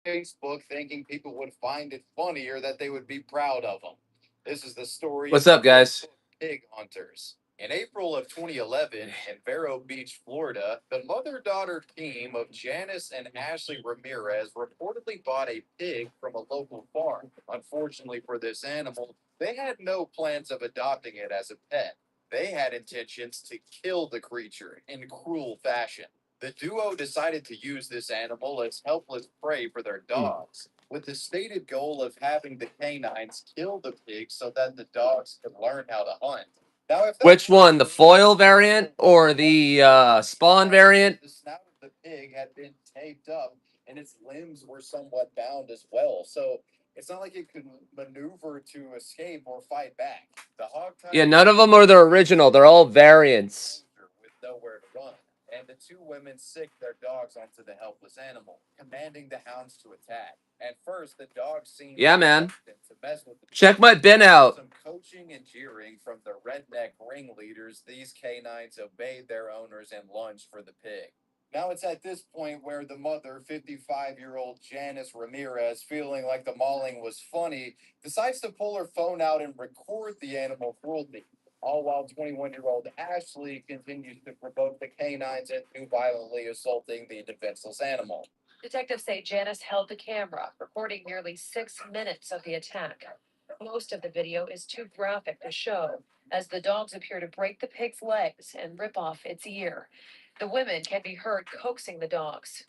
Facebook thinking people would find it funny or that they would be proud of them. This is the story What's of the up, guys? pig hunters. In April of 2011, in Vero Beach, Florida, the mother daughter team of Janice and Ashley Ramirez reportedly bought a pig from a local farm. Unfortunately for this animal, they had no plans of adopting it as a pet. They had intentions to kill the creature in cruel fashion. The duo decided to use this animal as helpless prey for their dogs, with the stated goal of having the canines kill the pigs so that the dogs could learn how to hunt. Now, if that Which weren't one, the foil enough, variant or the spawn variant? the snout of the pig had been taped up and its limbs were somewhat bound as well. So it's not like it could maneuver to escape or fight back. The hog Yeah, tied none of them are the original. They're all variants. with nowhere to run, and the two women sicked their dogs onto the helpless animal, commanding the hounds to attack. At first, the dogs seemed Yeah, man. reluctant to mess with the Check my bin out. some coaching and jeering from the redneck ringleaders. These canines obeyed their owners and lunged for the pig. Now it's at this point where the mother, 55-year-old Janice Ramirez, feeling like the mauling was funny, decides to pull her phone out and record the animal cruelty. All while 21-year-old Ashley continues to provoke the canines into violently assaulting the defenseless animal. Detectives say Janice held the camera, recording nearly 6 minutes of the attack. Most of the video is too graphic to show, as the dogs appear to break the pig's legs and rip off its ear. The women can be heard coaxing the dogs.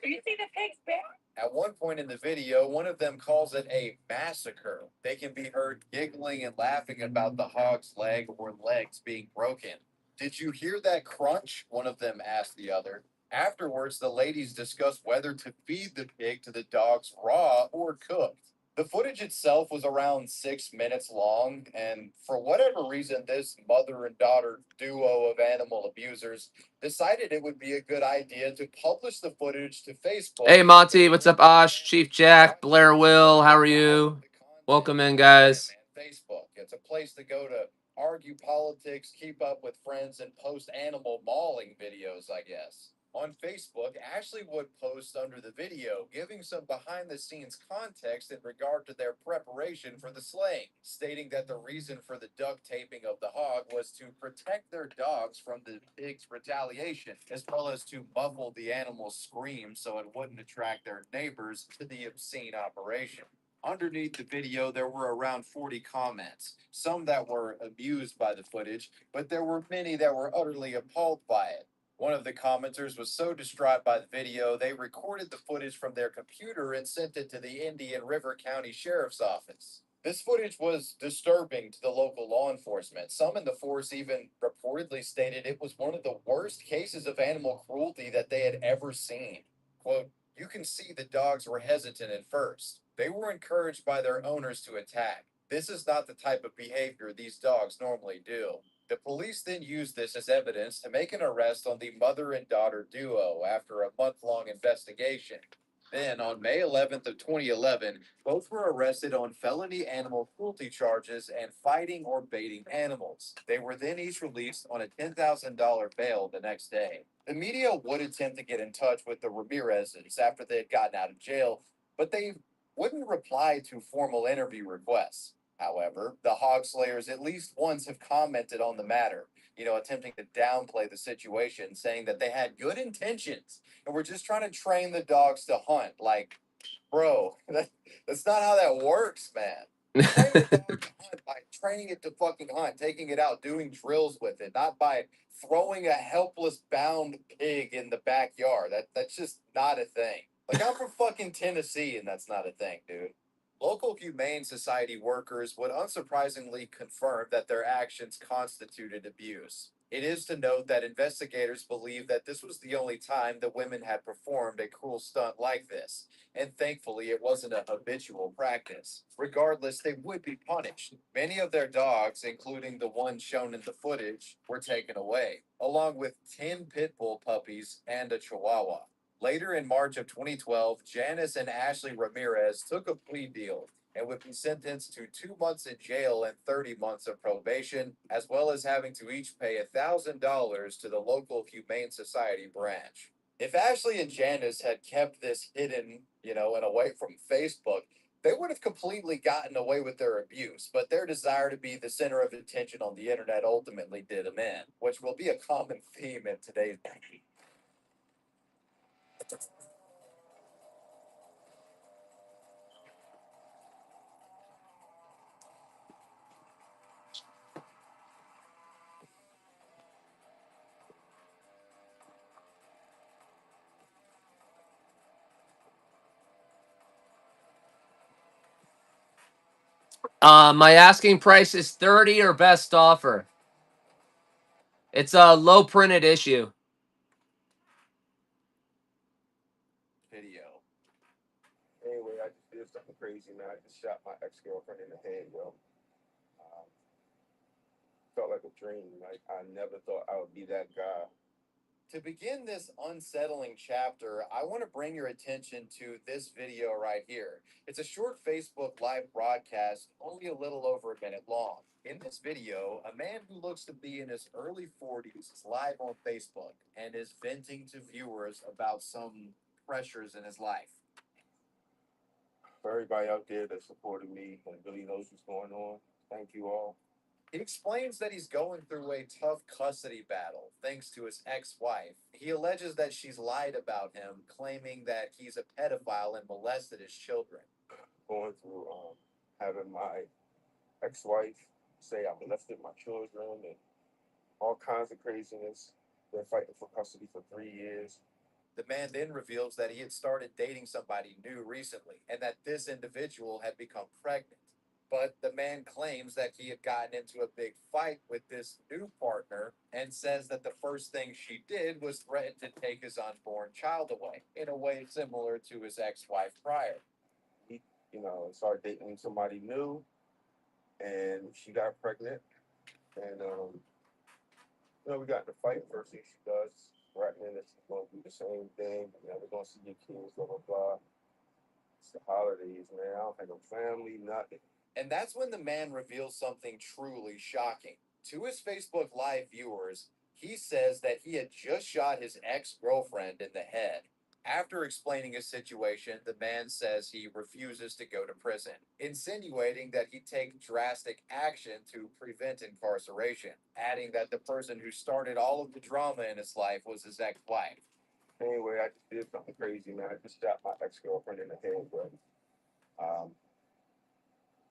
Do you see the pig's bear? At one point in the video, one of them calls it a massacre. They can be heard giggling and laughing about the hog's leg or legs being broken. Did you hear that crunch? One of them asked the other. Afterwards, the ladies discussed whether to feed the pig to the dogs raw or cooked. The footage itself was around 6 minutes long, and for whatever reason, this mother and daughter duo of animal abusers decided it would be a good idea to publish the footage to Facebook. Hey, Monty. What's up, Osh? Chief Jack, Blair Will. How are you? Welcome in, guys. Facebook. It's a place to go to argue politics, keep up with friends, and post animal mauling videos, I guess. On Facebook, Ashley would post under the video, giving some behind the scenes context in regard to their preparation for the slaying, stating that the reason for the duct taping of the hog was to protect their dogs from the pig's retaliation, as well as to muffle the animal's screams so it wouldn't attract their neighbors to the obscene operation. Underneath the video, there were around 40 comments, some that were amused by the footage, but there were many that were utterly appalled by it. One of the commenters was so distraught by the video, they recorded the footage from their computer and sent it to the Indian River County Sheriff's Office. This footage was disturbing to the local law enforcement. Some in the force even reportedly stated it was one of the worst cases of animal cruelty that they had ever seen. Quote, you can see the dogs were hesitant at first. They were encouraged by their owners to attack. This is not the type of behavior these dogs normally do. The police then used this as evidence to make an arrest on the mother and daughter duo after a month-long investigation. Then, on May 11th of 2011, both were arrested on felony animal cruelty charges and fighting or baiting animals. They were then each released on a $10,000 bail the next day. The media would attempt to get in touch with the Ramirezes after they had gotten out of jail, but they wouldn't reply to formal interview requests. However, the hog slayers at least once have commented on the matter, attempting to downplay the situation, saying that they had good intentions and were just trying to train the dogs to hunt. Like, bro, that's not how that works, man. Train the dog to hunt by training it to fucking hunt, taking it out, doing drills with it, not by throwing a helpless bound pig in the backyard. That's just not a thing. Like I'm from fucking Tennessee, and that's not a thing, dude. Local Humane Society workers would unsurprisingly confirm that their actions constituted abuse. It is to note that investigators believe that this was the only time the women had performed a cruel stunt like this, and thankfully it wasn't a habitual practice. Regardless, they would be punished. Many of their dogs, including the one shown in the footage, were taken away, along with 10 pit bull puppies and a chihuahua. Later in March of 2012, Janice and Ashley Ramirez took a plea deal and would be sentenced to 2 months in jail and 30 months of probation, as well as having to each pay $1,000 to the local Humane Society branch. If Ashley and Janice had kept this hidden, and away from Facebook, they would have completely gotten away with their abuse, but their desire to be the center of attention on the internet ultimately did them in, which will be a common theme in today's. My asking price is 30 or best offer. It's a low printed issue. Video. Anyway, I just did something crazy, man. I just shot my ex-girlfriend in the head, yo. Um, Felt like a dream. Like I never thought I would be that guy. To begin this unsettling chapter, I want to bring your attention to this video right here. It's a short Facebook live broadcast, only a little over a minute long. In this video, a man who looks to be in his early 40s is live on Facebook and is venting to viewers about some pressures in his life. For everybody out there that supported me and really knows what's going on, thank you all. He explains that he's going through a tough custody battle thanks to his ex wife. He alleges that she's lied about him, claiming that he's a pedophile and molested his children. Going through having my ex-wife say I molested my children and all kinds of craziness. Been fighting for custody for 3 years. The man then reveals that he had started dating somebody new recently and that this individual had become pregnant. But the man claims that he had gotten into a big fight with this new partner and says that the first thing she did was threaten to take his unborn child away, in a way similar to his ex wife prior. He, started dating somebody new, and she got pregnant, and we got in a fight. First thing she does, threatening that she's going to do the same thing. We're going to see your kids, blah blah blah. It's the holidays, man. I don't have no family, nothing. And that's when the man reveals something truly shocking. To his Facebook Live viewers, he says that he had just shot his ex girlfriend in the head. After explaining his situation, the man says he refuses to go to prison, insinuating that he'd take drastic action to prevent incarceration, adding that the person who started all of the drama in his life was his ex wife. Anyway, I just did something crazy, man. I just shot my ex-girlfriend in the head, but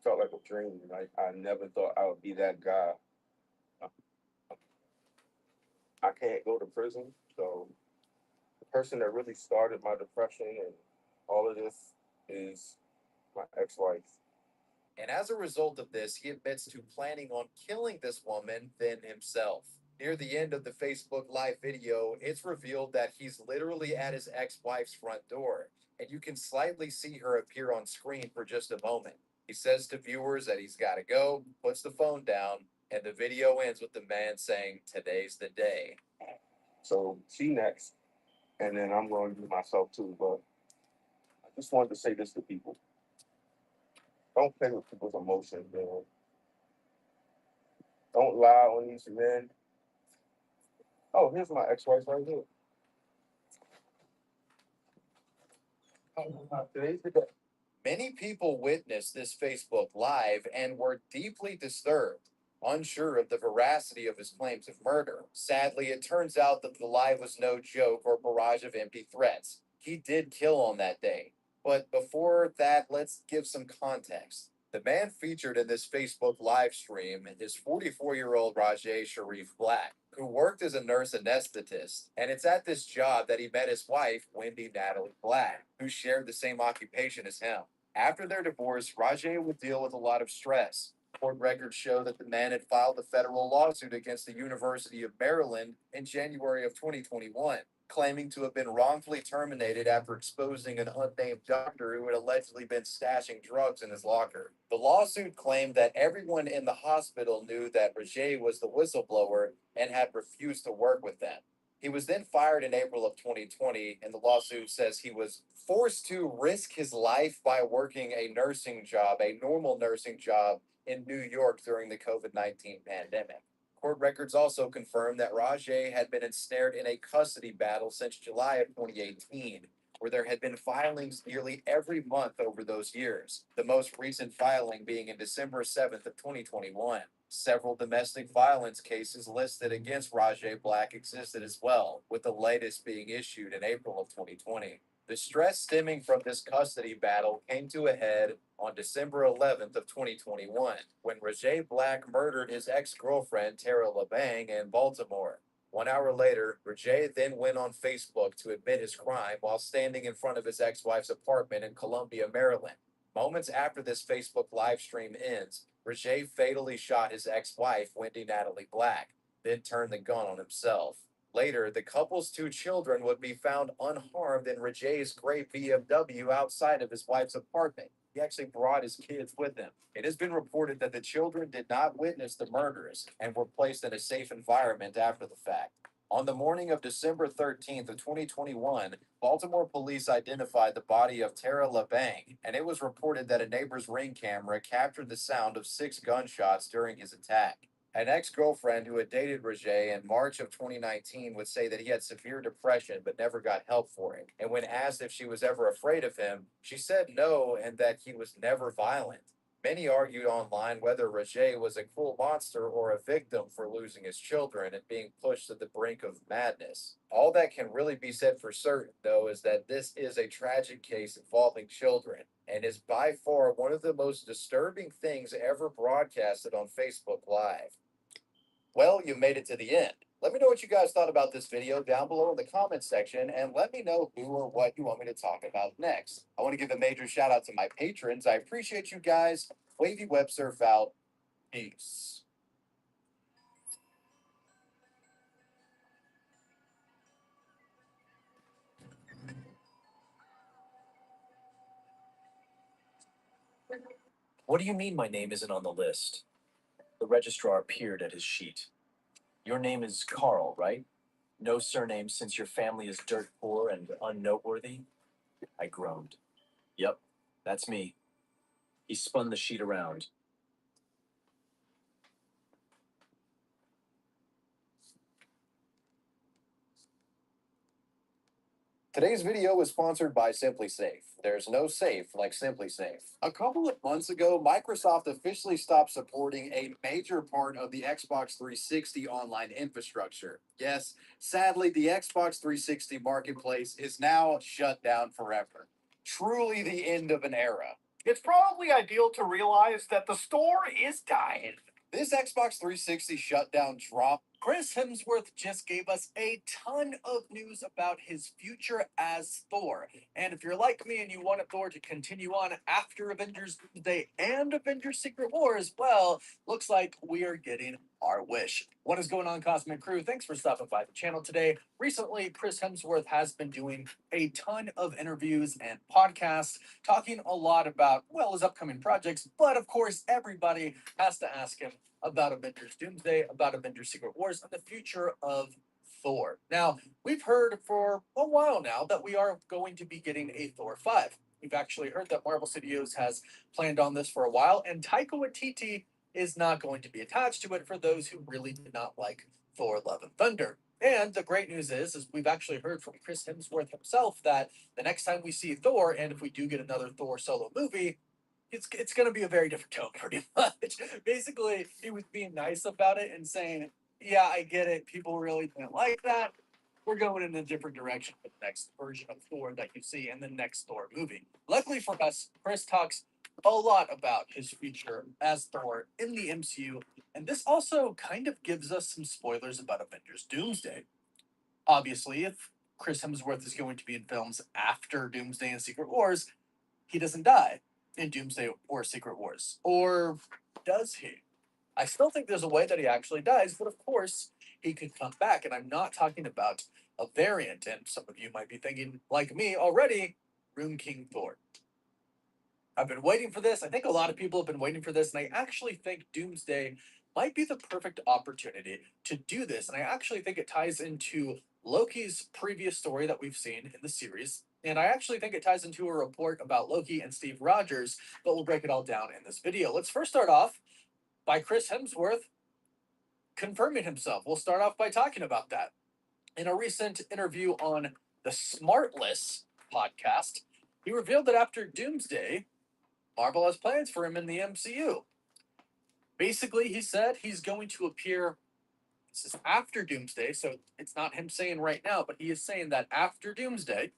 felt like a dream. Like I never thought I would be that guy. I can't go to prison, so the person that really started my depression and all of this is my ex-wife. And as a result of this, he admits to planning on killing this woman then himself. Near the end of the Facebook Live video, it's revealed that he's literally at his ex wife's front door, and you can slightly see her appear on screen for just a moment. He says to viewers that he's got to go, puts the phone down, and the video ends with the man saying, "Today's the day." So she next, and then I'm going to do myself too. But I just wanted to say this to people: don't play with people's emotions, man. Don't lie on these men. Oh, here's my ex-wife right here. Today's the day. Many people witnessed this Facebook Live and were deeply disturbed, unsure of the veracity of his claims of murder. Sadly, it turns out that the live was no joke or barrage of empty threats. He did kill on that day. But before that, let's give some context. The man featured in this Facebook live stream is 44-year-old Rajay Sharif Black, who worked as a nurse anesthetist, and it's at this job that he met his wife, Wendy Natalie Black, who shared the same occupation as him. After their divorce, Rajay would deal with a lot of stress. Court records show that the man had filed a federal lawsuit against the University of Maryland in January of 2021, claiming to have been wrongfully terminated after exposing an unnamed doctor who had allegedly been stashing drugs in his locker. The lawsuit claimed that everyone in the hospital knew that Rajay was the whistleblower and had refused to work with them. He was then fired in April of 2020, and the lawsuit says he was forced to risk his life by working a nursing job, a normal nursing job in New York during the COVID-19 pandemic. Court records also confirm that Rajay had been ensnared in a custody battle since July of 2018, where there had been filings nearly every month over those years, the most recent filing being in December 7th of 2021. Several domestic violence cases listed against Rajay Black existed as well, with the latest being issued in April of 2020. The stress stemming from this custody battle came to a head on December 11th of 2021, when Rajay Black murdered his ex-girlfriend Tara LeBang in Baltimore. 1 hour later, Rajay then went on Facebook to admit his crime while standing in front of his ex-wife's apartment in Columbia, Maryland. Moments after this Facebook live stream ends, Rajay fatally shot his ex-wife, Wendy Natalie Black, then turned the gun on himself. Later, the couple's 2 children would be found unharmed in Rajay's gray BMW outside of his wife's apartment. He actually brought his kids with him. It has been reported that the children did not witness the murders and were placed in a safe environment after the fact. On the morning of December 13th of 2021, Baltimore police identified the body of Tara LeBang, and it was reported that a neighbor's Ring camera captured the sound of 6 gunshots during his attack. An ex-girlfriend who had dated Rajay in March of 2019 would say that he had severe depression but never got help for it. And when asked if she was ever afraid of him, she said no and that he was never violent. Many argued online whether Rajay was a cruel monster or a victim for losing his children and being pushed to the brink of madness. All that can really be said for certain, though, is that this is a tragic case involving children and is by far one of the most disturbing things ever broadcasted on Facebook Live. Well, you made it to the end. Let me know what you guys thought about this video down below in the comment section, and let me know who or what you want me to talk about next. I want to give a major shout out to my patrons. I appreciate you guys. Wavy Web Surf out. Peace. What do you mean my name isn't on the list? The registrar peered at his sheet. Your name is Carl, right? No surname since your family is dirt poor and unnoteworthy? I groaned. Yep, that's me. He spun the sheet around. Today's video was sponsored by Simply Safe. There's no safe like Simply Safe. A couple of months ago, Microsoft officially stopped supporting a major part of the Xbox 360 online infrastructure. Yes, sadly, the Xbox 360 marketplace is now shut down forever. Truly the end of an era. It's probably ideal to realize that the store is dying. This Xbox 360 shutdown dropped. Chris Hemsworth just gave us a ton of news about his future as Thor. And if you're like me and you wanted Thor to continue on after Avengers Day and Avengers Secret Wars, well, looks like we are getting our wish. What is going on, Cosmic Crew? Thanks for stopping by the channel today. Recently, Chris Hemsworth has been doing a ton of interviews and podcasts, talking a lot about, well, his upcoming projects, but of course, everybody has to ask him about Avengers Doomsday, about Avengers Secret Wars, and the future of Thor. Now, we've heard for a while now that we are going to be getting a Thor 5. We've actually heard that Marvel Studios has planned on this for a while, and Taika Waititi is not going to be attached to it for those who really did not like Thor Love and Thunder. And the great news is we've actually heard from Chris Hemsworth himself that the next time we see Thor, and if we do get another Thor solo movie, it's going to be a very different tone, pretty much. Basically, he was being nice about it and saying, yeah, I get it. People really didn't like that. We're going in a different direction with the next version of Thor that you see in the next Thor movie. Luckily for us, Chris talks a lot about his future as Thor in the MCU, and this also kind of gives us some spoilers about Avengers Doomsday. Obviously, if Chris Hemsworth is going to be in films after Doomsday and Secret Wars, he doesn't die in Doomsday or Secret Wars. Or does he? I still think there's a way that he actually dies, but of course, he could come back. And I'm not talking about a variant. And some of you might be thinking, like me already, Rune King Thor. I've been waiting for this. I think a lot of people have been waiting for this. And I actually think Doomsday might be the perfect opportunity to do this. And I actually think it ties into Loki's previous story that we've seen in the series. And I actually think it ties into a report about Loki and Steve Rogers, but we'll break it all down in this video. Let's first start off by Chris Hemsworth confirming himself. We'll start off by talking about that. In a recent interview on the Smartless podcast, he revealed that after Doomsday, Marvel has plans for him in the MCU. Basically, he said he's going to appear. This is after Doomsday, so it's not him saying right now, but he is saying that after Doomsday,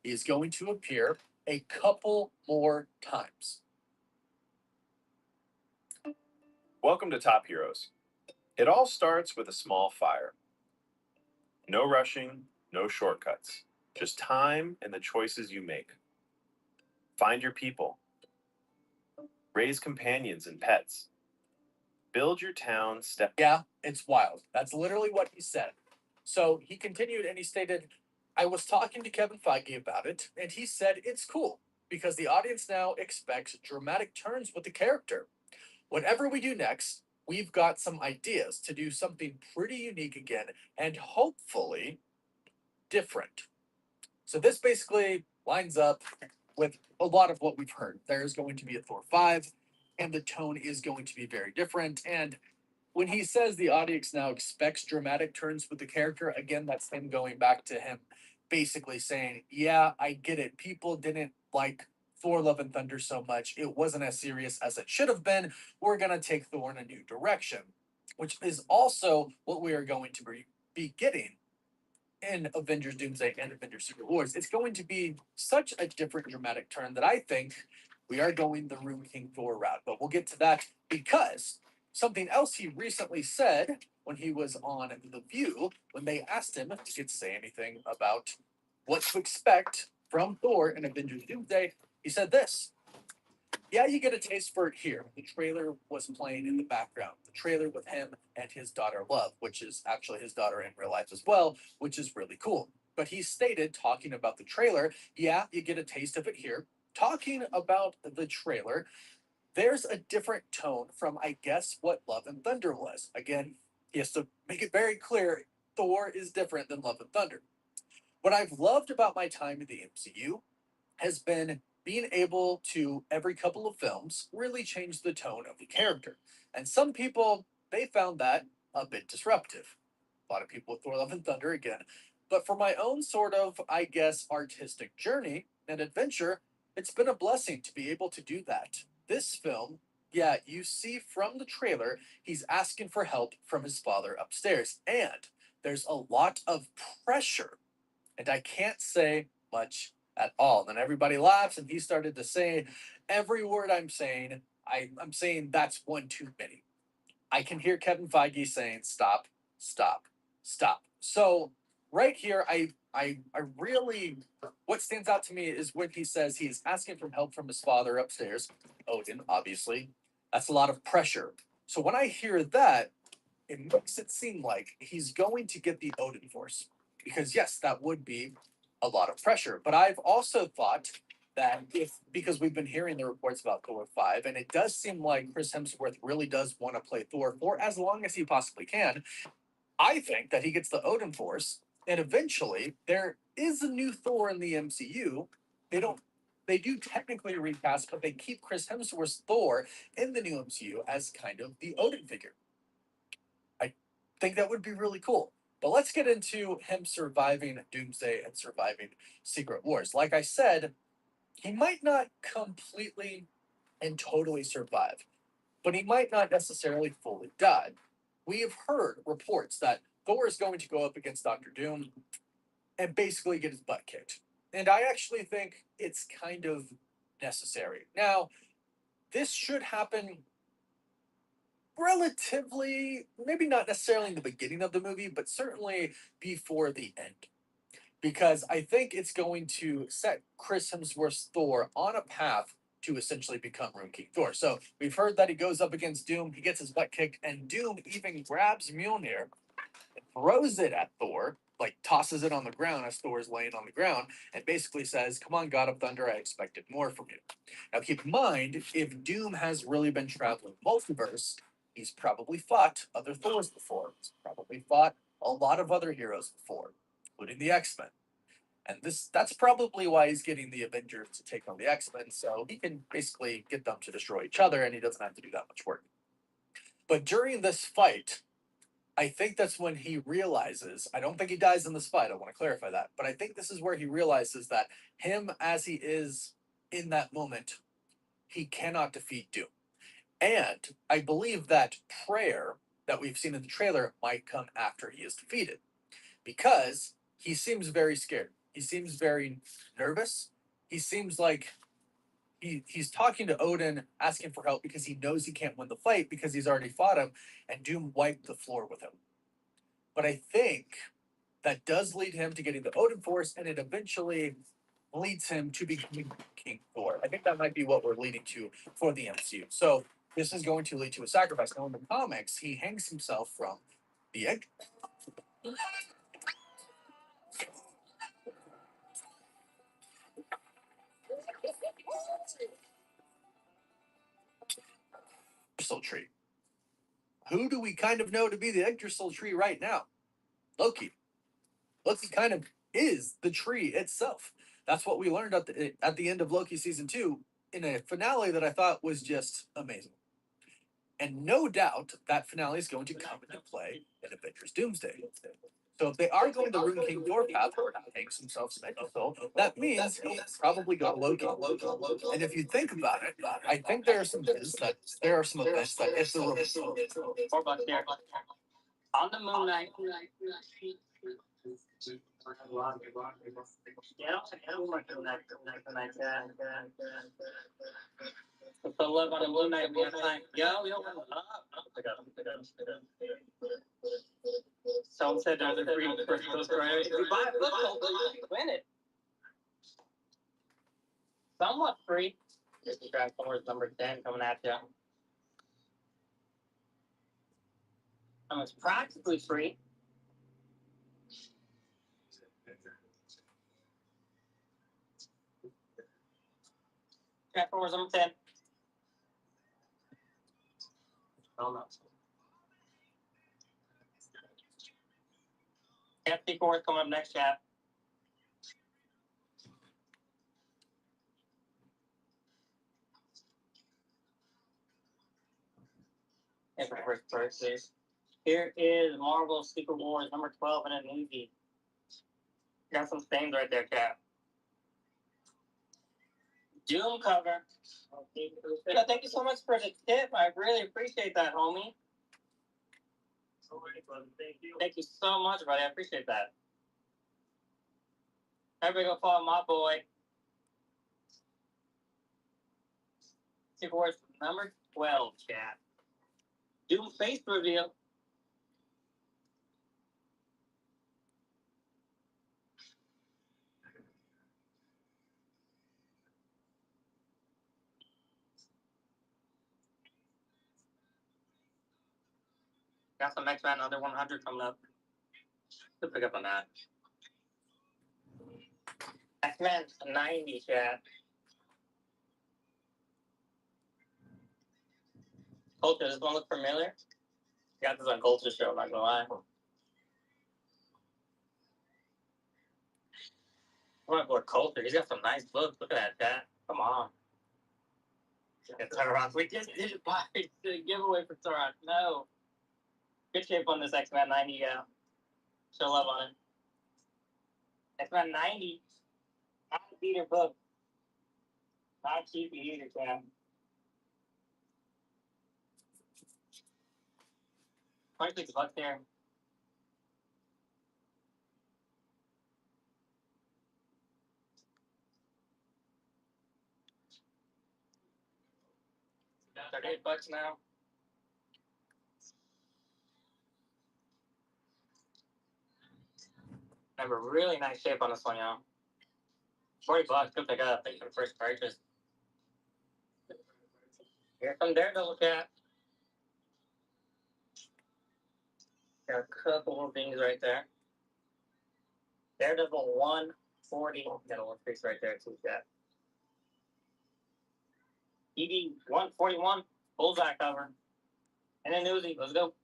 he is going to appear a couple more times. Welcome to Top Heroes. It all starts with a small fire. No rushing, no shortcuts, just time and the choices you make. Find your people. Raise companions and pets. Build your town step. Yeah, it's wild. That's literally what he said. So he continued and he stated, I was talking to Kevin Feige about it, and he said it's cool because the audience now expects dramatic turns with the character. Whatever we do next, we've got some ideas to do something pretty unique again and hopefully different. So this basically lines up with a lot of what we've heard. There's going to be a Thor 5, and the tone is going to be very different. And when he says the audience now expects dramatic turns with the character, again, that's him going back to him basically saying, yeah, I get it. People didn't like Thor Love and Thunder so much. It wasn't as serious as it should have been. We're going to take Thor in a new direction, which is also what we are going to be getting in Avengers Doomsday and Avengers Secret Wars. It's going to be such a different dramatic turn that I think we are going the Rune King Thor route. But we'll get to that because something else he recently said when he was on The View, when they asked him if he could say anything about what to expect from Thor in Avengers Doomsday, he said this. Yeah, you get a taste for it here. The trailer was playing in the background. The trailer with him and his daughter Love, which is actually his daughter in real life as well, which is really cool. But he stated, talking about the trailer, yeah, you get a taste of it here. Talking about the trailer, there's a different tone from, I guess, what Love and Thunder was. Again, he has to make it very clear Thor is different than Love and Thunder. What I've loved about my time in the MCU has been being able to, every couple of films, really change the tone of the character. And some people, they found that a bit disruptive. A lot of people with Thor Love and Thunder again. But for my own sort of, I guess, artistic journey and adventure, it's been a blessing to be able to do that. This film, yeah, you see from the trailer, he's asking for help from his father upstairs. And there's a lot of pressure. And I can't say much at all. Then everybody laughs, and he started to say, every word I'm saying, I'm saying that's one too many. I can hear Kevin Feige saying, stop, stop, stop. So right here, I really, what stands out to me is when he says he's asking for help from his father upstairs, Odin, obviously. That's a lot of pressure. So when I hear that, it makes it seem like he's going to get the Odin Force. Because yes, that would be a lot of pressure. But I've also thought that because we've been hearing the reports about Thor 5, and it does seem like Chris Hemsworth really does want to play Thor for as long as he possibly can, I think that he gets the Odin Force, and eventually there is a new Thor in the MCU. They do technically recast, but they keep Chris Hemsworth's Thor in the new MCU as kind of the Odin figure. I think that would be really cool. But let's get into him surviving Doomsday and surviving Secret Wars. Like I said, he might not completely and totally survive, but he might not necessarily fully die. We have heard reports that Thor is going to go up against Doctor Doom and basically get his butt kicked. And I actually think it's kind of necessary. Now, this should happen relatively, maybe not necessarily in the beginning of the movie, but certainly before the end. Because I think it's going to set Chris Hemsworth's Thor on a path to essentially become Rune King Thor. So we've heard that he goes up against Doom, he gets his butt kicked, and Doom even grabs Mjolnir and throws it at Thor, like tosses it on the ground as Thor is laying on the ground, and basically says, come on, God of Thunder, I expected more from you. Now keep in mind, if Doom has really been traveling multiverse, he's probably fought other Thors before. He's probably fought a lot of other heroes before, including the X-Men. And that's probably why he's getting the Avengers to take on the X-Men, so he can basically get them to destroy each other and he doesn't have to do that much work. But during this fight, I think that's when he realizes, I don't think he dies in this fight. I want to clarify that. But I think this is where he realizes that him as he is in that moment, he cannot defeat Doom. And I believe that prayer that we've seen in the trailer might come after he is defeated because he seems very scared. He seems very nervous. He seems like he's talking to Odin, asking for help because he knows he can't win the fight because he's already fought him, and Doom wiped the floor with him. But I think that does lead him to getting the Odin Force, and it eventually leads him to becoming King Thor. I think that might be what we're leading to for the MCU. So this is going to lead to a sacrifice. Now in the comics, he hangs himself from the egg. Yggdrasil tree. Who do we kind of know to be the Yggdrasil tree right now? Loki. Loki kind of is the tree itself. That's what we learned at the end of Loki season 2 in a finale that I thought was just amazing. And no doubt that finale is going to come into play in Avengers Doomsday. So if they are going the Rune King Thor path, where he takes himself to Yggdrasil, that means he'll probably go Loki. And if you think about it, I think there are some events that if the on the Moon Knight. Yeah, so live on the Moon Knight, we have time. Someone said there's a free first poster. If you buy a book, you win it. Somewhat free. Here's the Transformers number 10 coming at you. It's practically free. Transformers number 10. Oh no. FT4 is coming up next, chat. Here is Marvel Secret Wars number 12 in a movie. Got some stains right there, Cap. Doom cover. Yeah, thank you so much for the tip. I really appreciate that, homie. Thank you so much, buddy. I appreciate that. Everybody go follow my boy. Secret Wars number 12, chat. Doom face reveal. Got some X-Men under 100 coming up. Let's pick up on that. X-Men 90, chat. Culture, does this one look familiar? Got this on Culture Show, not gonna lie. I'm gonna go Culture. He's got some nice books. Look at that, chat. Come on. Yeah, Tyrant. We just did it by the giveaway for Tyrant. No. Good shape on this X-Men 90, yeah. Show love on it. X-Men 90. Not a beater book. Not cheap either, chat. 26 bucks here. $38 now. Have a really nice shape on this one, y'all. $40, good pick up. Thank you for the first purchase. Here comes Daredevil, cat. Got a couple more things right there. Daredevil 140. Got a little face right there, too, cat. EV 141. Bullseye cover. And then Uzi. Let's go.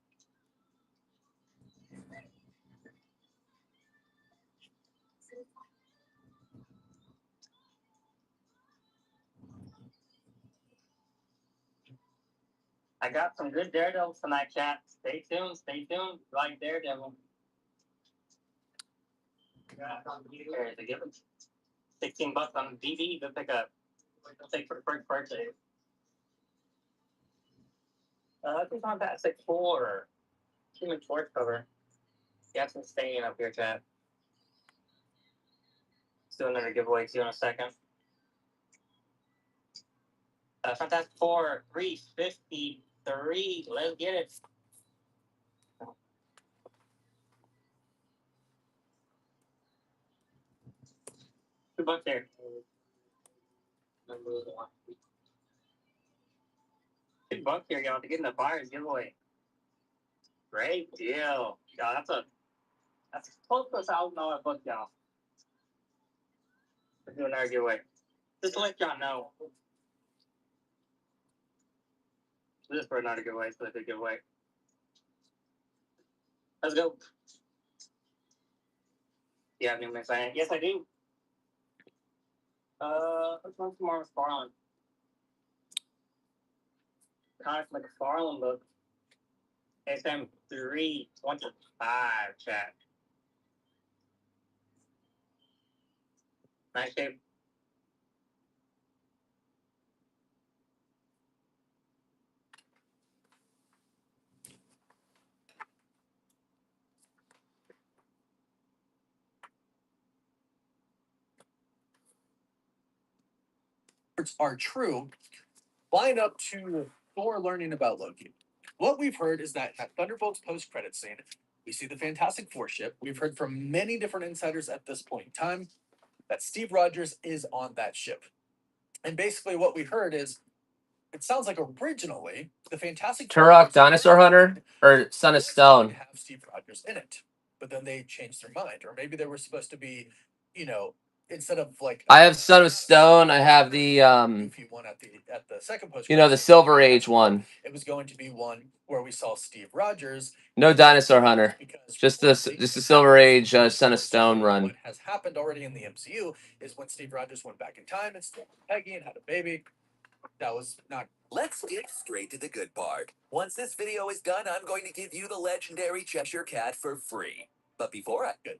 I got some good Daredevils tonight, chat. Stay tuned. Stay tuned. Like Daredevil. To give it $16 on DV to pick up. I'll take for the first purchase. This is on Fantastic Four. Human Torch cover. You have some staying up here, chat. Let's do another giveaway too in a second. Fantastic Four 353. Let's get it. $2 here. $2 here, y'all, to get in the buyer's giveaway. Great deal. Y'all, that's close to $1,000 book, y'all. Let's do another giveaway. Just to let y'all know. This is for another giveaway, so it's a giveaway. Let's go. You have any more saying? Yes, I do. Which one's more McFarlane? Connor McFarlane book. SM 325 chat. Nice shape. Are true, line up to Thor learning about Loki. What we've heard is that at Thunderbolt's post-credit scene, we see the Fantastic Four ship. We've heard from many different insiders at this point in time that Steve Rogers is on that ship. And basically what we heard is, it sounds like originally the Fantastic Four Turok was Dinosaur Hunter or Son of supposed to Stone? have Steve Rogers in it, but then they changed their mind, or maybe they were supposed to be, instead of like I have Son of Stone. I have the goofy one at the second post. the Silver Age one. It was going to be one where we saw Steve Rogers. No Dinosaur Hunter. Because Just the Silver Age Son of Stone run. What has happened already in the MCU is when Steve Rogers went back in time and stayed with Peggy and had a baby. That was not. Let's get straight to the good part. Once this video is done, I'm going to give you the legendary Cheshire Cat for free. But before I... Good.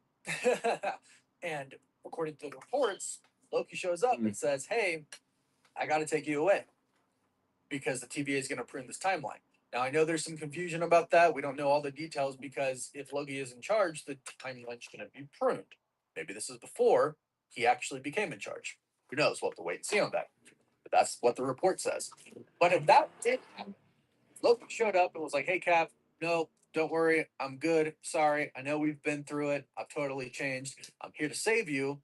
And according to the reports, Loki shows up and says, hey, I got to take you away because the TVA is going to prune this timeline. Now, I know there's some confusion about that. We don't know all the details because if Loki is in charge, the timeline's going to be pruned. Maybe this is before he actually became in charge. Who knows? We'll have to wait and see on that. But that's what the report says. But if that did happen, Loki showed up and was like, hey, Cap, no, don't worry. I'm good. Sorry. I know we've been through it. I've totally changed. I'm here to save you.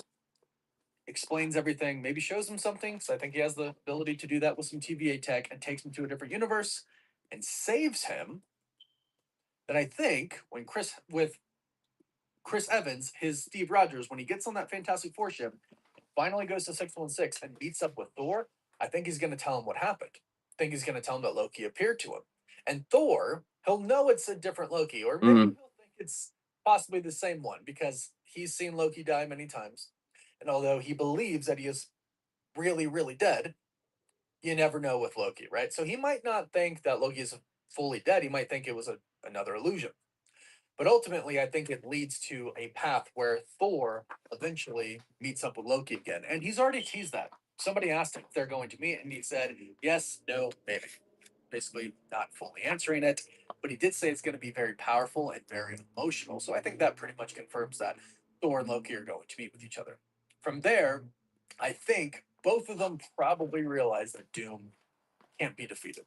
Explains everything, maybe shows him something. So I think he has the ability to do that with some TVA tech and takes him to a different universe and saves him. Then I think when Chris Evans, his Steve Rogers, when he gets on that Fantastic Four ship, finally goes to 616 and meets up with Thor, I think he's going to tell him what happened. I think he's going to tell him that Loki appeared to him. And Thor, he'll know it's a different Loki, or maybe he'll think it's possibly the same one because he's seen Loki die many times. And although he believes that he is really, really dead, you never know with Loki, right? So he might not think that Loki is fully dead. He might think it was another illusion. But ultimately, I think it leads to a path where Thor eventually meets up with Loki again. And he's already teased that. Somebody asked him if they're going to meet, and he said, yes, no, maybe. Basically not fully answering it. But he did say it's going to be very powerful and very emotional. So I think that pretty much confirms that Thor and Loki are going to meet with each other. From there, I think both of them probably realize that Doom can't be defeated.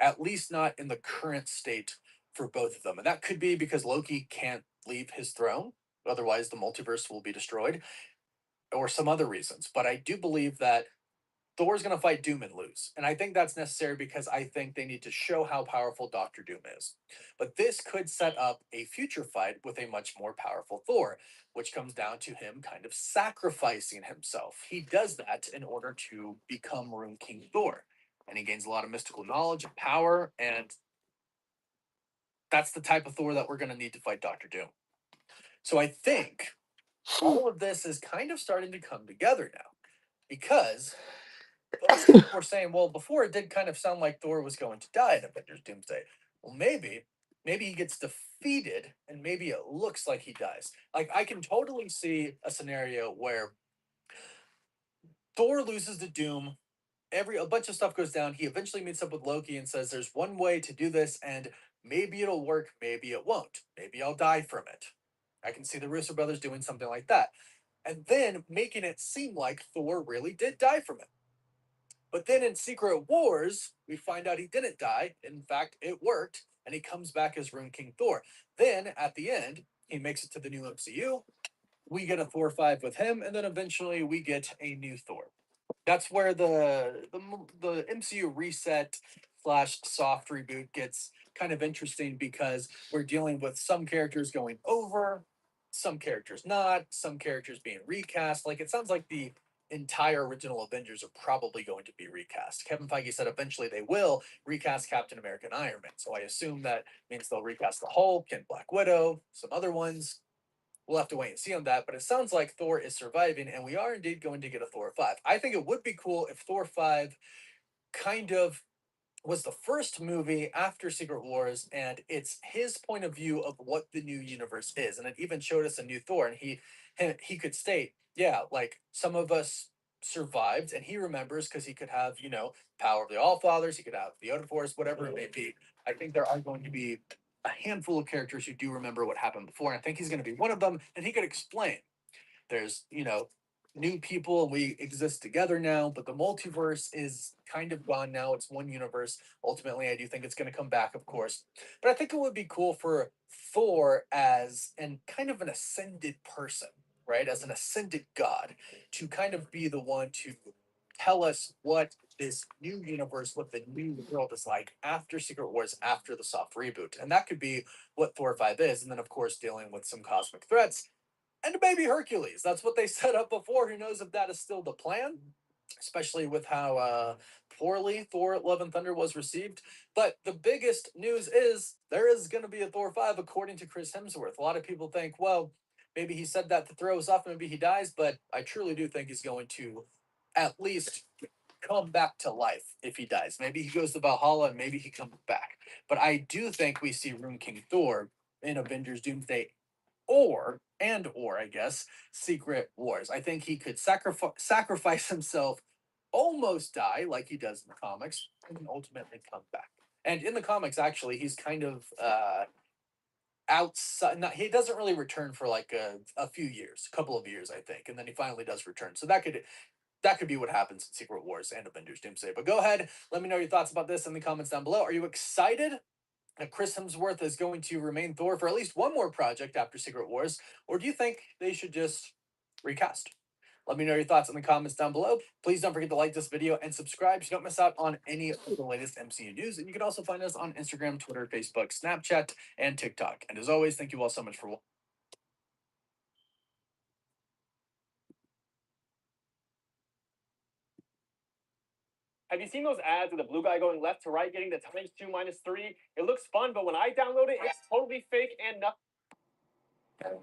At least not in the current state for both of them. And that could be because Loki can't leave his throne. Otherwise, the multiverse will be destroyed. Or some other reasons. But I do believe that Thor's going to fight Doom and lose. And I think that's necessary because I think they need to show how powerful Dr. Doom is. But this could set up a future fight with a much more powerful Thor, which comes down to him kind of sacrificing himself. He does that in order to become Rune King Thor. And he gains a lot of mystical knowledge and power. And that's the type of Thor that we're going to need to fight Dr. Doom. So I think all of this is kind of starting to come together now. Because But some people were saying, well, before it did kind of sound like Thor was going to die in Avengers Doomsday. Well, maybe he gets defeated and maybe it looks like he dies. Like I can totally see a scenario where Thor loses to Doom. A bunch of stuff goes down. He eventually meets up with Loki and says, "There's one way to do this, and maybe it'll work, maybe it won't. Maybe I'll die from it." I can see the Russo brothers doing something like that, and then making it seem like Thor really did die from it. But then in Secret Wars, we find out he didn't die. In fact, it worked, and he comes back as Rune King Thor. Then at the end, he makes it to the new MCU. We get a Thor 5 with him, and then eventually we get a new Thor. That's where the MCU reset slash soft reboot gets kind of interesting because we're dealing with some characters going over, some characters not, some characters being recast. Like it sounds like the entire original Avengers are probably going to be recast. Kevin Feige said eventually they will recast Captain America and Iron Man. So I assume that means they'll recast the Hulk and Black Widow, some other ones. We'll have to wait and see on that, but it sounds like Thor is surviving, and we are indeed going to get a Thor 5. I think it would be cool if Thor 5 kind of was the first movie after Secret Wars, and it's his point of view of what the new universe is. And it even showed us a new Thor, and he could state, yeah, like some of us survived, and he remembers because he could have, power of the All Fathers, he could have the Odin Force, whatever it may be. I think there are going to be a handful of characters who do remember what happened before, and I think he's going to be one of them, and he could explain. There's, new people and we exist together now, but the multiverse is kind of gone now. It's one universe. Ultimately, I do think it's going to come back, of course. But I think it would be cool for Thor as an kind of an ascended person, right? As an ascended god to kind of be the one to tell us what this new universe, what the new world is like after Secret Wars, after the soft reboot. And that could be what Thor 5 is. And then, of course, dealing with some cosmic threats and maybe Hercules. That's what they set up before. Who knows if that is still the plan, especially with how poorly Thor Love and Thunder was received. But the biggest news is there is going to be a Thor 5, according to Chris Hemsworth. A lot of people think, well, maybe he said that to throw us off, maybe he dies, but I truly do think he's going to at least come back to life if he dies. Maybe he goes to Valhalla and maybe he comes back. But I do think we see Rune King Thor in Avengers Doomsday or I guess Secret Wars. I think he could sacrifice himself, almost die like he does in the comics, and then ultimately come back. And in the comics, actually, he's kind of outside. Not, he doesn't really return for like a few years, a couple of years, I think, and then he finally does return. So that could be what happens in Secret Wars and Avengers Doomsday. But go ahead, let me know your thoughts about this in the comments down below. Are you excited that Chris Hemsworth is going to remain Thor for at least one more project after Secret Wars, or do you think they should just recast? Let me know your thoughts in the comments down below. Please don't forget to like this video and subscribe so you don't miss out on any of the latest MCU news. And you can also find us on Instagram, Twitter, Facebook, Snapchat, and TikTok. And as always, thank you all so much for watching. Have you seen those ads of the blue guy going left to right, getting the times 2 minus 3? It looks fun, but when I download it, it's totally fake and nothing.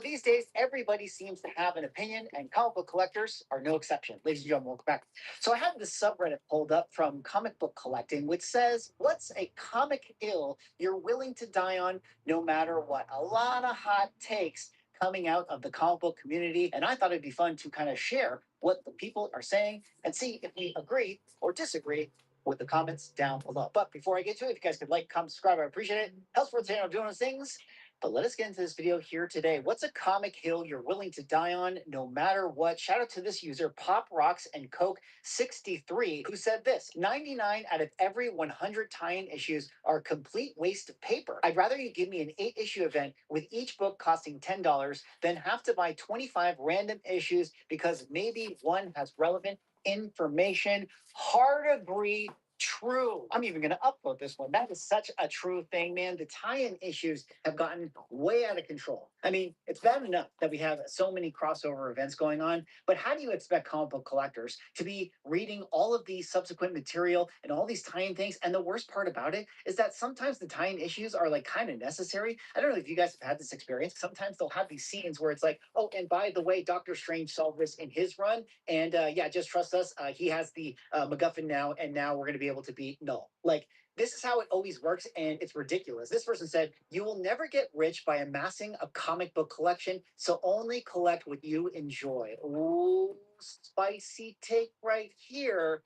These days, everybody seems to have an opinion, and comic book collectors are no exception. Ladies and gentlemen, welcome back. So I have this subreddit pulled up from Comic Book Collecting, which says, what's a comic hill you're willing to die on no matter what? A lot of hot takes coming out of the comic book community, and I thought it'd be fun to kind of share what the people are saying and see if we agree or disagree with the comments down below. But before I get to it, if you guys could like, comment, subscribe, I appreciate it. Helps for the channel doing those things. But let us get into this video here today. What's a comic hill you're willing to die on no matter what? Shout out to this user, Pop Rocks and Coke 63, who said this: 99 out of every 100 tie-in issues are a complete waste of paper. I'd rather you give me an 8-issue event with each book costing $10 than have to buy 25 random issues because maybe one has relevant information. Hard agree True. I'm even going to upvote this one. That is such a true thing, man. The tie-in issues have gotten way out of control. I mean, it's bad enough that we have so many crossover events going on, but how do you expect comic book collectors to be reading all of these subsequent material and all these tie-in things? And the worst part about it is that sometimes the tie-in issues are like kind of necessary. I don't know if you guys have had this experience. Sometimes they'll have these scenes where it's like, oh, and by the way, Doctor Strange solved this in his run, and yeah, just trust us. He has the MacGuffin now, and now we're going to be able to beat Null. Like, this is how it always works, and it's ridiculous. This person said, "You will never get rich by amassing a comic book collection, so only collect what you enjoy." Ooh, spicy take right here.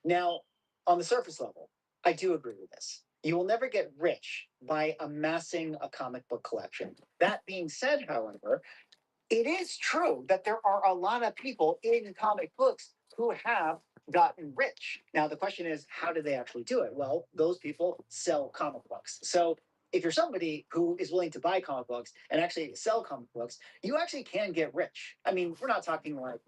Now, on the surface level, I do agree with this. You will never get rich by amassing a comic book collection. That being said, however, it is true that there are a lot of people in comic books who have gotten rich. Now, the question is, how do they actually do it? Well, those people sell comic books. So if you're somebody who is willing to buy comic books and actually sell comic books, you actually can get rich. I mean, we're not talking like,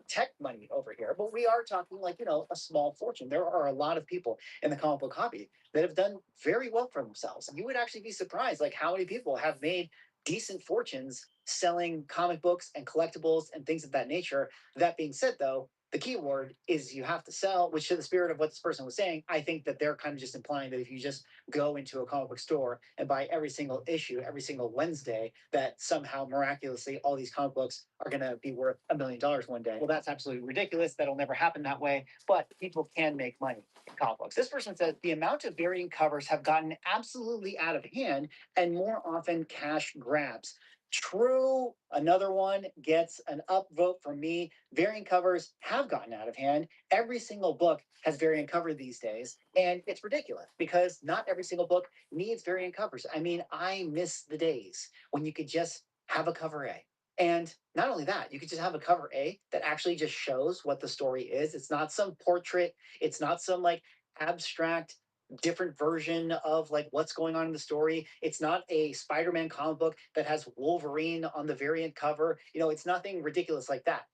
tech money over here, but we are talking like, a small fortune. There are a lot of people in the comic book hobby that have done very well for themselves. You would actually be surprised, like how many people have made decent fortunes selling comic books and collectibles and things of that nature. That being said, though, the key word is you have to sell, which to the spirit of what this person was saying, I think that they're kind of just implying that if you just go into a comic book store and buy every single issue every single Wednesday, that somehow miraculously all these comic books are going to be worth $1 million one day. Well, that's absolutely ridiculous. That'll never happen that way, but people can make money in comic books. This person says the amount of variant covers have gotten absolutely out of hand and more often cash grabs. True. Another one gets an upvote from me. Variant covers have gotten out of hand. Every single book has variant cover these days, and it's ridiculous because not every single book needs variant covers. I mean, I miss the days when you could just have a cover A. And not only that, you could just have a cover A that actually just shows what the story is. It's not some portrait, it's not some like abstract different version of like what's going on in the story. It's not a Spider-Man comic book that has Wolverine on the variant cover. It's nothing ridiculous like that.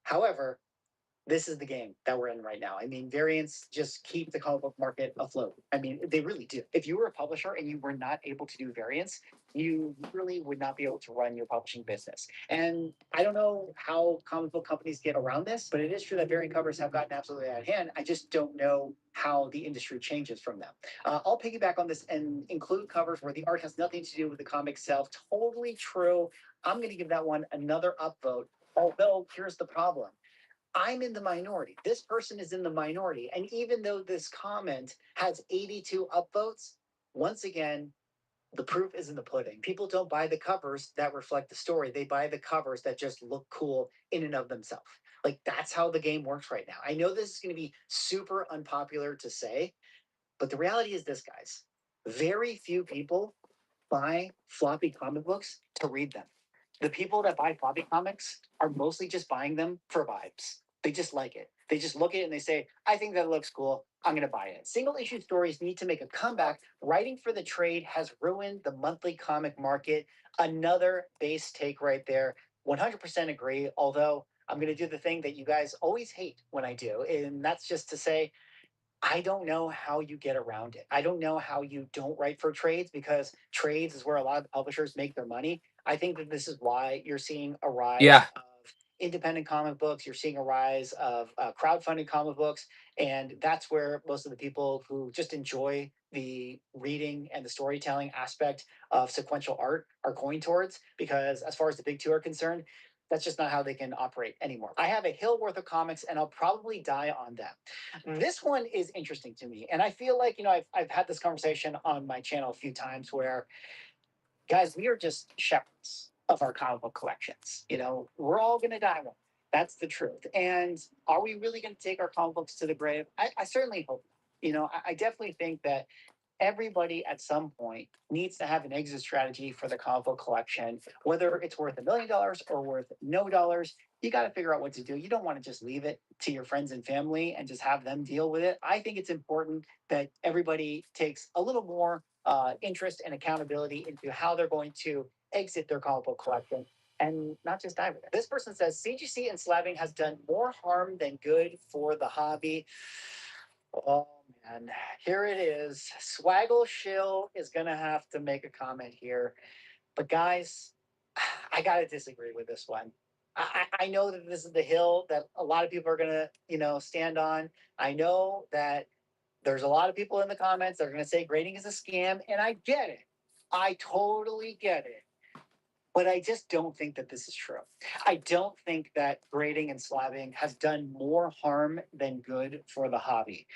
However, this is the game that we're in right now. I mean, variants just keep the comic book market afloat. I mean, they really do. If you were a publisher and you were not able to do variants, you really would not be able to run your publishing business. And I don't know how comic book companies get around this, but it is true that variant covers have gotten absolutely out of hand. I just don't know how the industry changes from them. I'll piggyback on this and include covers where the art has nothing to do with the comic itself. Totally true. I'm going to give that one another upvote. Although, here's the problem. I'm in the minority. This person is in the minority. And even though this comment has 82 upvotes, once again, the proof is in the pudding. People don't buy the covers that reflect the story. They buy the covers that just look cool in and of themselves. Like, that's how the game works right now. I know this is going to be super unpopular to say, but the reality is this, guys. Very few people buy floppy comic books to read them. The people that buy floppy comics are mostly just buying them for vibes. They just like it. They just look at it and they say, I think that looks cool. I'm going to buy it. Single issue stories need to make a comeback. Writing for the trade has ruined the monthly comic market. Another base take right there. 100% agree. Although I'm going to do the thing that you guys always hate when I do. And that's just to say, I don't know how you get around it. I don't know how you don't write for trades because trades is where a lot of publishers make their money. I think that this is why you're seeing a rise Yeah. of independent comic books. You're seeing a rise of crowdfunded comic books. And that's where most of the people who just enjoy the reading and the storytelling aspect of sequential art are going towards, because as far as the big two are concerned, that's just not how they can operate anymore. I have a hill worth of comics and I'll probably die on them. This one is interesting to me. And I feel like, I've had this conversation on my channel a few times where, guys, we are just shepherds of our comic book collections. We're all going to die one. That's the truth. And are we really going to take our comic books to the grave? I certainly hope. I definitely think that everybody at some point needs to have an exit strategy for the comic book collection, whether it's worth $1 million or worth no dollars. You got to figure out what to do. You don't want to just leave it to your friends and family and just have them deal with it. I think it's important that everybody takes a little more interest and accountability into how they're going to exit their comic book collection and not just die with it. This person says CGC and slabbing has done more harm than good for the hobby. Oh man, here it is. Swaggle Shill is gonna have to make a comment here. But guys, I gotta disagree with this one. I know that this is the hill that a lot of people are gonna, stand on. I know that there's a lot of people in the comments that are gonna say grading is a scam, and I get it. I totally get it. But I just don't think that this is true. I don't think that grading and slabbing has done more harm than good for the hobby.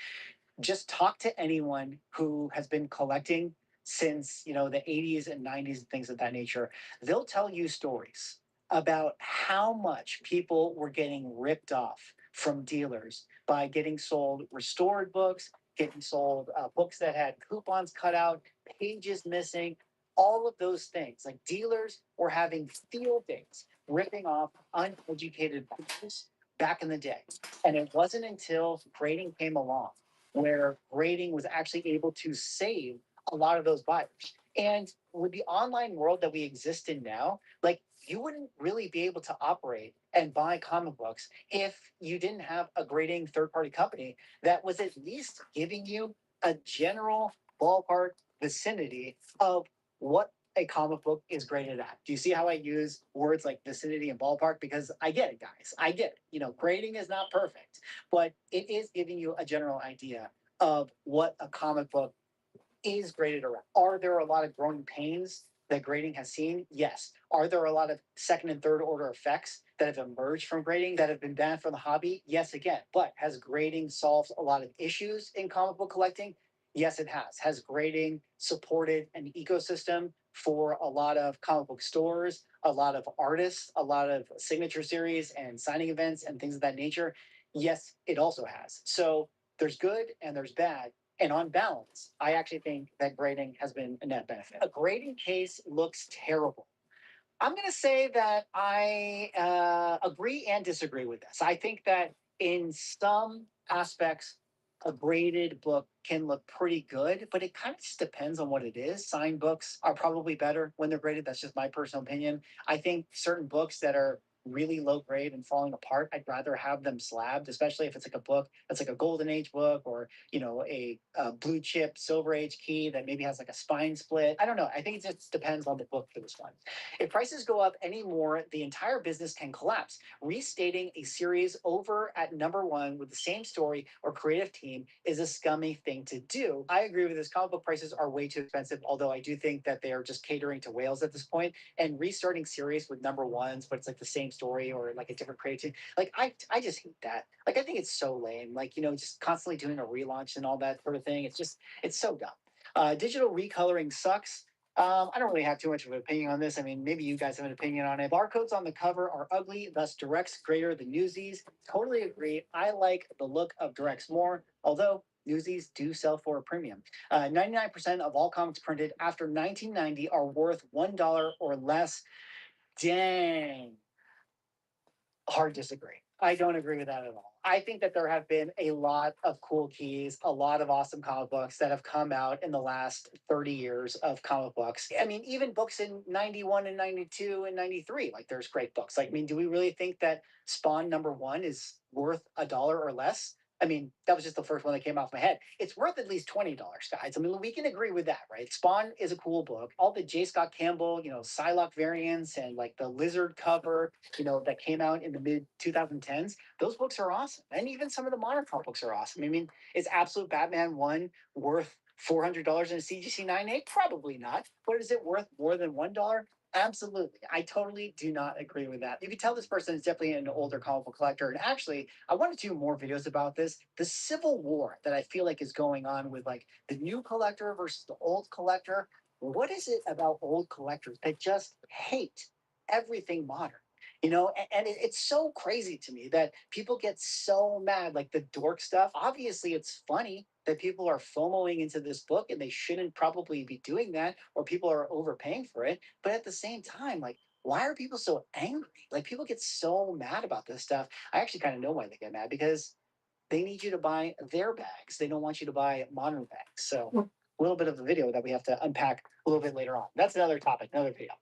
Just talk to anyone who has been collecting since the 80s and 90s and things of that nature. They'll tell you stories about how much people were getting ripped off from dealers by getting sold restored books, getting sold books that had coupons cut out, pages missing, all of those things. Like dealers were having field days ripping off uneducated people back in the day. And it wasn't until grading came along where grading was actually able to save a lot of those buyers. And with the online world that we exist in now, like you wouldn't really be able to operate and buy comic books if you didn't have a grading third party company that was at least giving you a general ballpark vicinity of what a comic book is graded at. Do you see how I use words like vicinity and ballpark? Because I get it, guys. I get it. Grading is not perfect, but it is giving you a general idea of what a comic book is graded around. Are there a lot of growing pains that grading has seen? Yes. Are there a lot of second and third order effects that have emerged from grading that have been banned from the hobby? Yes, again. But has grading solved a lot of issues in comic book collecting? Yes, it has. Has grading supported an ecosystem for a lot of comic book stores, a lot of artists, a lot of signature series and signing events and things of that nature? Yes, it also has. So there's good and there's bad. And on balance, I actually think that grading has been a net benefit. A grading case looks terrible. I'm going to say that I agree and disagree with this. I think that in some aspects, a graded book can look pretty good, but it kind of just depends on what it is. Signed books are probably better when they're graded. That's just my personal opinion. I think certain books that are really low grade and falling apart, I'd rather have them slabbed, especially if it's like a book that's like a golden age book or a blue chip silver age key that maybe has like a spine split. I don't know. I think it just depends on the book for this one. If prices go up any more, the entire business can collapse. Restating a series over at number one with the same story or creative team is a scummy thing to do. I agree with this. Comic book prices are way too expensive, although I do think that they are just catering to whales at this point. And restarting series with number ones, but it's like the same story or like a different creative team. Like I just hate that. Like I think it's so lame. Like, just constantly doing a relaunch and all that sort of thing. It's so dumb. Digital recoloring sucks. I don't really have too much of an opinion on this. I mean, maybe you guys have an opinion on it. Barcodes on the cover are ugly, thus directs greater than Newsies. Totally agree. I like the look of directs more, although Newsies do sell for a premium. 99% of all comics printed after 1990 are worth $1 or less. Dang. Hard disagree. I don't agree with that at all. I think that there have been a lot of cool keys, a lot of awesome comic books that have come out in the last 30 years of comic books. I mean, even books in 91 and 92 and 93, like there's great books. Like, I mean, do we really think that Spawn #1 is worth $1 or less? I mean, that was just the first one that came off my head. It's worth at least $20, guys. I mean, we can agree with that, right? Spawn is a cool book. All the J. Scott Campbell, Psylocke variants and like the lizard cover, that came out in the mid 2010s, those books are awesome. And even some of the modern comic books are awesome. I mean, is Absolute Batman 1 worth $400 in a CGC 9.8? Probably not. But is it worth more than $1? Absolutely. I totally do not agree with that. You can tell this person is definitely an older comic book collector. And actually, I want to do more videos about this. The civil war that I feel like is going on with like the new collector versus the old collector. What is it about old collectors that just hate everything modern? And it's so crazy to me that people get so mad, like the dork stuff. Obviously, it's funny that people are FOMOing into this book and they shouldn't probably be doing that, or people are overpaying for it. But at the same time, like, why are people so angry? Like, people get so mad about this stuff. I actually kind of know why they get mad because they need you to buy their bags. They don't want you to buy modern bags. So a little bit of the video that we have to unpack a little bit later on. That's another topic, another video.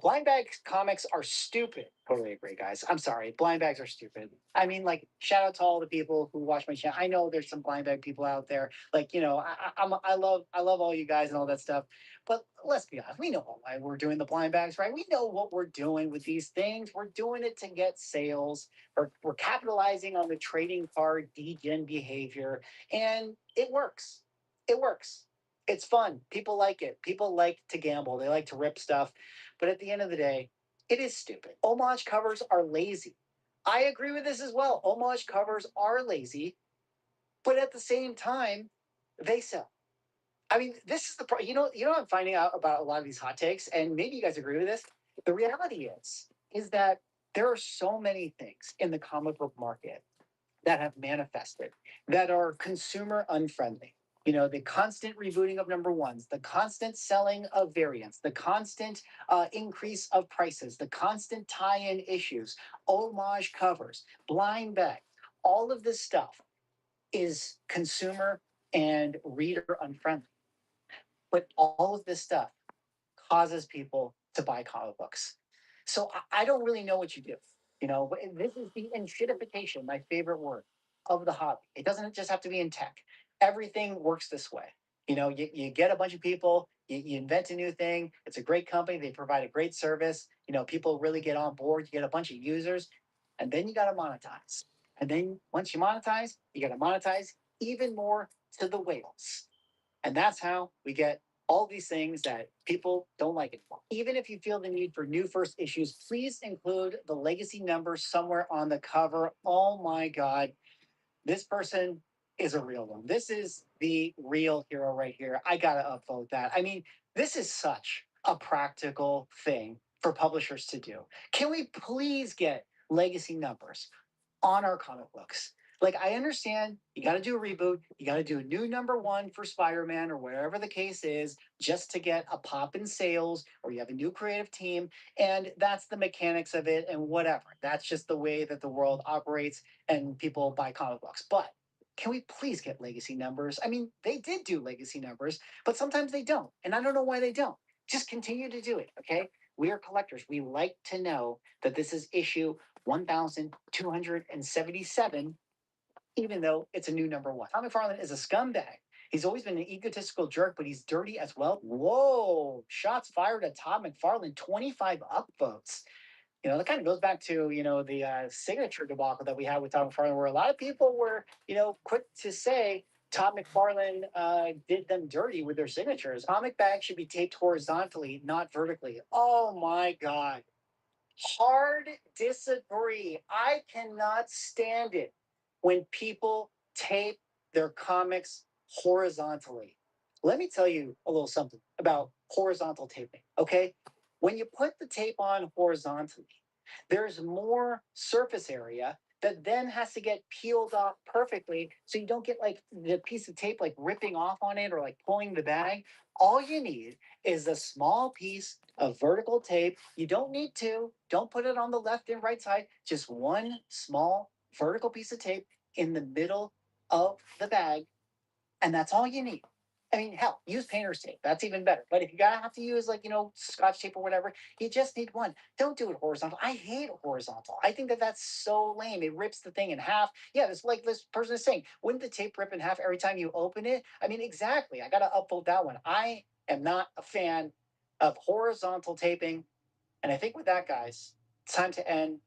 Blind bag comics are stupid. Totally agree, guys. I'm sorry. Blind bags are stupid. I mean, like, shout out to all the people who watch my channel. I know there's some blind bag people out there. Like, you know, I love all you guys and all that stuff. But let's be honest, we know why we're doing the blind bags, right? We know what we're doing with these things. We're doing it to get sales. We're capitalizing on the trading card degen behavior, and it works. It works. It's fun. People like it. People like to gamble. They like to rip stuff. But at the end of the day, it is stupid. Homage covers are lazy. I agree with this as well. Homage covers are lazy, but at the same time, they sell. I mean, this is the you know what I'm finding out about a lot of these hot takes, and maybe you guys agree with this. The reality is that there are so many things in the comic book market that have manifested that are consumer unfriendly. You know, the constant rebooting of number ones, the constant selling of variants, the constant increase of prices, the constant tie-in issues, homage covers, blind bags, all of this stuff is consumer and reader unfriendly. But all of this stuff causes people to buy comic books. So I don't really know what you do. You know, but this is the enshittification, my favorite word, of the hobby. It doesn't just have to be in tech. Everything works this way. You know, you get a bunch of people, you invent a new thing. It's a great company. They provide a great service. You know, people really get on board. You get a bunch of users, and then you got to monetize. And then once you monetize, you got to monetize even more to the whales. And that's how we get all these things that people don't like anymore. Even if you feel the need for new first issues, please include the legacy number somewhere on the cover. Oh my God, this person is a real one. This is the real hero right here. I gotta upvote that. I mean, this is such a practical thing for publishers to do. Can we please get legacy numbers on our comic books? Like, I understand you got to do a reboot, you got to do a new number one for Spider-Man or whatever the case is, just to get a pop in sales, or you have a new creative team, and that's the mechanics of it, and whatever. That's just the way that the world operates, and people buy comic books. But can we please get legacy numbers? I mean, they did do legacy numbers, but sometimes they don't, and I don't know why they don't. Just continue to do it, okay? We are collectors. We like to know that this is issue 1277, even though it's a new number one. Todd McFarlane is a scumbag. He's always been an egotistical jerk, but he's dirty as well. Whoa, shots fired at Todd McFarlane, 25 upvotes. You know, that kind of goes back to, you know, the signature debacle that we had with Todd McFarlane, where a lot of people were, you know, quick to say Todd McFarlane did them dirty with their signatures. Comic bags should be taped horizontally, not vertically. Oh my God. Hard disagree. I cannot stand it when people tape their comics horizontally. Let me tell you a little something about horizontal taping, okay? When you put the tape on horizontally, there's more surface area that then has to get peeled off perfectly so you don't get like the piece of tape like ripping off on it or like pulling the bag. All you need is a small piece of vertical tape. You don't need two. Don't put it on the left and right side. Just one small vertical piece of tape in the middle of the bag, and that's all you need. I mean, hell, use painter's tape. That's even better. But if you gotta have to use like, you know, Scotch tape or whatever, you just need one. Don't do it horizontal. I hate horizontal. I think that that's so lame. It rips the thing in half. Yeah, it's like this person is saying, wouldn't the tape rip in half every time you open it? I mean, exactly. I gotta upvote that one. I am not a fan of horizontal taping. And I think with that, guys, it's time to end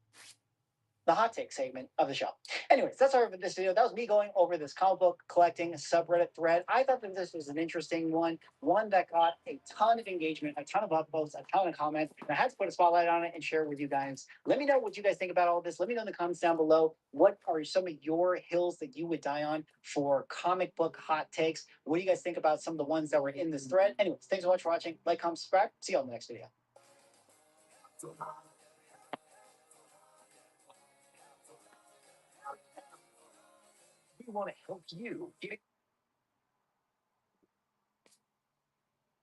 the hot take segment of the show. Anyways, that's all for this video. That was me going over this comic book collecting subreddit thread. I thought that this was an interesting one that got a ton of engagement, a ton of upvotes, a ton of comments. And I had to put a spotlight on it and share it with you guys. Let me know what you guys think about all this. Let me know in the comments down below. What are some of your hills that you would die on for comic book hot takes? What do you guys think about some of the ones that were in this thread? Anyways, thanks so much for watching. Like, comment, subscribe. See you on the next video. We want to help you get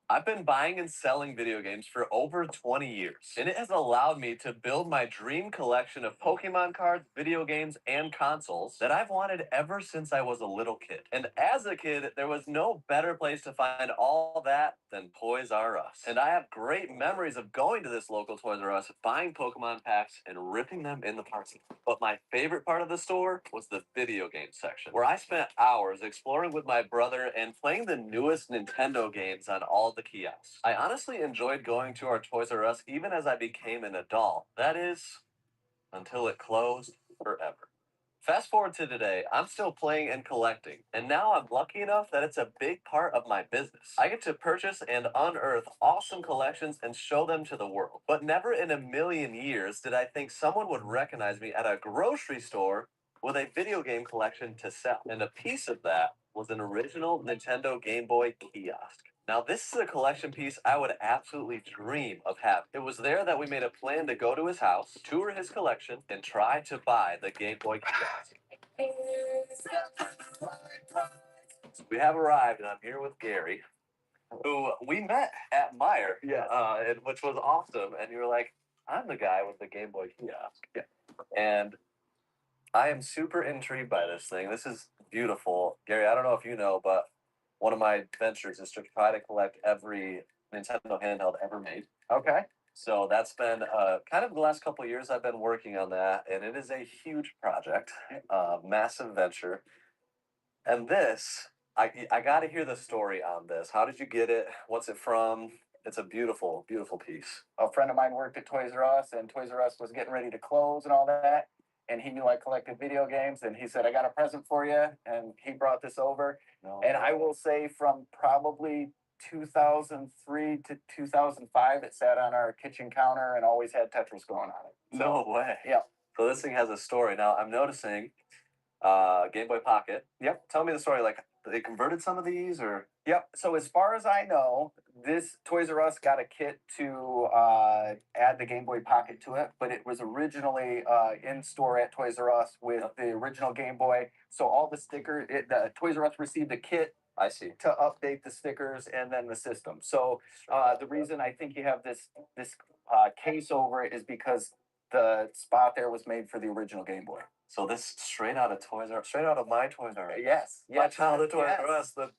I've been buying and selling video games for over 20 years, and it has allowed me to build my dream collection of Pokemon cards, video games, and consoles that I've wanted ever since I was a little kid. And as a kid, there was no better place to find all that than Toys R Us. And I have great memories of going to this local Toys R Us, buying Pokemon packs, and ripping them in the parking lot. But my favorite part of the store was the video game section, where I spent hours exploring with my brother and playing the newest Nintendo games on all the kiosks. I honestly enjoyed going to our Toys R Us even as I became an adult. That is, until it closed forever. Fast forward to today, I'm still playing and collecting, and now I'm lucky enough that it's a big part of my business. I get to purchase and unearth awesome collections and show them to the world. But never in a million years did I think someone would recognize me at a grocery store with a video game collection to sell. And a piece of that was an original Nintendo Game Boy kiosk. Now, this is a collection piece I would absolutely dream of having. It was there that we made a plan to go to his house, tour his collection, and try to buy the Game Boy kiosk. So we have arrived, and I'm here with Gary, who we met at Meyer, which was awesome. And you were like, I'm the guy with the Game Boy kiosk. Yeah. And I am super intrigued by this thing. This is beautiful. Gary, I don't know if you know, but one of my ventures is to try to collect every Nintendo handheld ever made. Okay. So that's been kind of the last couple of years I've been working on that, and it is a huge project, massive venture. And this, I got to hear the story on this. How did you get it? What's it from? It's a beautiful, beautiful piece. A friend of mine worked at Toys R Us, and Toys R Us was getting ready to close and all that. And he knew I collected video games, and he said, I got a present for you. And he brought this over. No. And I will say from probably 2003 to 2005, it sat on our kitchen counter and always had Tetris going on it. No way. Yeah. So this thing has a story. Now I'm noticing Game Boy Pocket. Yep. Tell me the story. Like, they converted some of these, or? Yep. So as far as I know, this Toys R Us got a kit to add the Game Boy Pocket to it, but it was originally in store at Toys R Us with the original Game Boy. So all the stickers, the Toys R Us received a kit. I see. To update the stickers and then the system. So the reason I think you have this case over it is because the spot there was made for the original Game Boy. So this straight out of Toys R Us, straight out of my Toys R Us. Yes. My childhood Toys R Us, the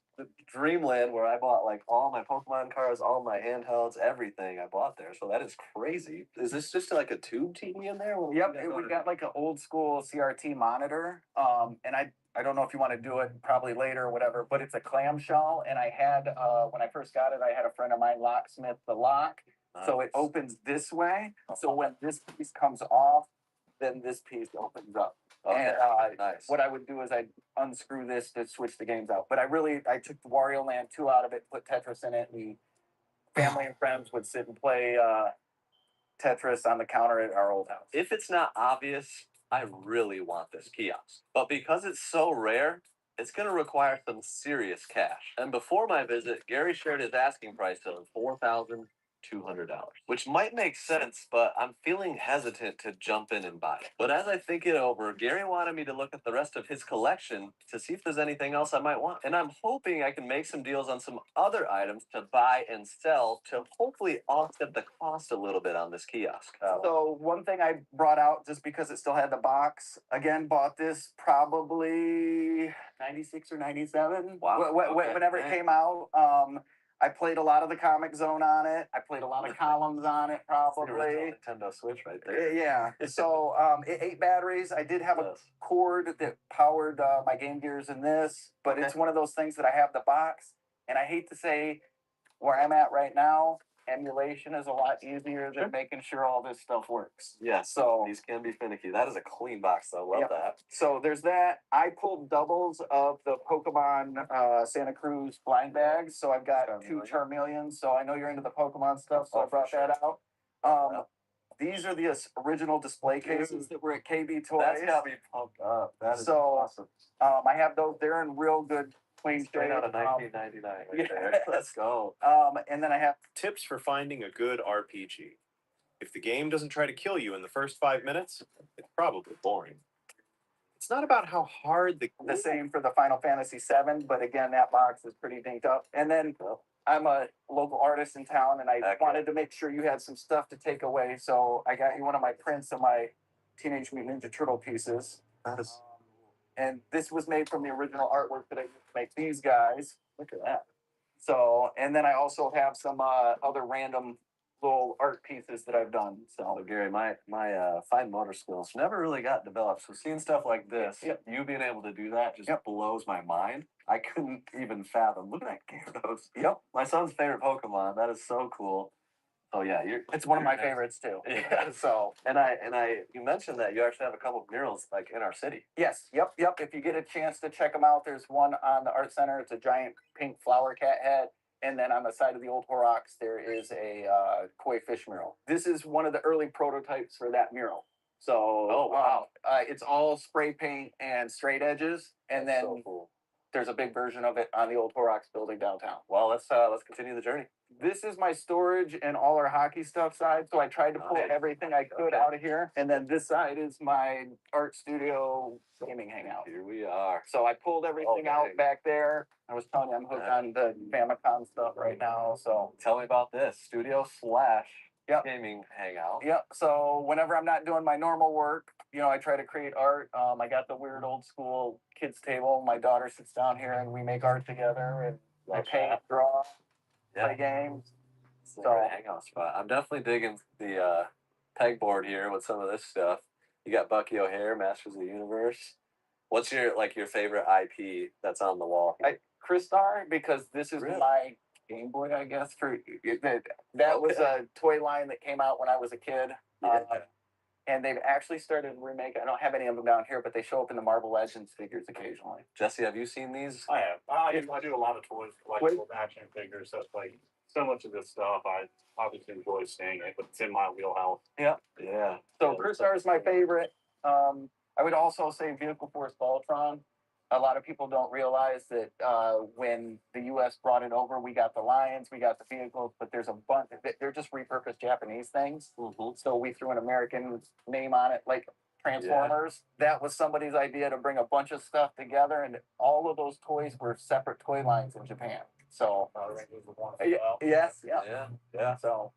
dreamland where I bought like all my Pokemon cards, all my handhelds, everything I bought there. So that is crazy. Is this just like a tube TV in there? Yep, we got like an old school CRT monitor. And I don't know if you want to do it probably later or whatever, but it's a clamshell. And I had, when I first got it, I had a friend of mine locksmith the lock. So it opens this way. So when this piece comes off, then this piece opens up. Okay, And nice. what I would do is I'd unscrew this to switch the games out. But I took the Wario Land 2 out of it, put Tetris in it, and family and friends would sit and play Tetris on the counter at our old house. If it's not obvious, I really want this kiosk. But because it's so rare, it's going to require some serious cash. And before my visit, Gary shared his asking price of $4,200, which might make sense, but I'm feeling hesitant to jump in and buy it. But as I think it over, Gary wanted me to look at the rest of his collection to see if there's anything else I might want. And I'm hoping I can make some deals on some other items to buy and sell to hopefully offset the cost a little bit on this kiosk. So one thing I brought out just because it still had the box, again, bought this probably 96 or 97. Wow. Okay. Whenever it came out. I played a lot of the Comic Zone on it. I played a lot of columns on it, probably. Nintendo Switch right there. Yeah. So it 8 batteries. I did have a cord that powered my Game Gears in this, but it's one of those things that I have the box, and I hate to say where I'm at right now, emulation is a lot easier than making sure all this stuff works. Yeah, So these can be finicky. That is a clean box, though. Love Yep. that. So there's that. I pulled doubles of the Pokemon Santa Cruz blind bags. So I've got 2 Charmeleons. So I know you're into the Pokemon stuff, so I brought that out. These are the original display cases that were at KB Toys. That's got me pumped up. That is So, awesome. I have those. They're in real good clean Straight shape. out of 1999. Right there. Let's go. And then I have Tips for finding a good RPG. If the game doesn't try to kill you in the first 5 minutes, it's probably boring. It's not about how hard the same for the Final Fantasy VII, but again, that box is pretty dinked up. And then I'm a local artist in town, and I Heck wanted to make sure you had some stuff to take away. So I got you one of my prints of my Teenage Mutant Ninja Turtle pieces. That is And this was made from the original artwork that I used to make these guys. Look at that. So, and then I also have some other random little art pieces that I've done. So So, Gary, my fine motor skills never really got developed. So seeing stuff like this, Yep. you being able to do that just Yep. blows my mind. I couldn't even fathom. Look at that Gyarados. yep, My son's favorite Pokemon. That is so cool. Oh yeah, it's one of my you're next. favorites too. Yeah. So, And you mentioned that you actually have a couple of murals like in our city. yes, yep. If you get a chance to check them out, there's one on the art center. It's a giant pink flower cat head. And then on the side of the old Horrocks, there is a koi fish mural. This is one of the early prototypes for that mural. So, Oh, wow. it's all spray paint and straight edges, and That's then so cool. there's a big version of it on the old Horrocks building downtown. Well, let's continue the journey. This is my storage and all our hockey stuff side. So I tried to pull Nice. everything I could Okay. out of here. And then this side is my art studio gaming hangout. Here we are. So I pulled everything Okay. out back there. I was telling you I'm hooked on the Famicom stuff right now. So Tell me about this studio / Yep. gaming hangout. yep. So whenever I'm not doing my normal work, I try to create art. I got the weird old school kids table. My daughter sits down here and we make art together, and I Love paint, that. draw, Yeah. play games. It's a great hangout spot. I'm definitely digging the pegboard here with some of this stuff. You got Bucky O'Hare, Masters of the Universe. What's your favorite IP that's on the wall? Crystar, because this is Really? my Game Boy, I guess. That was a toy line that came out when I was a kid. Yeah. And they've actually started to remake. I don't have any of them down here, but they show up in the Marvel Legends figures occasionally. Jesse, have you seen these? I have. I do a lot of toys, collectibles, action figures, stuff like similar to this stuff. I obviously enjoy seeing it, but it's in my wheelhouse. Yeah. So Crystar is my favorite. I would also say Vehicle Force Voltron. A lot of people don't realize that when the U.S. brought it over, we got the Lions, we got the vehicles, but there's a bunch. They're just repurposed Japanese things. Mm-hmm. So we threw an American name on it, like Transformers. That was somebody's idea to bring a bunch of stuff together, and all of those toys were separate toy lines in Japan. So Rangers was one as well. yes, yeah. Yeah. So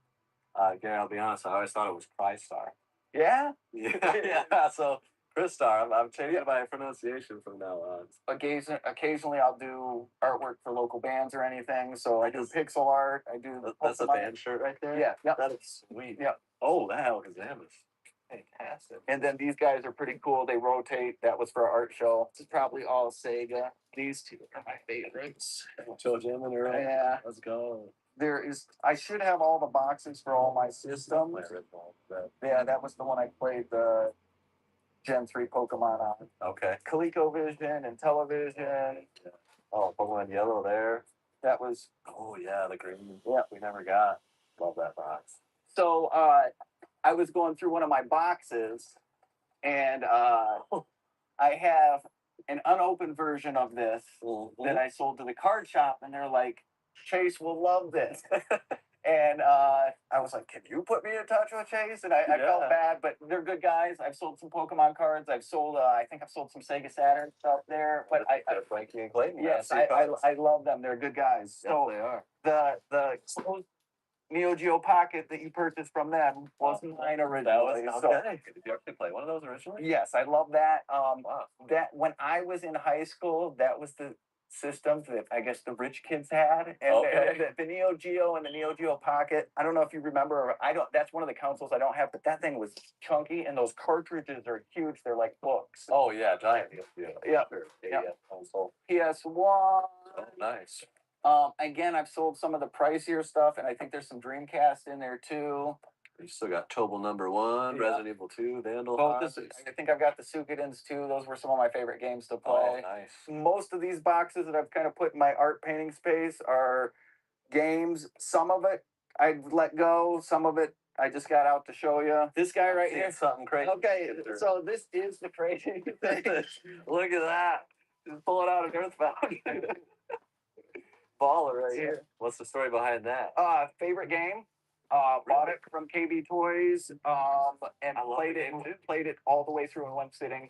Gary, I'll be honest. I always thought it was TriStar. yeah. Yeah. So Crystar, I'm changing my pronunciation from now on. Occasionally, I'll do artwork for local bands or anything. So I do pixel art. I do. That's a Pokemon. band shirt right there. Yeah. That is sweet. Yeah. Oh, that Alakazam is fantastic. And then these guys are pretty cool. They rotate. That was for our art show. This is probably all Sega. These two are my favorites. Joe Jim and Earl. Yeah. Let's go. I should have all the boxes for all my systems. Yeah, that was the one I played the Gen 3 Pokemon on. Okay. ColecoVision and Television. Oh, Pokemon Yellow there. That was. Oh yeah, the green. Yeah. We never got. Love that box. So I was going through one of my boxes, and I have an unopened version of this that I sold to the card shop, and they're like, Chase will love this. And I was like, can you put me in touch with Chase? And I felt bad, but they're good guys. I've sold some Pokemon cards. I've sold, I think I've sold some Sega Saturn stuff there. But Frankie and Clayton. yes, I love them. They're good guys. So they are. the closed Neo Geo Pocket that you purchased from them was mine originally. That was So, okay. Did you actually play one of those originally? yes, I love that. Wow. That when I was in high school, that was the system that I guess the rich kids had, and Okay. the Neo Geo and the Neo Geo Pocket. I don't know if you remember. Or I don't. That's one of the consoles I don't have, but that thing was chunky, and those cartridges are huge. They're like books. Oh yeah, giant. Yeah. Sure. Yeah. Console. PS1. Oh, nice. Again, I've sold some of the pricier stuff, and I think there's some Dreamcast in there too. You still got Tobal #1, Yeah. Resident Evil 2, Vandal. Both I think I've got the Suikoden's too. Those were some of my favorite games to play. Oh, nice. Most of these boxes that I've kind of put in my art painting space are games. Some of it I've let go. Some of it I just got out to show you. This guy right here. Something crazy. Okay, so this is the crazy thing. Look at that. Just pull it out of Earthbound. Baller right here. What's the story behind that? Favorite game. Bought it from KB Toys. And I love played the it. game, too. Played it all the way through in one sitting.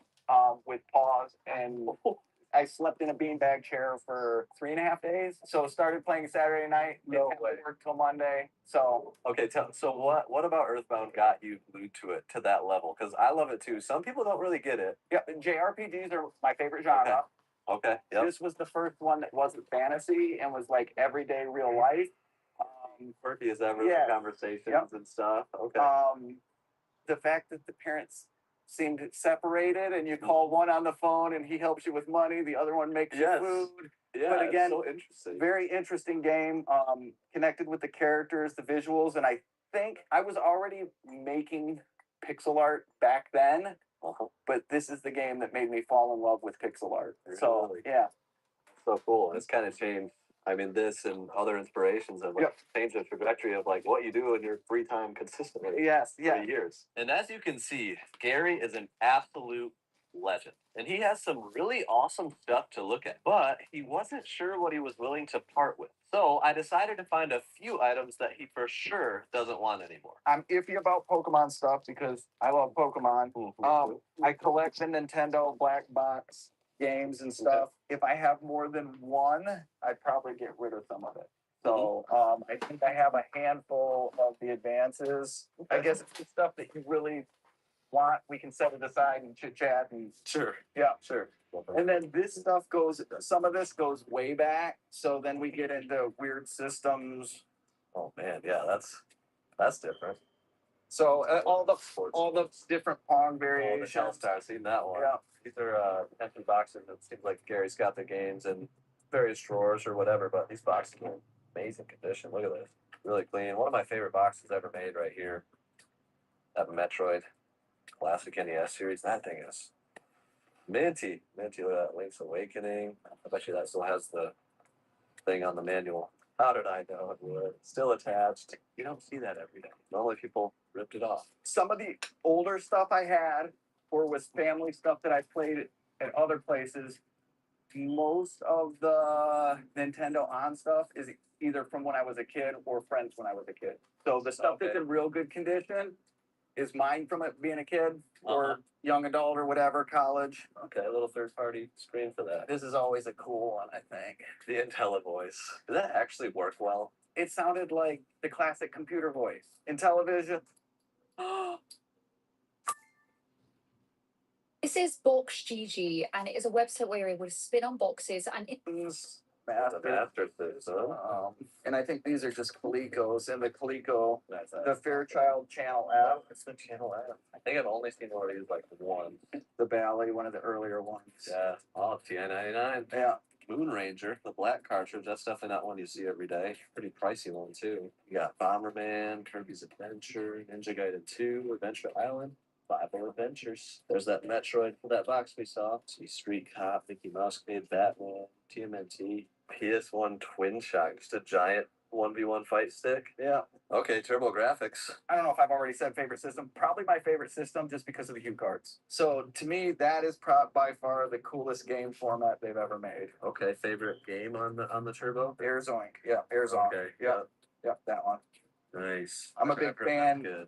With pause and I slept in a beanbag chair for 3.5 days. So started playing Saturday night. No didn't have way. to work till Monday. So Okay, so what about Earthbound got you glued to it to that level? Because I love it too. Some people don't really get it. yeah, JRPGs are my favorite genre. Okay, yep. This was the first one that wasn't fantasy and was like everyday real life. Quirky as ever, yeah. conversations Yep. and stuff. Okay. The fact that the parents seemed separated and you call one on the phone and he helps you with money, the other one makes Yes. you food. Yeah, but it's again, so interesting. Very interesting game. Connected with the characters, the visuals, and I think I was already making pixel art back then. But this is the game that made me fall in love with pixel art. So Really? yeah. So cool. It's kind of changed. I mean, this and other inspirations have Yep. changed the trajectory of like what you do in your free time consistently. Yes, For yeah. years. And as you can see, Gary is an absolute legend. And he has some really awesome stuff to look at, but he wasn't sure what he was willing to part with. So I decided to find a few items that he for sure doesn't want anymore. I'm iffy about Pokemon stuff because I love Pokemon. I collect the Nintendo black box games and stuff. If I have more than one, I'd probably get rid of some of it. So I think I have a handful of the advances. I guess it's the stuff that you really want. We can set it aside and chit chat and Sure. yeah. Sure. And then this stuff goes, some of this goes way back. So then we get into weird systems. Oh man, yeah, that's different. So all the different Pong Oh, the variations. Telstar, I've seen that one. Yeah. These are empty boxes. It seems like Gary's got the games in various drawers or whatever, but these boxes are in amazing condition. Look at this. Really clean. One of my favorite boxes ever made right here. That Metroid Classic NES series. That thing is minty. Minty, look at that. Link's Awakening. I bet you that still has the thing on the manual. How did I know it would? Still attached. You don't see that every day. Normally people ripped it off. Some of the older stuff I had, or was family stuff that I played at other places. Most of the Nintendo On stuff is either from when I was a kid or friends when I was a kid. So the stuff that's in real good condition is mine from it being a kid or young adult or whatever, college. Okay, a little third party screen for that. This is always a cool one, I think. The IntelliVoice. Did that actually work well? It sounded like the classic computer voice in television. This is Box GG, and it is a website where you're able to spin on boxes and Master things, huh? And I think these are just Colecos, and the Coleco, That's the Fairchild Channel F, It's the channel app. I think I've only seen one of these like one. the Bally, one of the earlier ones. Yeah. Oh, TI-99. Yeah. Moon Ranger, the black cartridge. That's definitely not one you see every day. Pretty pricey one too. You got Bomberman, Kirby's Adventure, Ninja Gaiden 2, Adventure Island, Bible Adventures. There's that Metroid for that box we saw. See Street Cop, Mickey Mouse Cave, Batman, TMNT, PS1 Twin Shock, just a giant 1v1 fight stick. Yeah. Okay, Turbo Graphics. I don't know if I've already said favorite system. Probably my favorite system just because of the hue cards. So to me, that is by far the coolest game format they've ever made. Okay, favorite game on the Turbo? Airzoink. Yeah, Airzoink. Okay. Yeah. Yep, that one. Nice. I'm a big fan. Good.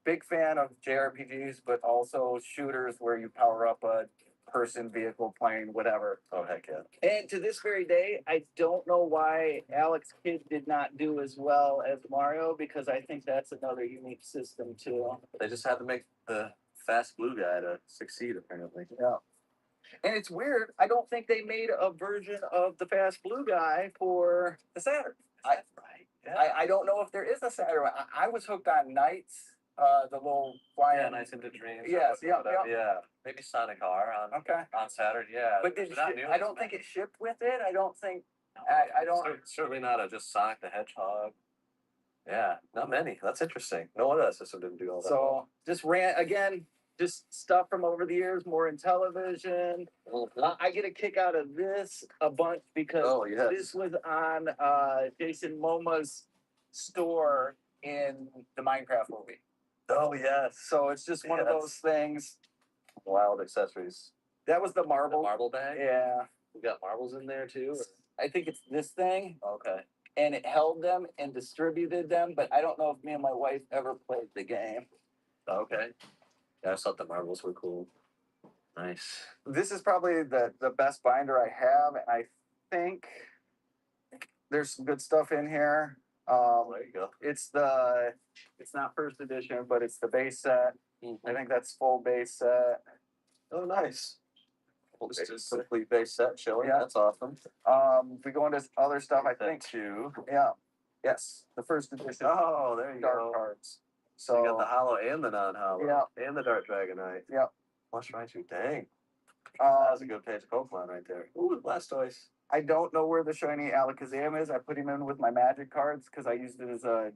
Big fan of JRPGs, but also shooters where you power up a person, vehicle, plane, whatever. Oh heck yeah. And to this very day, I don't know why Alex Kidd did not do as well as Mario, because I think that's another unique system too. They just had to make the fast blue guy to succeed apparently. Yeah. And it's weird. I don't think they made a version of the Fast Blue Guy for the Saturn. Right. Yeah. I don't know if there is a Saturn. I was hooked on Knights, the little flying. Yeah, Nice into Dreams. Yes, yeah, Yeah. Maybe Sonic R on Okay. on Saturn. Yeah. But did not ship, nearly I as don't think many. it shipped with it. I don't think. I don't. Certainly not a just Sonic the Hedgehog. Yeah, not many. That's interesting. No other system didn't do all that. So just just stuff from over the years, more in television. I get a kick out of this a bunch because Oh, yes. this was on Jason Momoa's store in the Minecraft movie. Oh yes. So it's just one of those things. Wild accessories. That was the The marble. marble bag. Yeah. We got marbles in there too. I think it's this thing, Okay. and it held them and distributed them, but I don't know if me and my wife ever played the game. Okay. Yeah, I thought the marbles were cool. Nice. This is probably the best binder I have, and I think there's some good stuff in here. There you go. It's not first edition, but it's the base set. I think that's full base set. Oh, nice. Just complete base set showing. Yeah. That's awesome. If we go into other stuff, I think too. yeah, yes, the first edition. Oh, there you dark go. cards. So So you got the hollow and the non-hollow. Yeah. And the Dark Dragonite. Yeah. Plus Raichu. Dang. That was a um, good page of Pokemon right there. Ooh, Blastoise. I don't know where the shiny Alakazam is. I put him in with my magic cards because I used it as a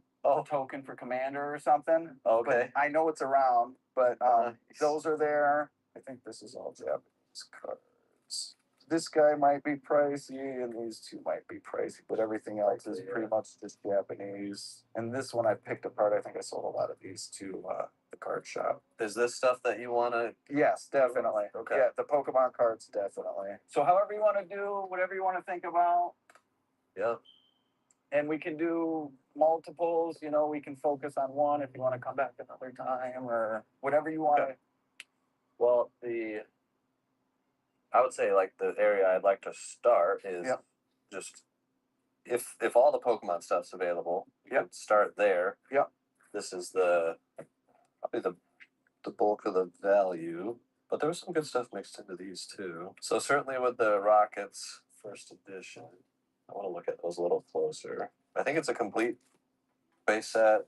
token for commander or something. Okay. But I know it's around, but Nice. those are there. I think this is all Japanese cards. This guy might be pricey, and these two might be pricey, but everything else is pretty much just Japanese. And this one I picked apart. I think I sold a lot of these to the card shop. Is this stuff that you want to? Yes, definitely. Okay. Yeah, the Pokemon cards, definitely. So however you want to do, whatever you want to think about. Yeah. And we can do multiples, you know, we can focus on one if you want to come back another time or whatever you want to. Well, I would say like the area I'd like to start is Yep. just if all the Pokemon stuff's available, you Yep. could start there. Yep. This is probably the bulk of the value, but there was some good stuff mixed into these too. So certainly with the Rockets first edition, I want to look at those a little closer. I think it's a complete base set,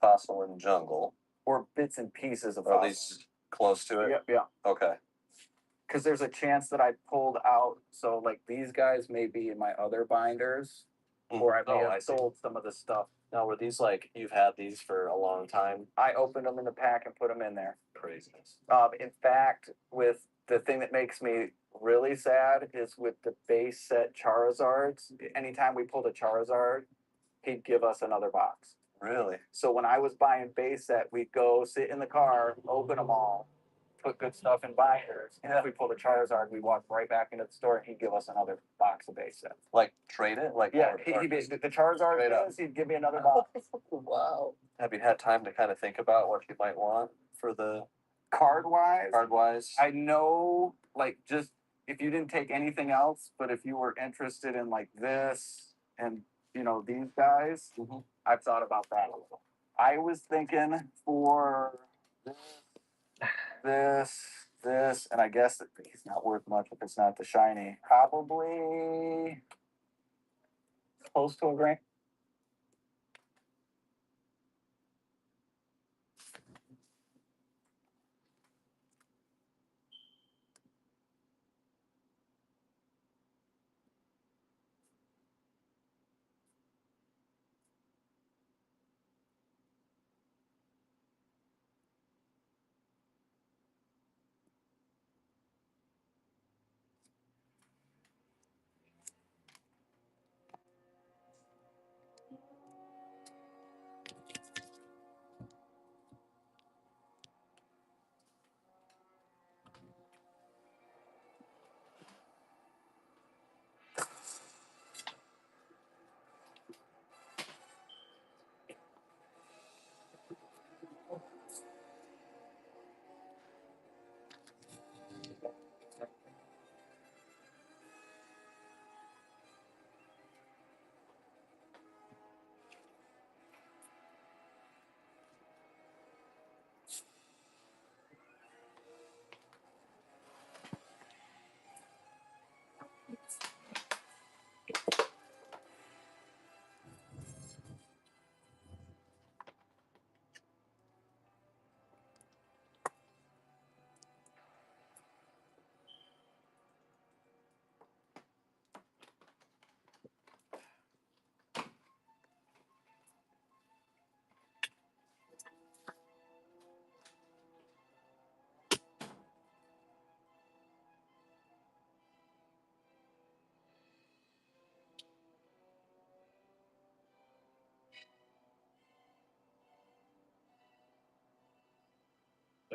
Fossil and Jungle. Or bits and pieces of Are these close to it? Yep, yeah. Okay. Because there's a chance that I pulled out. So like these guys may be in my other binders, or I may have sold some of the stuff. Now, were these like you've had these for a long time? I opened them in the pack and put them in there. Craziness. In fact, with the thing that makes me really sad is with the base set Charizards. Anytime we pulled a Charizard, he'd give us another box. Really? So when I was buying base set, we'd go sit in the car, open them all, put good stuff in binders, and if we pulled a Charizard, we walk right back into the store and he'd give us another box of base set. Like trade it? Like Yeah, or the Charizard straight up? is, he'd give me another box. Wow. Have you had time to kind of think about what you might want for the Card wise, I know, like, just if you didn't take anything else, but if you were interested in like this and you know these guys, I've thought about that. I was thinking for this, and I guess that he's not worth much if it's not the shiny. Probably close to a grand.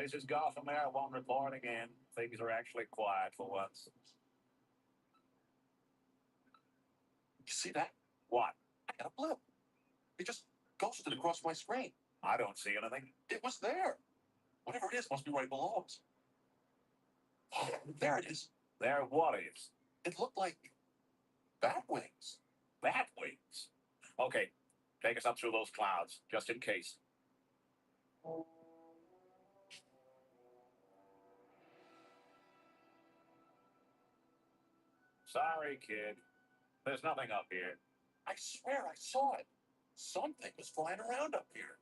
This is Gotham Air One report again. Things are actually quiet for once. You see that? What? I got a blip. It just ghosted across my screen. I don't see anything. It was there. Whatever it is must be right below us. There it is. There what is? It looked like bat wings. Bat wings. Okay, take us up through those clouds, just in case. Sorry, kid. There's nothing up here. I swear I saw it. Something was flying around up here.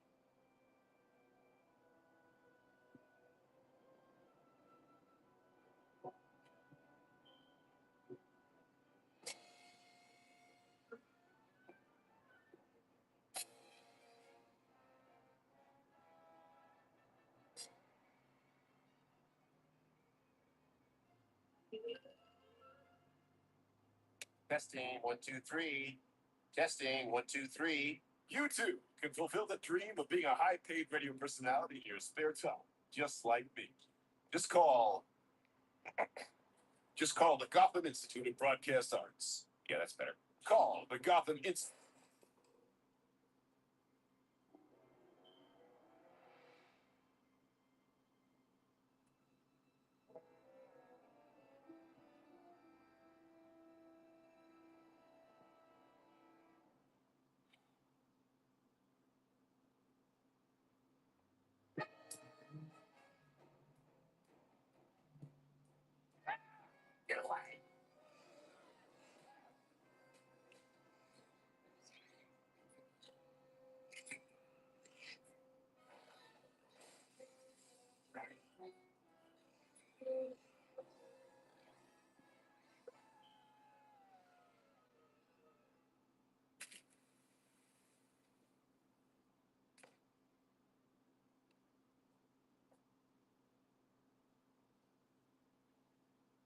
Testing, 1, 2, 3. Testing, 1, 2, 3. You too can fulfill the dream of being a high-paid radio personality in your spare time, just like me. Just call the Gotham Institute of Broadcast Arts. Yeah, that's better. Call the Gotham Institute. Get away.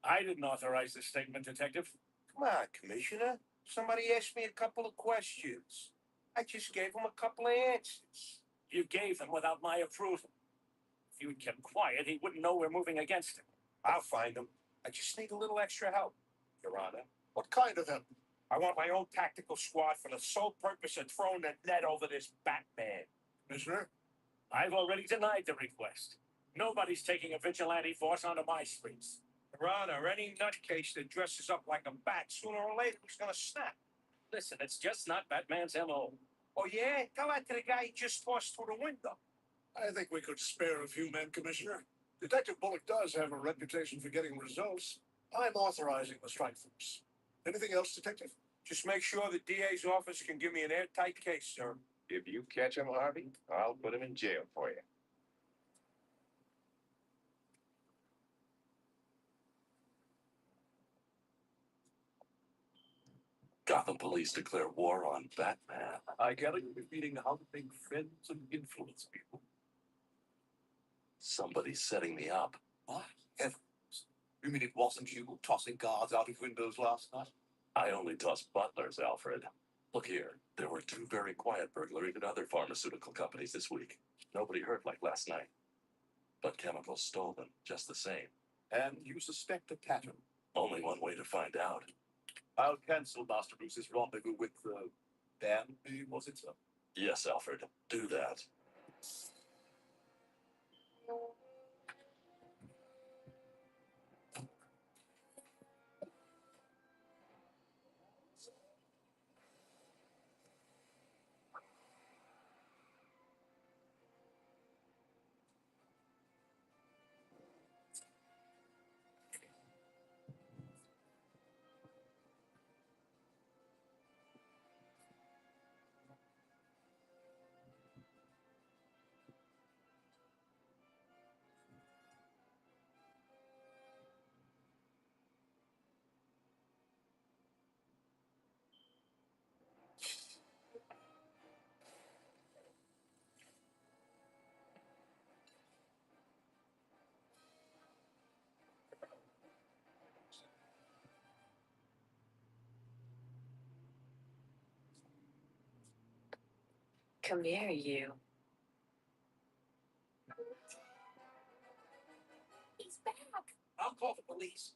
I didn't authorize this statement, Detective. Come on, Commissioner. Somebody asked me a couple of questions. I just gave them a couple of answers. You gave them without my approval. If you had kept quiet, he wouldn't know we're moving against him. I'll find them. I just need a little extra help, Your Honor. What kind of help? I want my own tactical squad for the sole purpose of throwing the net over this Batman. Commissioner? I've already denied the request. Nobody's taking a vigilante force onto my streets. Your Honor, any nutcase that dresses up like a bat, sooner or later is gonna snap. Listen, it's just not Batman's MO. Oh yeah? Tell that to the guy he just tossed through the window. I think we could spare a few men, Commissioner. Detective Bullock does have a reputation for getting results. I'm authorizing the strike force. Anything else, Detective? Just make sure the DA's office can give me an airtight case, sir. If you catch him, Harvey, I'll put him in jail for you. Gotham police declare war on Batman. I gather you'll be meeting hunting friends and influence people. Somebody's setting me up. What? Heavens. You mean it wasn't you tossing guards out of windows last night? I only toss butlers, Alfred. Look here, there were 2 very quiet burglaries at other pharmaceutical companies this week. Nobody hurt like last night. But chemicals stolen, just the same. And you suspect a pattern. Only one way to find out. I'll cancel Master Bruce's rendezvous with Dan, was it, sir? Yes, Alfred, do that. Come here, you. He's back. I'll call the police.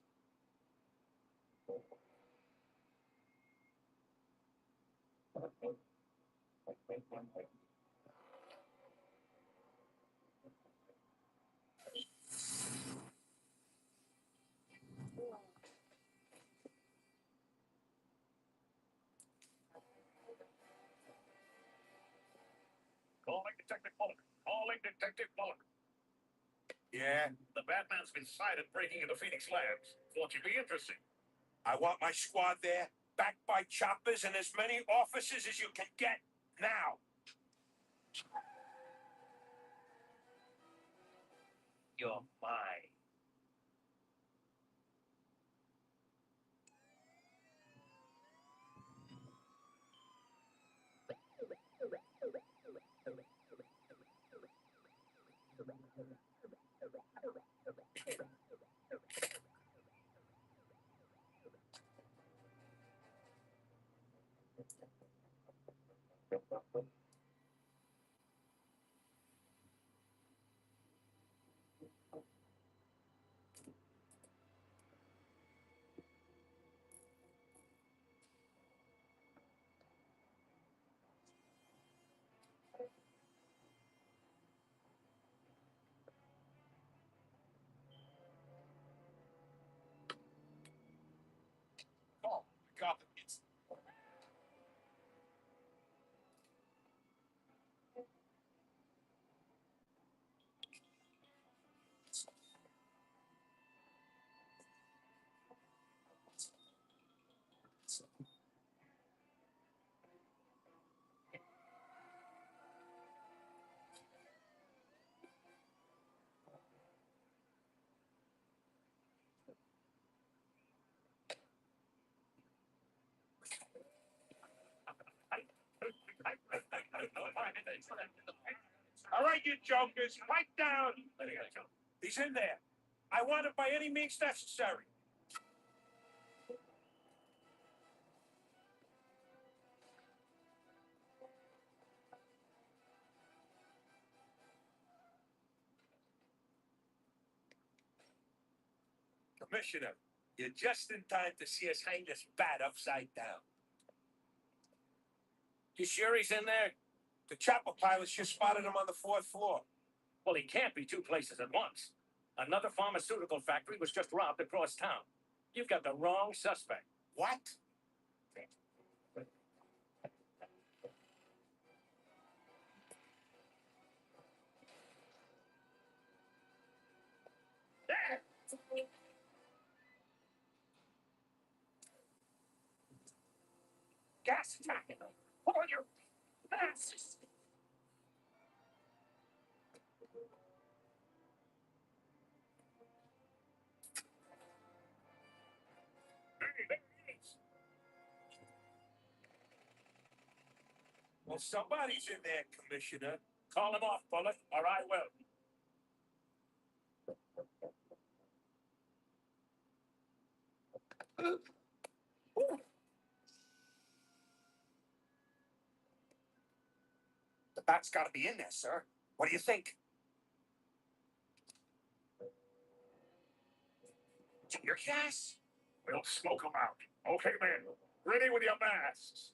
Detective Bullock. Calling Detective Bullock. Yeah? The Batman's been sighted breaking into Phoenix Labs. Thought you'd be interested. I want my squad there, backed by choppers and as many officers as you can get now. You're mine. Oh, God. It's... All right, you jokers, pipe down. He's in there. I want it by any means necessary. Commissioner, you're just in time to see us hang this bat upside down. You sure he's in there? The chopper pilots just spotted him on the 4th floor. Well, he can't be two places at once. Another pharmaceutical factory was just robbed across town. You've got the wrong suspect. What? Gas attack. Hold your masks. Hey, there he is. Well, somebody's in there, Commissioner. Call him off, Bullet, or I will. The bat's got to be in there, sir. What do you think? Tear gas? We'll smoke them out. Okay, men. Ready with your masks.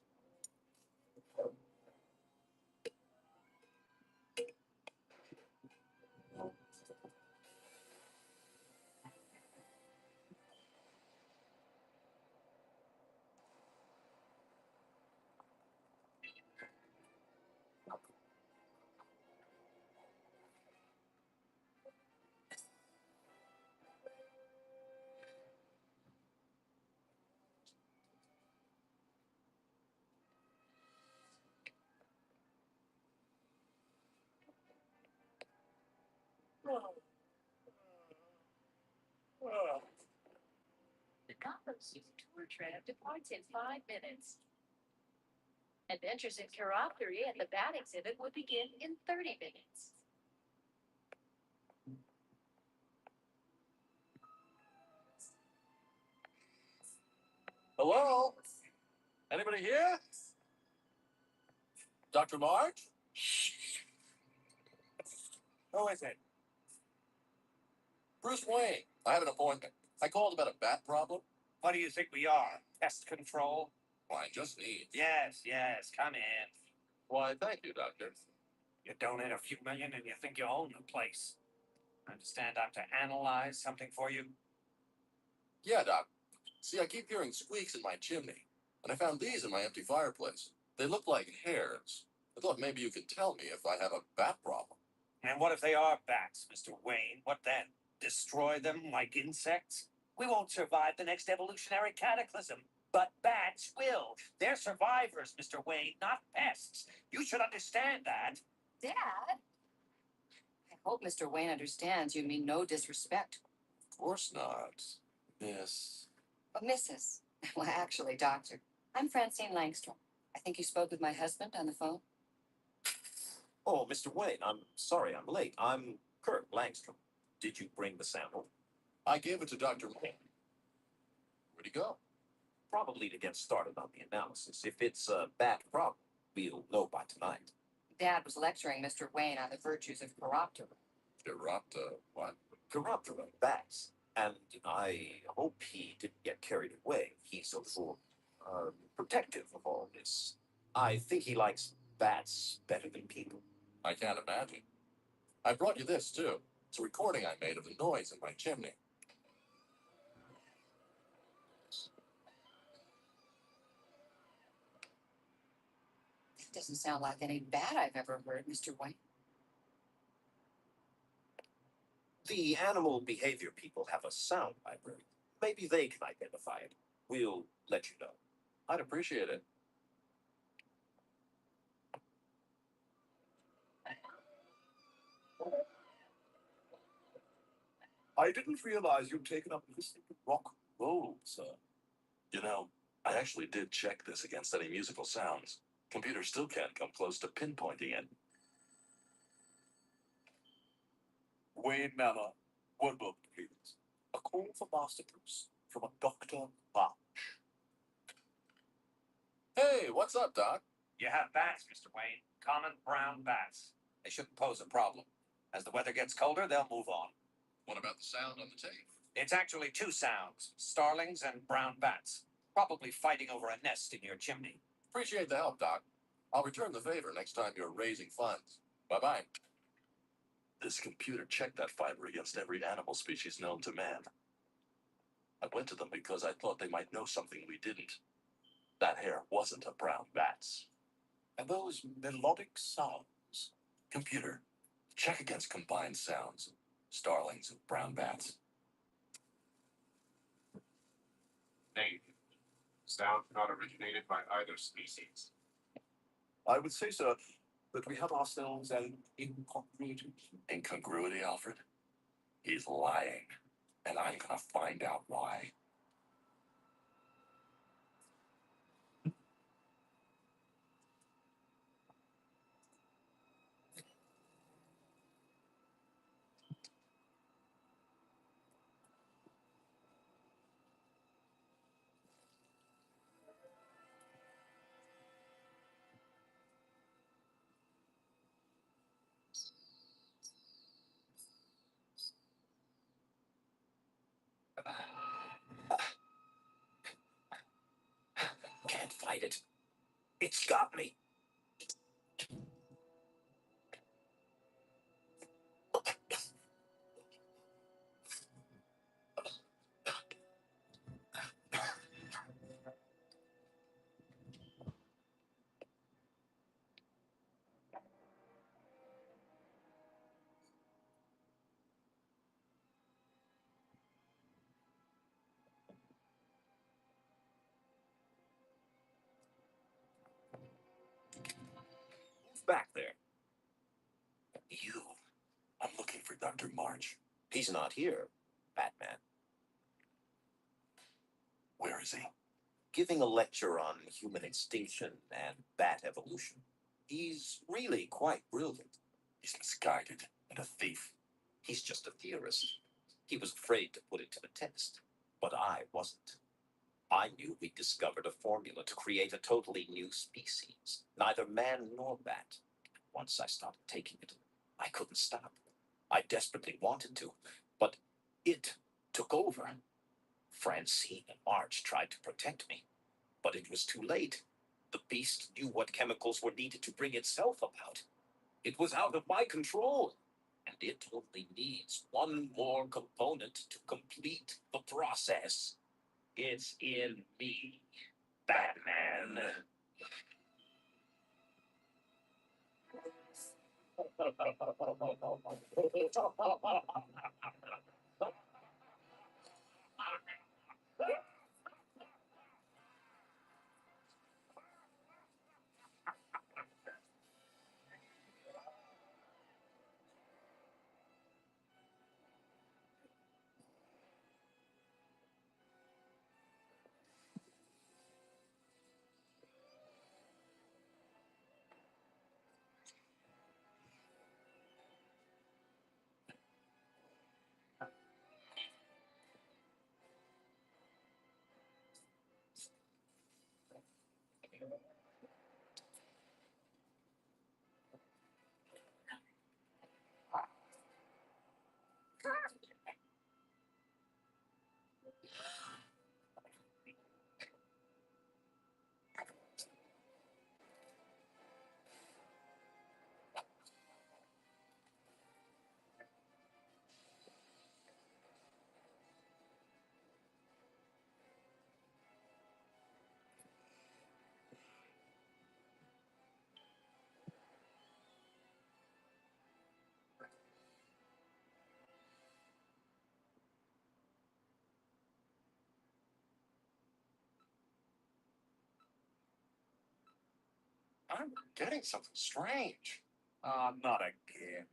The Gotham City tour train departs in 5 minutes. Adventures in Chiroptery at the Bat exhibit will begin in 30 minutes. Hello? Anybody here? Dr. March? Who is it? Bruce Wayne. I have an appointment. I called about a bat problem. What do you think we are? Pest control? Why, just needs. Yes, come in. Why, thank you, Doctor. You donate a few million and you think you own the place. Understand I'm to analyze something for you? Yeah, Doc. See, I keep hearing squeaks in my chimney, and I found these in my empty fireplace. They look like hairs. I thought maybe you could tell me if I have a bat problem. And what if they are bats, Mr. Wayne? What then? Destroy them like insects? We won't survive the next evolutionary cataclysm. But bats will. They're survivors, Mr. Wayne, not pests. You should understand that. Dad? I hope Mr. Wayne understands you mean no disrespect. Of course not, Miss. Mrs. Well, actually, Doctor. I'm Francine Langstrom. I think you spoke with my husband on the phone. Oh, Mr. Wayne, I'm sorry I'm late. I'm Kurt Langstrom. Did you bring the sample? I gave it to Dr. Wayne. Where'd he go? Probably to get started on the analysis. If it's a bad problem, we'll know by tonight. Dad was lecturing Mr. Wayne on the virtues of Chiroptera. Chiroptera, what? Chiroptera, bats. And I hope he didn't get carried away. He's a little protective of all this. I think he likes bats better than people. I can't imagine. I brought you this, too. It's a recording I made of the noise in my chimney. That doesn't sound like any bat I've ever heard, Mr. Wayne. The animal behavior people have a sound library. Maybe they can identify it. We'll let you know. I'd appreciate it. I didn't realize you'd taken up listening to rock and roll, sir. You know, I actually did check this against any musical sounds. Computer still can't come close to pinpointing it. Wayne Manor, Woodbook, please. A call for Master Bruce from a Dr. March. Hey, what's up, Doc? You have bats, Mr. Wayne. Common brown bats. They shouldn't pose a problem. As the weather gets colder, they'll move on. What about the sound on the tape? It's actually two sounds, starlings and brown bats. Probably fighting over a nest in your chimney. Appreciate the help, Doc. I'll return the favor next time you're raising funds. Bye-bye. This computer checked that fiber against every animal species known to man. I went to them because I thought they might know something we didn't. That hair wasn't a brown bat's. And those melodic sounds. Computer, check against combined sounds. Starlings and brown bats. Negative. Sound not originated by either species. I would say, sir, that we have ourselves an incongruity. Incongruity, Alfred? He's lying, and I'm gonna find out why. Can't fight it. It's got me. Who's back there? You. I'm looking for Dr. March. He's not here, Batman. Where is he? Giving a lecture on human extinction and bat evolution. He's really quite brilliant. He's misguided and a thief. He's just a theorist. He was afraid to put it to the test, but I wasn't. I knew we discovered a formula to create a totally new species, neither man nor bat. Once I started taking it, I couldn't stop. I desperately wanted to, but it took over. Francine and March tried to protect me, but it was too late. The beast knew what chemicals were needed to bring itself about. It was out of my control, and it only needs one more component to complete the process. It's in me, Batman. I'm getting something strange. Not again.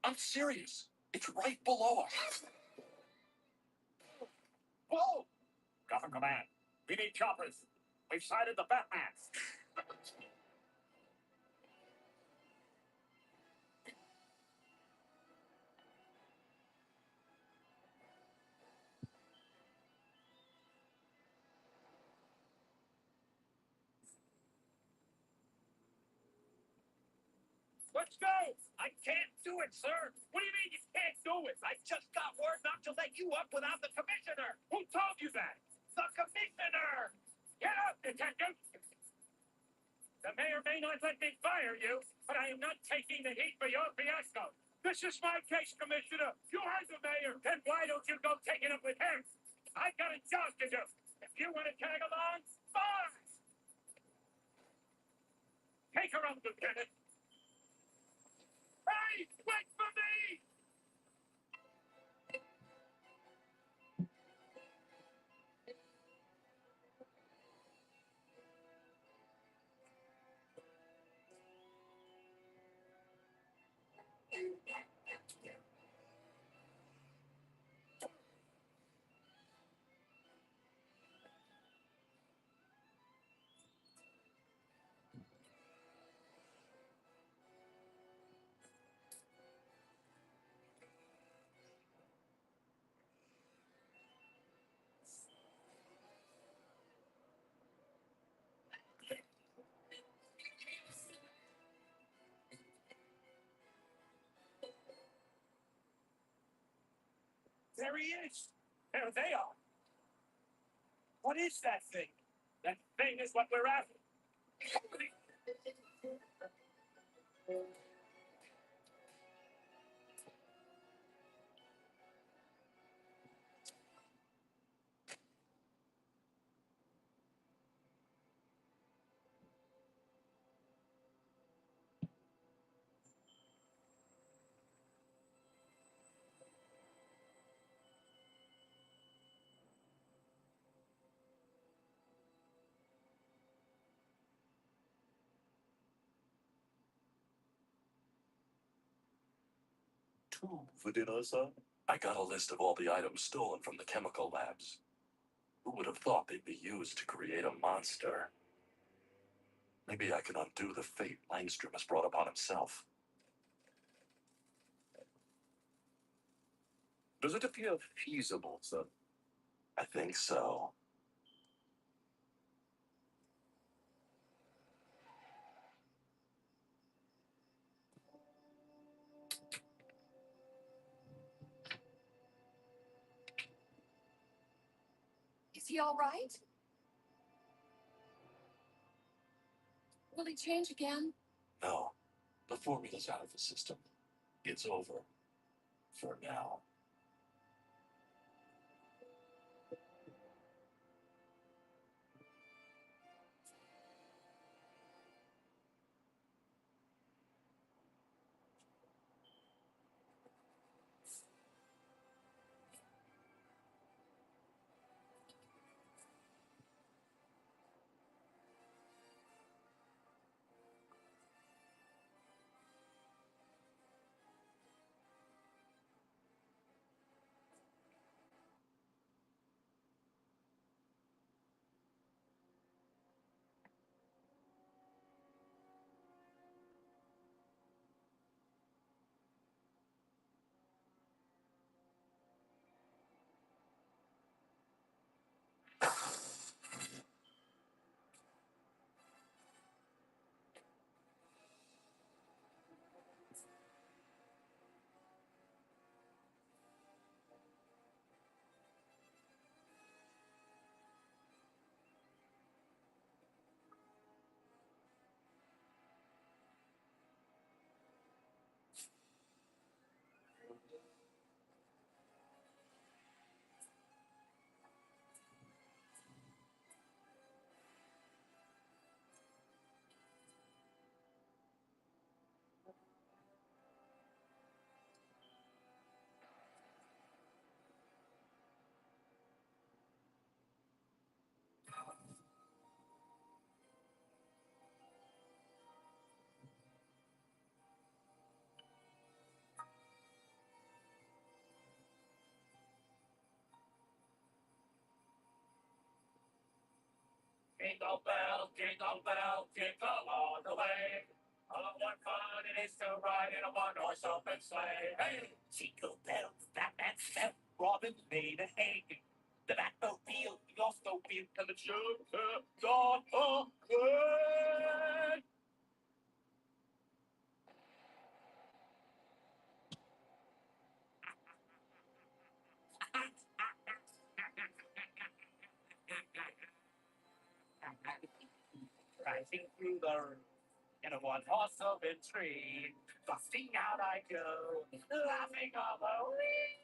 I'm serious. It's right below us. Whoa! Gotham Command. We need choppers. We've sighted the Batman. Let's go! I can't do it, sir! What do you mean you can't do it? I just got word not to let you up without the commissioner! Who told you that? The commissioner! Get up, detective! The mayor may not let me fire you, but I am not taking the heat for your fiasco. This is my case, Commissioner. You heard the mayor. Then why don't you go take it up with him? I've got a job to do. If you want to tag along, fine! Take her up, Lieutenant. Hey, wait for me! There he is. There they are. What is that thing? That thing is what we're after. Two for dinner, sir? I got a list of all the items stolen from the chemical labs. Who would have thought they'd be used to create a monster? Maybe I can undo the fate Langstrom has brought upon himself. Does it appear feasible, sir? I think so. Is he all right? Will he change again? No, the formula's out of the system. It's over. For now. Jingle bell, jingle all the way. Oh, what fun it is to ride in a one-horse open sleigh. Hey, jingle bells, Batman felt Robin made a hay. The Batmobile, the Automobile, and the Joker got away. Rising through the roof in a one-horse open tree, busting out I go, laughing all the way.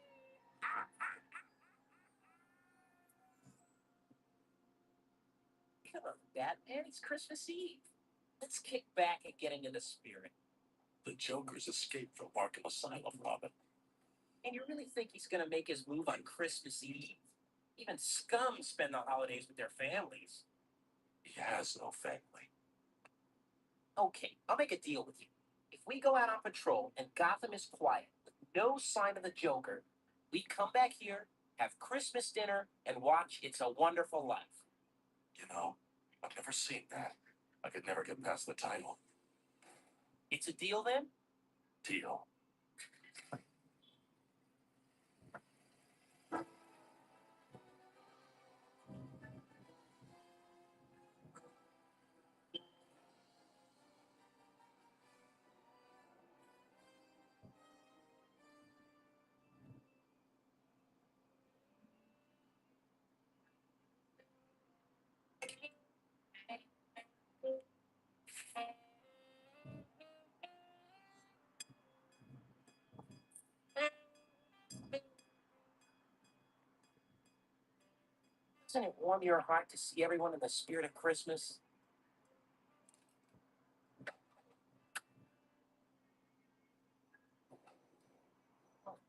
Come on, Batman, it's Christmas Eve. Let's kick back and get into the spirit. The Joker's escaped from Arkham Asylum, Robin. And you really think he's gonna make his move on Christmas Eve? Even scum spend the holidays with their families. He has no family. Okay, I'll make a deal with you. If we go out on patrol and Gotham is quiet, with no sign of the Joker, we come back here, have Christmas dinner, and watch It's a Wonderful Life. You know, I've never seen that. I could never get past the title. It's a deal then? Deal. Doesn't it warm your heart to see everyone in the spirit of Christmas?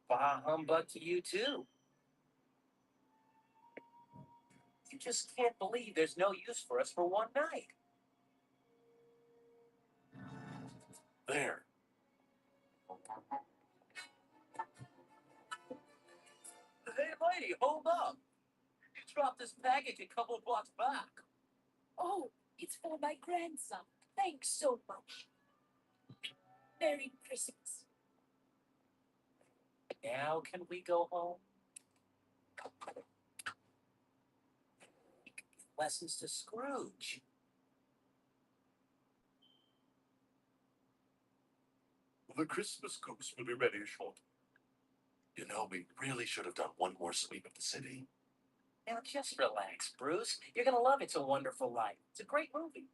Bah humbug to you too. You just can't believe there's no use for us for one night. There. Hey lady, hold up. You dropped this package a couple of blocks back. Oh, it's for my grandson. Thanks so much. Merry Christmas. Now can we go home? Lessons to Scrooge. The Christmas cooks will be ready shortly. You know, we really should have done one more sweep of the city. Now just relax, Bruce. You're gonna love It's a Wonderful Life. It's a great movie.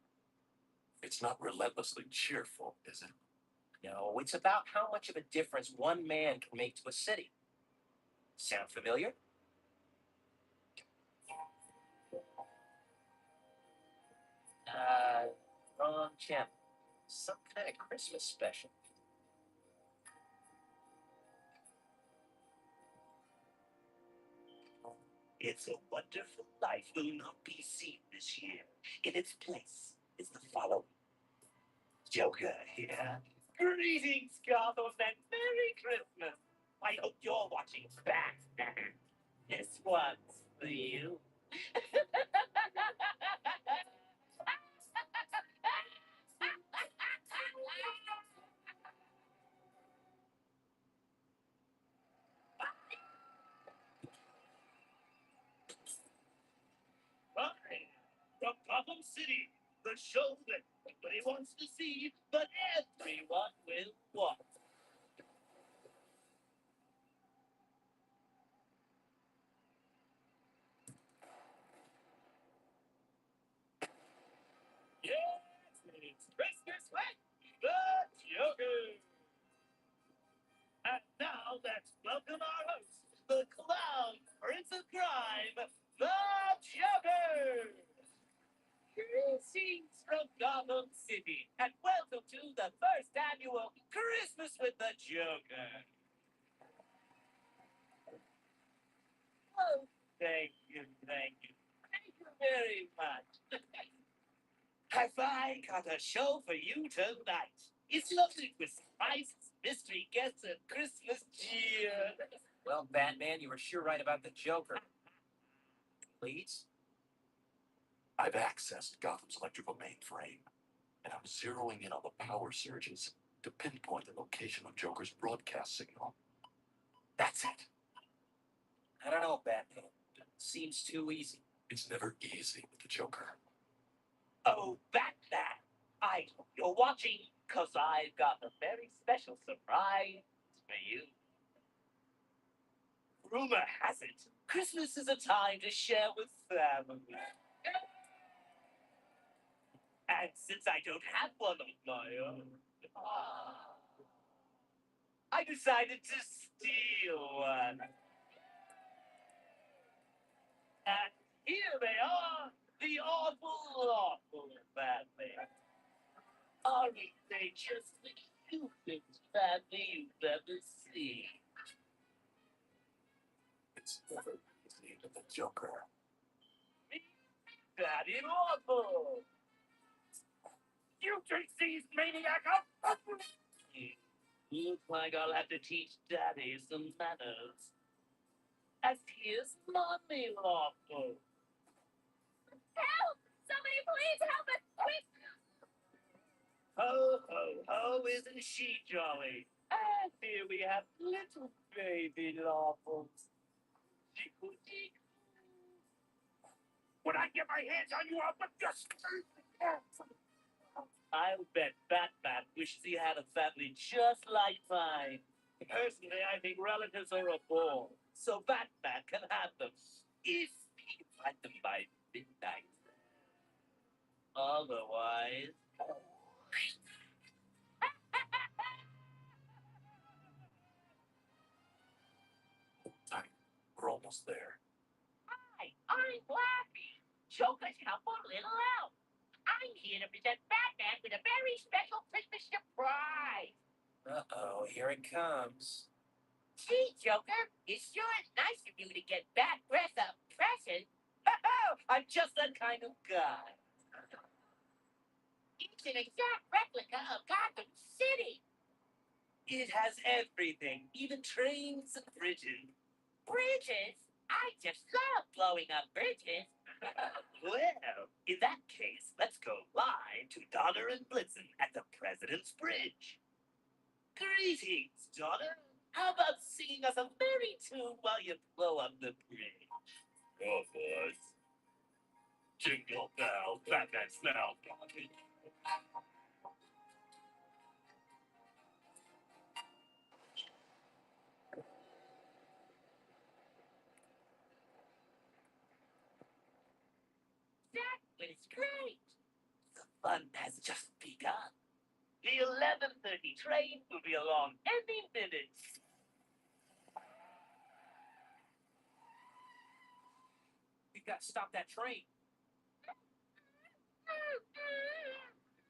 It's not relentlessly cheerful, is it? No, it's about how much of a difference one man can make to a city. Sound familiar? Wrong channel. Some kind of Christmas special. It's a Wonderful Life will not be seen this year. In its place is the following. Joker here. Greetings, Gotham, and Merry Christmas. I hope you're watching Batman. This one's for you. Hi, from Gotham City, the show that nobody wants to see, but everyone will watch. Yes, it's Christmas with the Joker. And now let's welcome our host, the clown prince of crime, the Joker. Greetings from Gotham City, and welcome to the first annual Christmas with the Joker. Oh, thank you very much. Have I got a show for you tonight? It's loaded with surprises, mystery guests, and Christmas cheer. Well, Batman, you were sure right about the Joker. Please? I've accessed Gotham's electrical mainframe, and I'm zeroing in on the power surges to pinpoint the location of Joker's broadcast signal. That's it. I don't know, Batman. Seems too easy. It's never easy with the Joker. Oh, Batman! I hope you're watching, cause I've got a very special surprise for you. Rumor has it, Christmas is a time to share with family. And since I don't have one of my own, I decided to steal one. And here they are, the awful family. Aren't they just the cutest family you've ever seen? It's never easy with the Joker. Daddy awful! You take these maniac up! Looks like I'll have to teach Daddy some manners. As here's Mommy Lawful. Help! Somebody please help us! Quick! Ho, ho, ho, isn't she jolly? And here we have little baby Lawfuls. Jiggly. When I get my hands on you, I'll put this. I'll bet Batman wishes he had a family just like mine. Personally, I think relatives are a bore, so Batman can have them if he can find them by midnight. Otherwise, Time. We're almost there. Hi, I'm Blackie. Joker's helpful little elf. I'm here to present Batman with a very special Christmas surprise. Uh-oh, here it comes. Gee, Joker, it sure is nice of you to get Bat Breath a present. I'm just that kind of guy. It's an exact replica of Gotham City. It has everything, even trains and bridges. Bridges? I just love blowing up bridges. Well, in that case, let's go live to Donner and Blitzen at the President's Bridge. Greetings, Donner. How about singing us a merry tune while you blow up the bridge? Oh, boys. Jingle bells, Batman's now gone. That was great. The fun has just begun. The 11:30 train will be along any minute. We got to stop that train.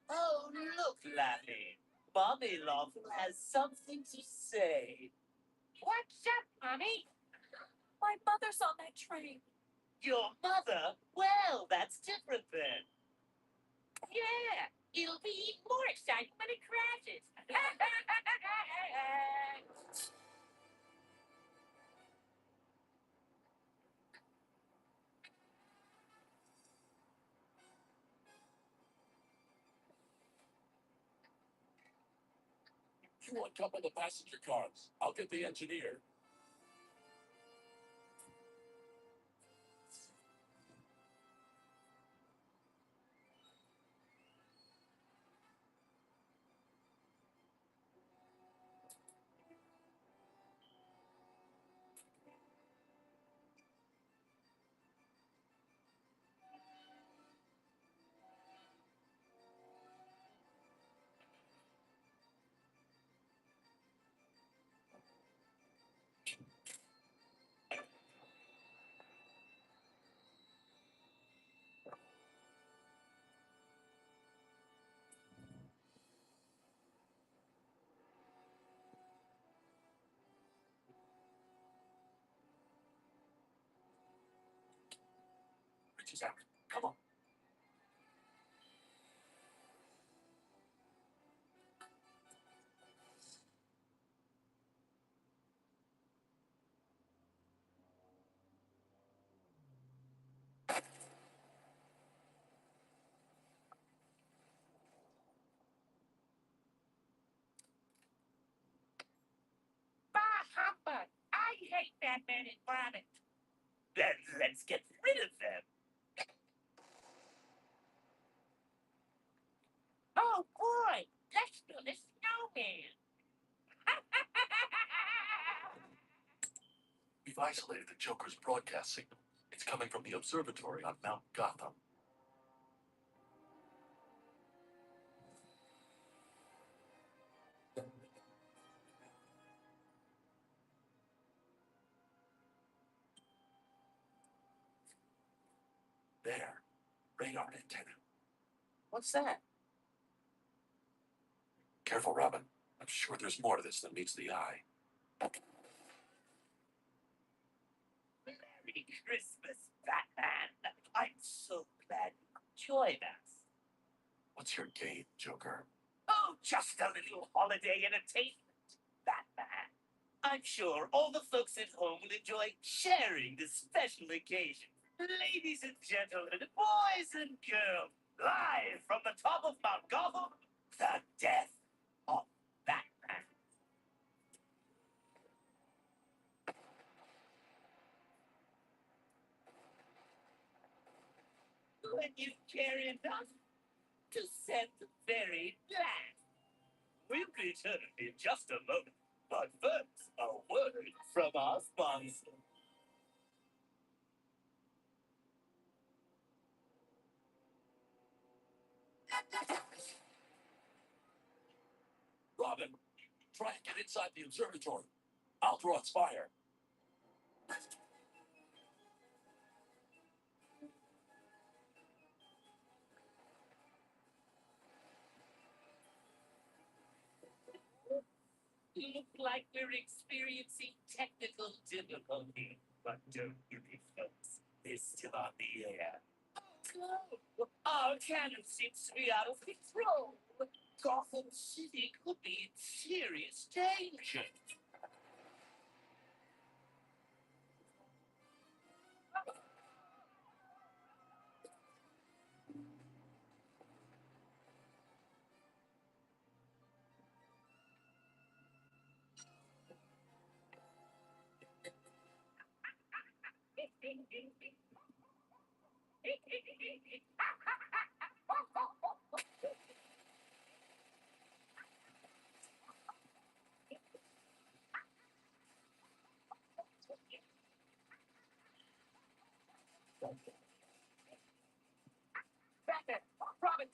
Oh, look, Lappy. Mommy Lawful has something to say. What's up, Mommy? My mother's on that train. Your mother? Well, that's different then. Yeah, it'll be even more exciting when it crashes. You want jump in the passenger cars. I'll get the engineer. Bridge is out. Come on. hate Batman and Robin. Then let's get rid of them. Oh boy, let's build a snowman. We've isolated the Joker's broadcast signal. It's coming from the observatory on Mount Gotham. There, radar antenna. What's that? Careful, Robin. I'm sure there's more to this than meets the eye. Merry Christmas, Batman. I'm so glad you joined us. What's your game, Joker? Oh, just a little holiday entertainment, Batman. I'm sure all the folks at home will enjoy sharing this special occasion. Ladies and gentlemen, boys and girls, live from the top of Mount Gotham, the death of Batman. When you care enough to send the very blast. We'll return in just a moment, but first, a word from our sponsor. Robin, try and get inside the observatory. I'll draw its fire. Look like we're experiencing technical difficulty, but don't worry, folks. They're still on the air. Oh, our cannon seems to be out of control. Gotham City could be in serious danger. Batman, Robin,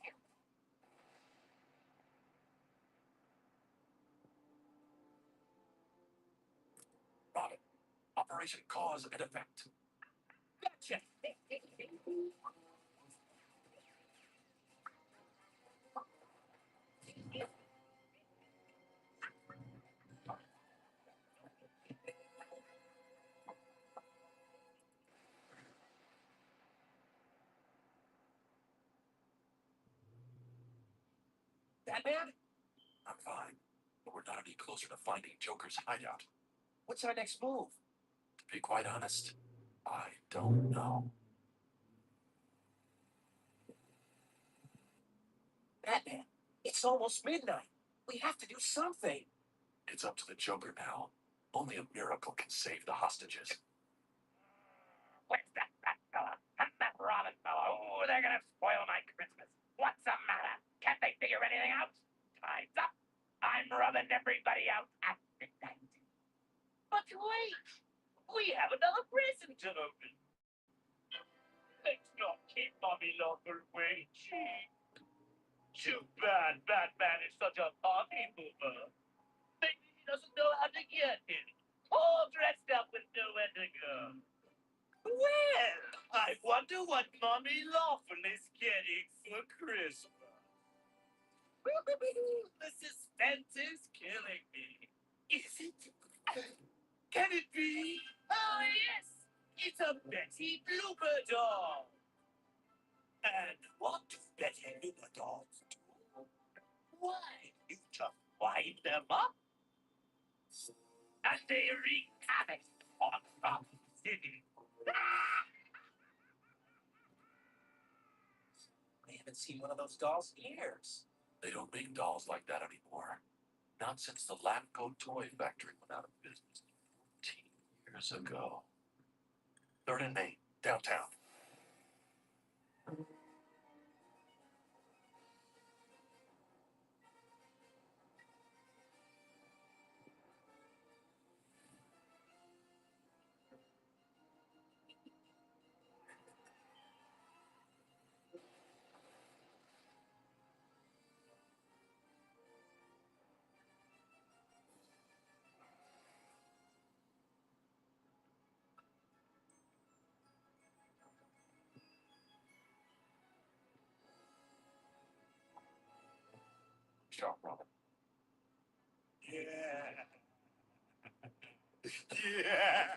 Robin, Operation Cause and Effect. gotcha. Batman, I'm fine, but we're not any closer to finding Joker's hideout. what's our next move? To be quite honest, I don't know. Batman, it's almost midnight. We have to do something. It's up to the Joker now. Only a miracle can save the hostages. Where's that fella? And that Robin fella? Oh, they're gonna spoil my Christmas. What's the matter? Can't they figure anything out? Time's up. I'm rubbing everybody out at midnight. But wait! We have another present to open. Let's not keep Mommy longer waiting. Too bad Batman is such a party mover. Maybe he doesn't know how to get in. All dressed up with nowhere to go. Well, I wonder what Mommy Lawful is getting for Christmas. The suspense is killing me. Is it? Can it be? Oh, yes! It's a Betty Blooper doll. And what do Betty Blooper dolls do? Why, you just wind them up, and they wreak havoc on Gotham City. I haven't seen one of those dolls in years. They don't make dolls like that anymore. Not since the Lamco toy factory went out of business 14 years ago. 3rd and Main, downtown. Sharp Robin. Yeah. Yeah.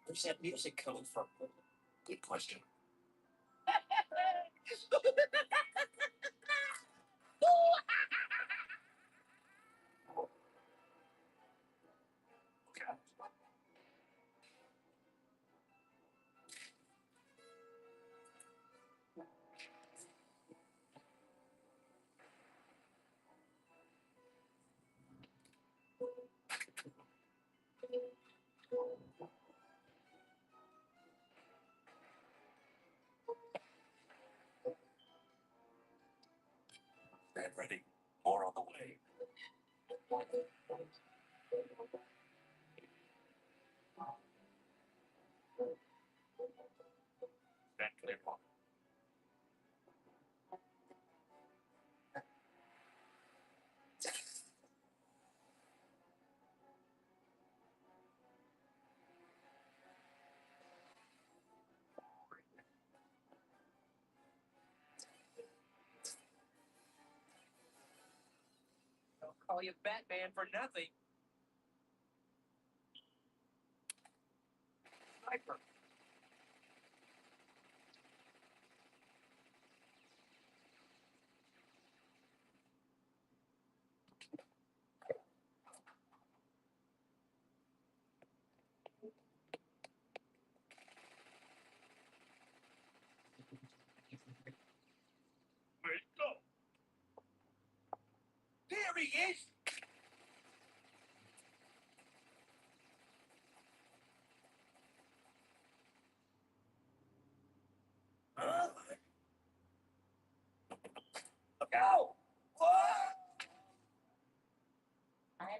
Where's that music coming from? Good question. Stand ready. More on the way. Stand clear, Bob. Don't call you Batman for nothing. Sniper. Where'd he go? There he is. Huh? Look out!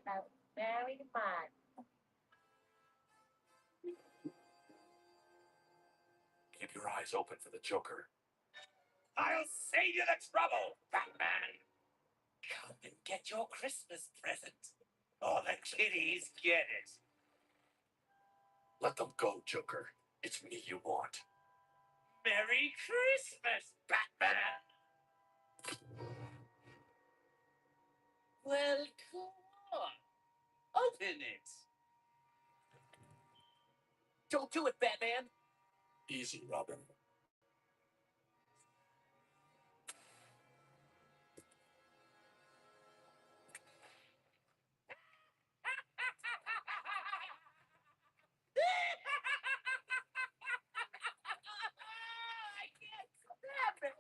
I'm very much. Keep your eyes open for the Joker. I'll save you the trouble, Batman. Come and get your Christmas present. All the kiddies get it. Let them go, Joker. It's me you want. Merry Christmas, Batman. Well, come on. Open it. Don't do it, Batman. Easy, Robin. I can't grab it.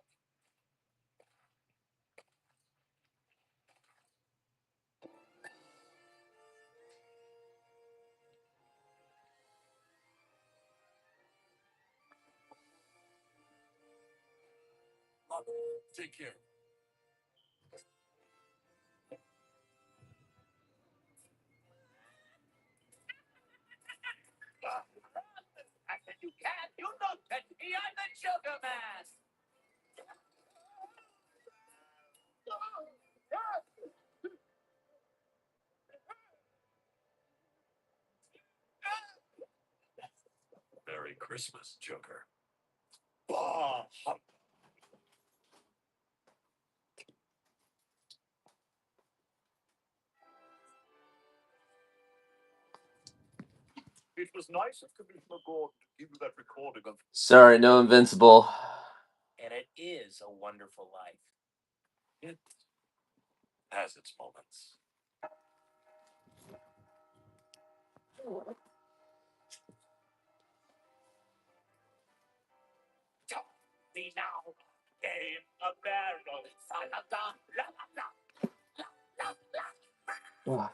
Robin, take care. I said you can't. You don't touch me. I'm the Joker Mask. Merry Christmas, Joker. Bah. It was nice of Commissioner Gordon to give you that recording of. Sorry, no Invincible. And it is a wonderful life. It has its moments. me now. In a barrel. La la la la la la la la.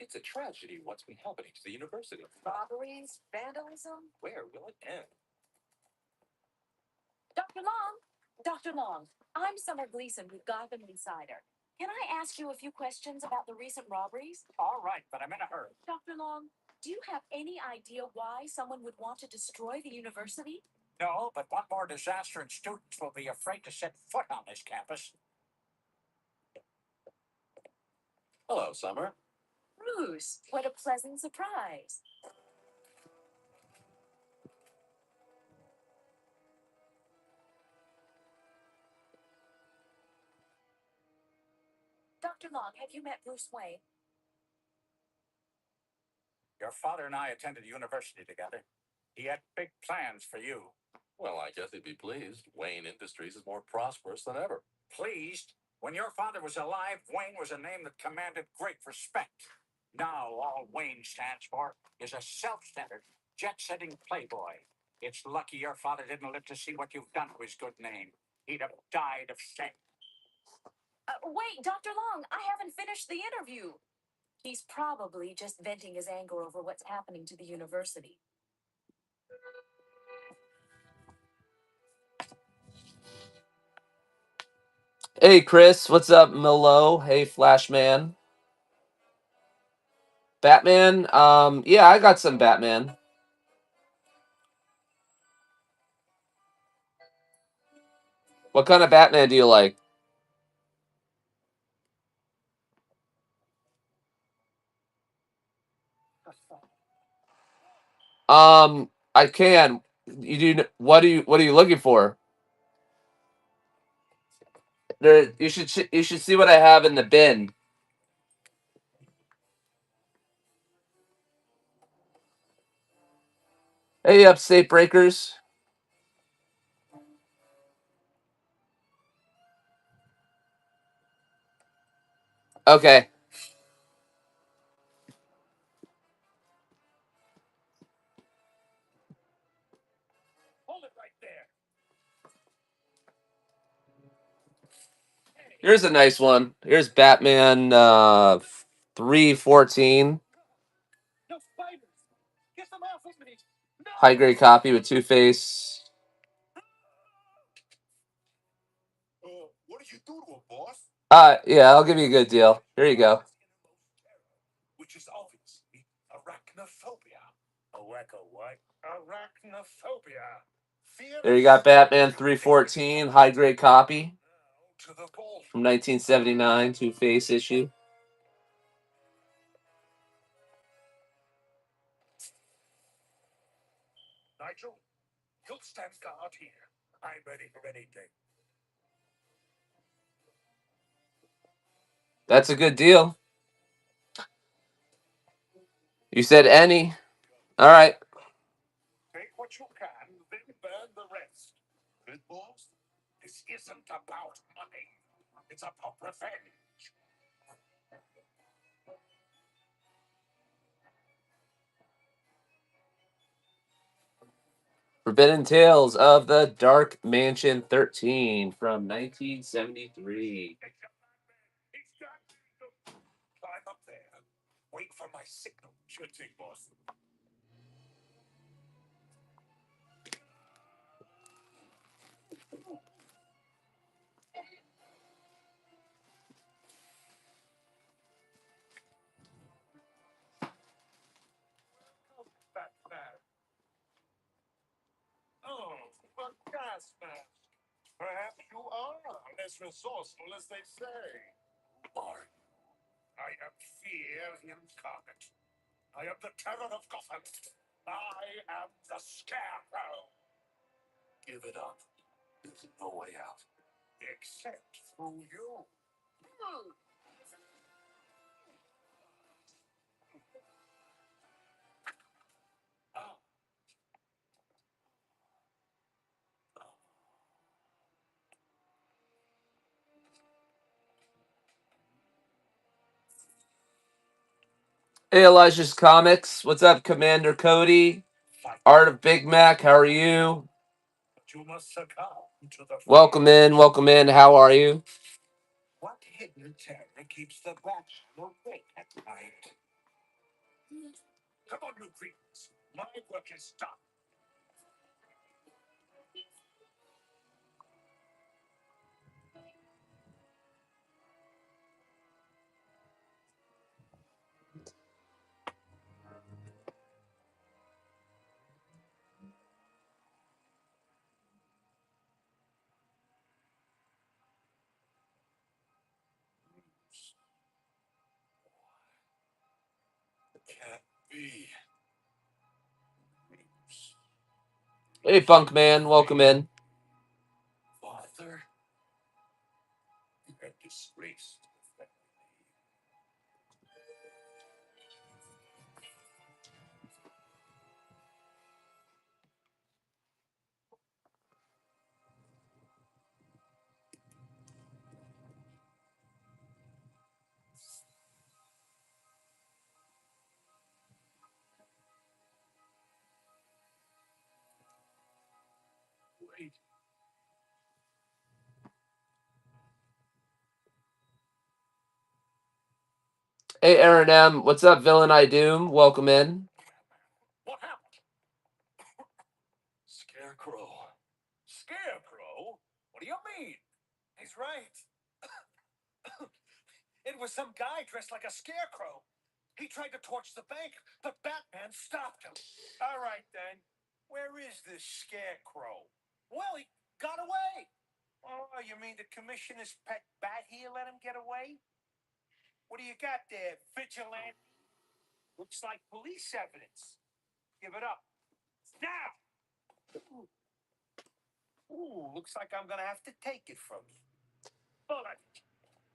It's a tragedy what's been happening to the university. Robberies, vandalism. Where will it end? Dr. Long, Dr. Long, I'm Summer Gleason with Gotham Insider. Can I ask you a few questions about the recent robberies? All right, but I'm in a hurry. Dr. Long, do you have any idea why someone would want to destroy the university? No, but one more disaster and students will be afraid to set foot on this campus. Hello, Summer. Bruce, what a pleasant surprise. Dr. Long, have you met Bruce Wayne? Your father and I attended university together. He had big plans for you. Well, I guess he'd be pleased. Wayne Industries is more prosperous than ever. Pleased? When your father was alive, Wayne was a name that commanded great respect. Now, all Wayne stands for is a self-centered, jet-setting playboy. It's lucky your father didn't live to see what you've done to his good name. He'd have died of shame. Wait, Dr. Long, I haven't finished the interview. He's probably just venting his anger over what's happening to the university. Hey Chris, what's up, Milo? Hey Flashman. Batman? Yeah, I got some Batman. What kind of Batman do you like? I can. You do. What are you looking for? There, you should see what I have in the bin. Hey, Upstate Breakers. Okay. Hold it right there. Here's a nice one. Here's Batman 314. No spiders! Get them off of me! No! High grade copy with Two-Face. What did you do to him, boss? Yeah, I'll give you a good deal. Here you go. Which is obviously arachnophobia. What? Arachnophobia. Fear There of you got Batman 314, high grade copy to the ball. from 1979, Two-Face issue. Nigel, you'll stand guard here. I'm ready for anything. That's a good deal. You said any. All right. Take what you can, then burn the rest. Good boss? This isn't about money. It's about revenge. Forbidden Tales of the Dark Mansion 13 from 1973. Climb up there. Wait for my signal. Sure thing, boss. Batman. Oh, a gas mask. Perhaps you are as resourceful as they say. Are I am fear incarnate. I am the terror of Gotham. I am the Scarecrow. give it up. There's no way out. Except through you. Hey, Elijah's Comics. What's up, Commander Cody? Art of Big Mac, how are you? You must succumb to the Welcome in, welcome in. How are you? What hidden terror keeps the Batman awake at night? Come on, you creeps. My work is done. Can't be. Hey, Funk Man, welcome in. Father? And disgraced. Wait. Hey, Aaron M. What's up, Villain I Doom? Welcome in. What happened? Scarecrow. Scarecrow? What do you mean? He's right. It was some guy dressed like a scarecrow. He tried to torch the bank, but Batman stopped him. All right, then. Where is this Scarecrow? Well, he got away. Oh, you mean the commissioner's pet bat here let him get away? What do you got there, vigilante? Looks like police evidence. Give it up. Now! Ooh, looks like I'm gonna have to take it from you. Bullet.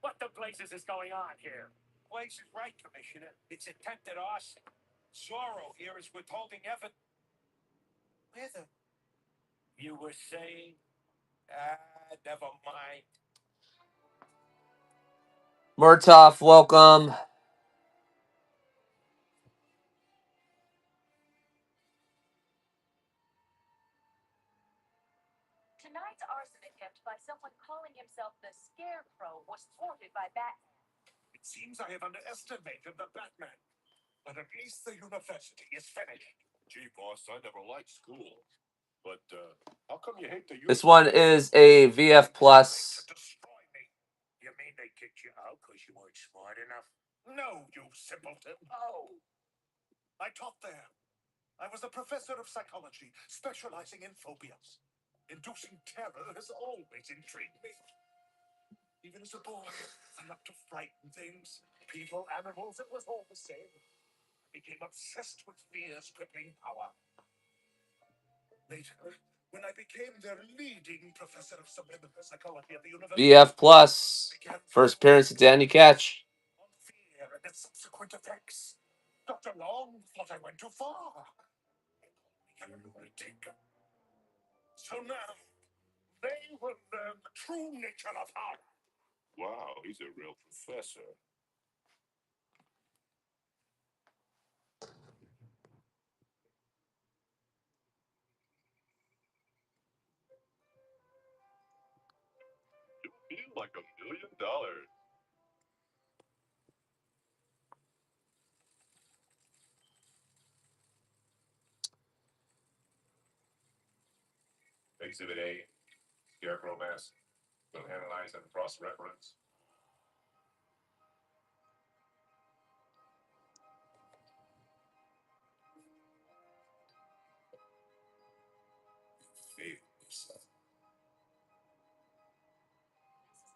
What the blazes is going on here? Place is right, Commissioner. It's attempted arson. Zorro here is withholding evidence. Where the... You were saying? Never mind. Murtoff, welcome. Tonight's arson attempt by someone calling himself the Scarecrow was thwarted by Batman. It seems I have underestimated the Batman. But at least the university is finished. Gee, boss, I never liked school. But how come you hate the This one is a VF Plus. Destroy me. You mean they kicked you out because you weren't smart enough? No, you simpleton. Oh. I taught there. I was a professor of psychology, specializing in phobias. Inducing terror has always intrigued me. Even as a boy, I loved to frighten things. People, animals, it was all the same. I became obsessed with fear's crippling power. Later, when I became their leading professor of subliminal psychology at the university, VF Plus. First appearance at Danny Catch. fear and its subsequent effects. Dr. Long thought I went too far. A lunatic. So now, they will learn the true nature of power. Wow, he's a real professor. You feel like $1 million. Exhibit A, Scarecrow mask. We'll analyze and cross-reference.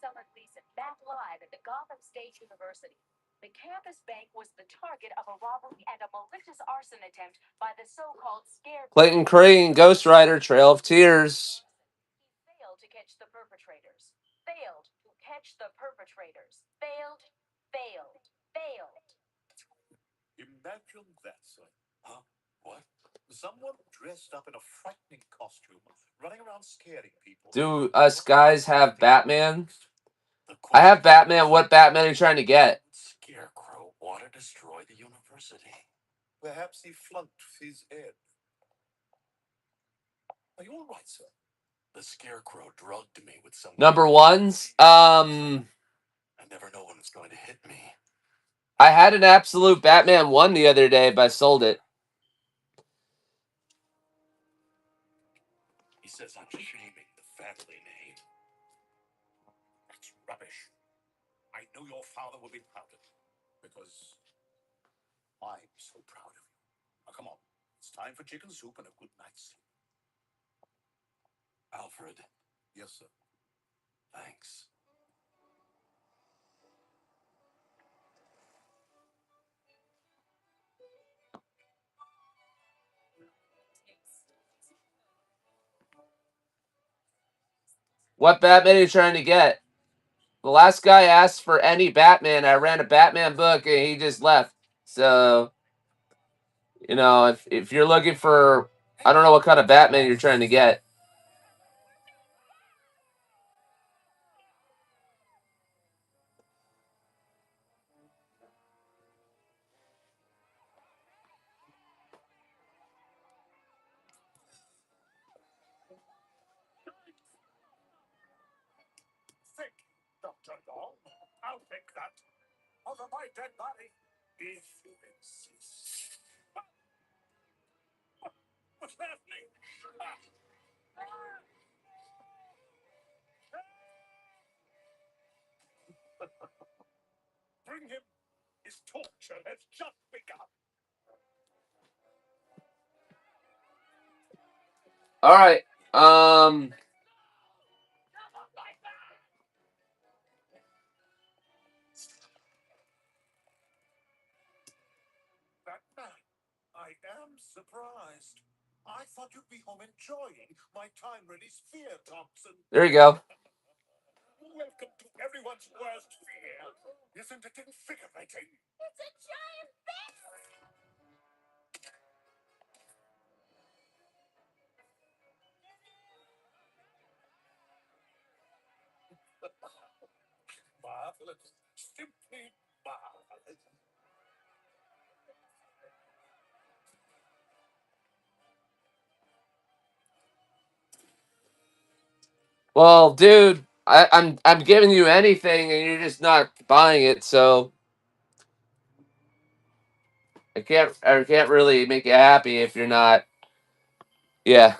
Summer Gleason back live at the Gotham State University. The campus bank was the target of a robbery and a malicious arson attempt by the so-called Scarecrow. Clayton Crane, Ghost Rider, Trail of Tears. He failed to catch the perpetrators. Failed to catch the perpetrators. Failed. Imagine that, sir. Huh? What? Someone dressed up in a frightening costume, running around scaring people. Do us guys have Batman? I have Batman. What Batman are you trying to get? Scarecrow want to destroy the university. Perhaps he flunked his ed. Are you all right, sir? The Scarecrow drugged me with some Number ones. I never know when it's going to hit me. I had an absolute Batman 1 the other day, but I sold it. He says I'm shaming the family name. That's rubbish. I know your father will be proud of you, because I'm so proud of you. Now, come on. It's time for chicken soup and a good night's sleep. Alfred, Yes, sir. thanks. What Batman are you trying to get? The last guy asked for any Batman. I ran a Batman book and he just left. So, you know, if you're looking for, I don't know what kind of Batman you're trying to get. Thank you, Dr. Long. I'll take that. Over my dead body, if you insist. What's happening? Bring him. His torture has just begun. All right. Batman, I am surprised. I thought you'd be home enjoying my time-release fear, Thompson. There you go. Welcome to everyone's worst fear. Isn't it invigorating? It's a giant bat. Marvelous. Simply marvelous. Well, dude, I'm giving you anything and you're just not buying it, so I can't really make you happy if you're not. Yeah.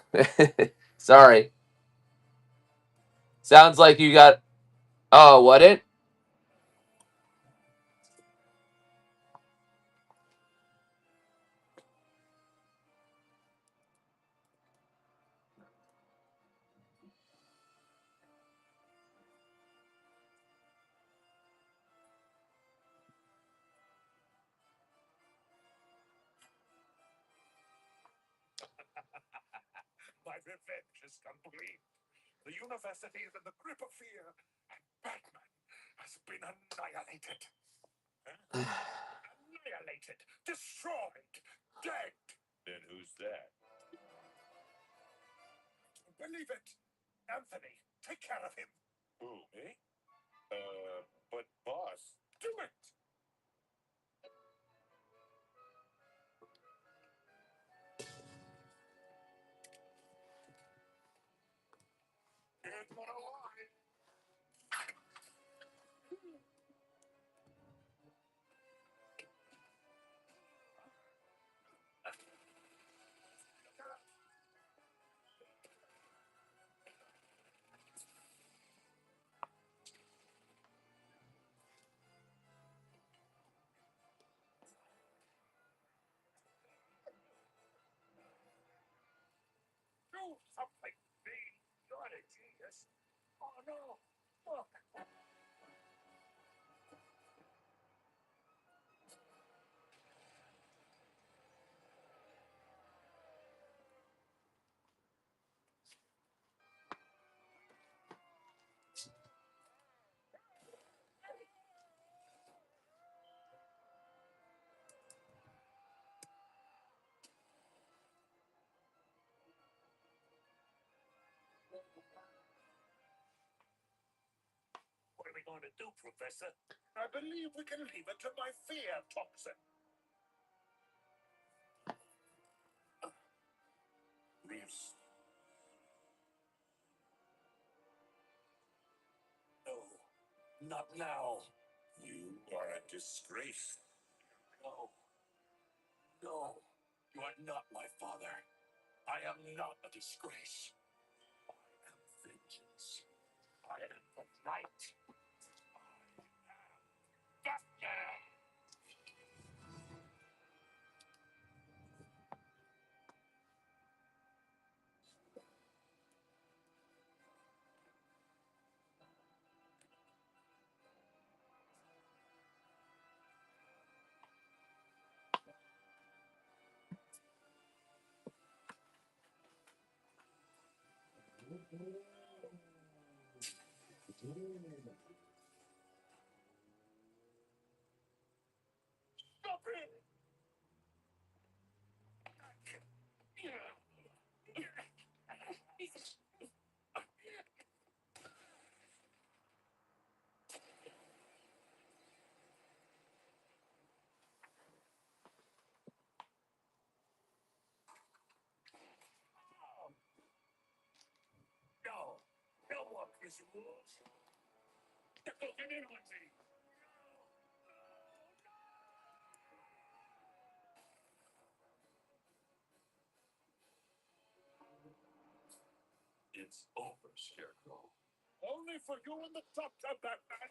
Sorry. Sounds like you got. Oh, what it? revenge is complete. The university is in the grip of fear, and Batman has been annihilated. Annihilated, destroyed, dead. Then who's that? Believe it. Anthony, take care of him. Who, me? But boss. Do it. Here's what I want. Do something, B. You're a genius. Oh no. Look. What are we going to do, Professor? I believe we can leave it to my fear toxin. Reeves. No, not now. You are a disgrace. No. No. You are not my father. I am not a disgrace. I am vengeance. I am the night. I am Batman. Stop it! No. No more visuals. They're closing in on me. It's over, Scarecrow. Only for you and the doctor, Batman.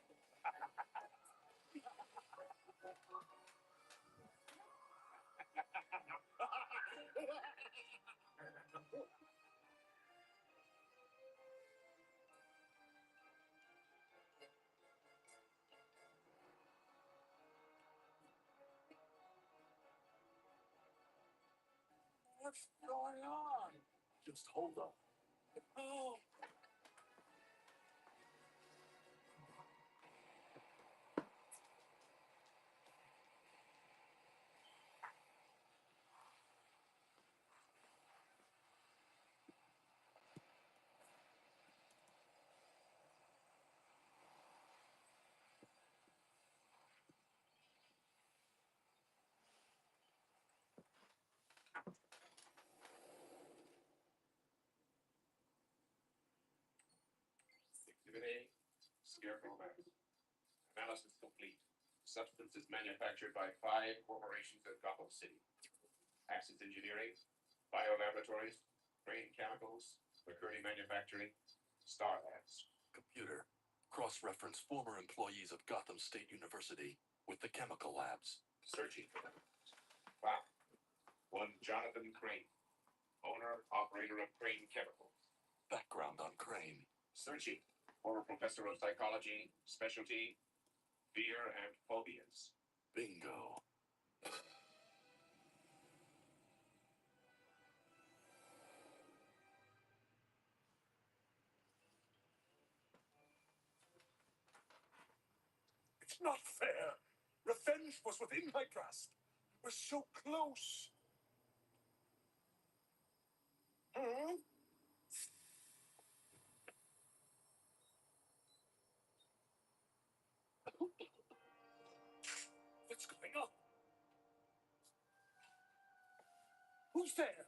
What's going on? Just hold on. Oh. Exhibit A, Scarecrow mask. Analysis complete. Substance is manufactured by 5 corporations in Gotham City. Axis Engineering, Biolaboratories, Crane Chemicals, McCurdy Manufacturing, Star Labs. Computer. Cross-reference former employees of Gotham State University with the chemical labs. Searching for them. Wow. One Jonathan Crane, owner, operator of Crane Chemicals. Background on Crane. Searching. Former professor of psychology, specialty, fear and phobias. Bingo. Not fair. Revenge was within my grasp. We're so close. Hmm? What's going on? Who's there?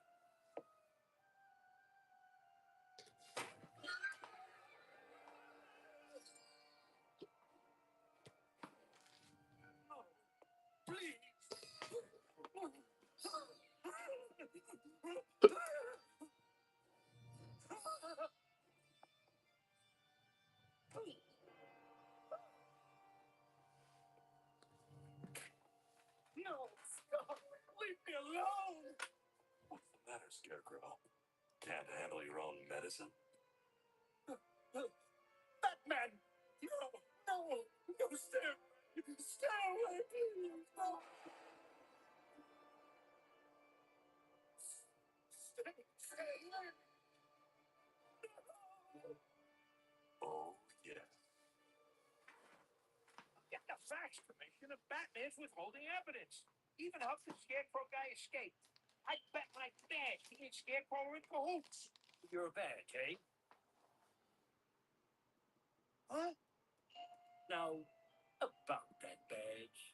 No, please. No, stop. Leave me alone. What's the matter, Scarecrow? Can't handle your own medicine? Batman! No, no, no, stay away. Stay away, please. No. Stay away. Oh, yeah. Get the facts, Commissioner. Batman's withholding evidence. Even Huff the Scarecrow guy escaped. I bet my badge he and Scarecrow are in cahoots. You're a badge, eh? Huh? Now, about that badge.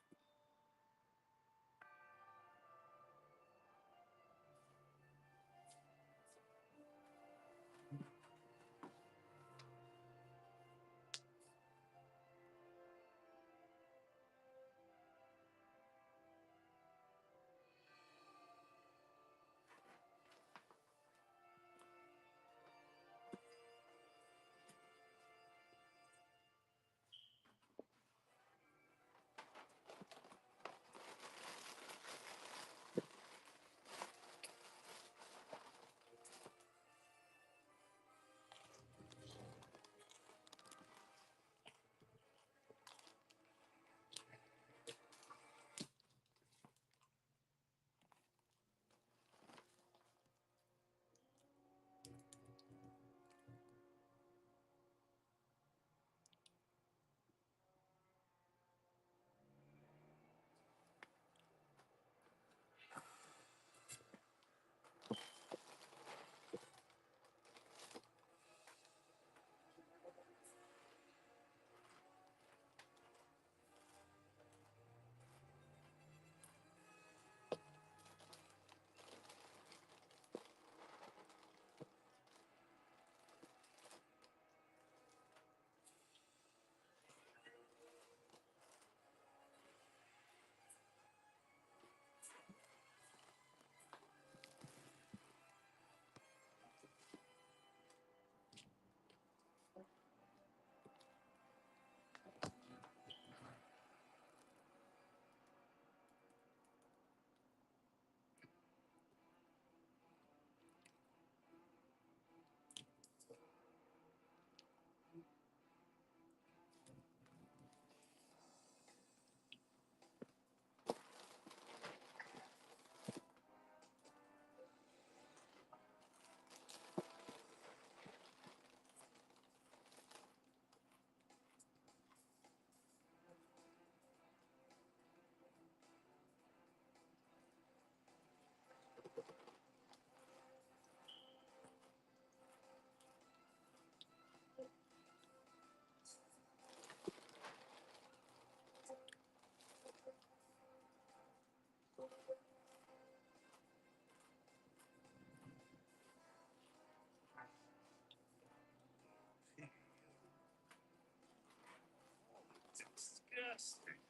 Disgusting.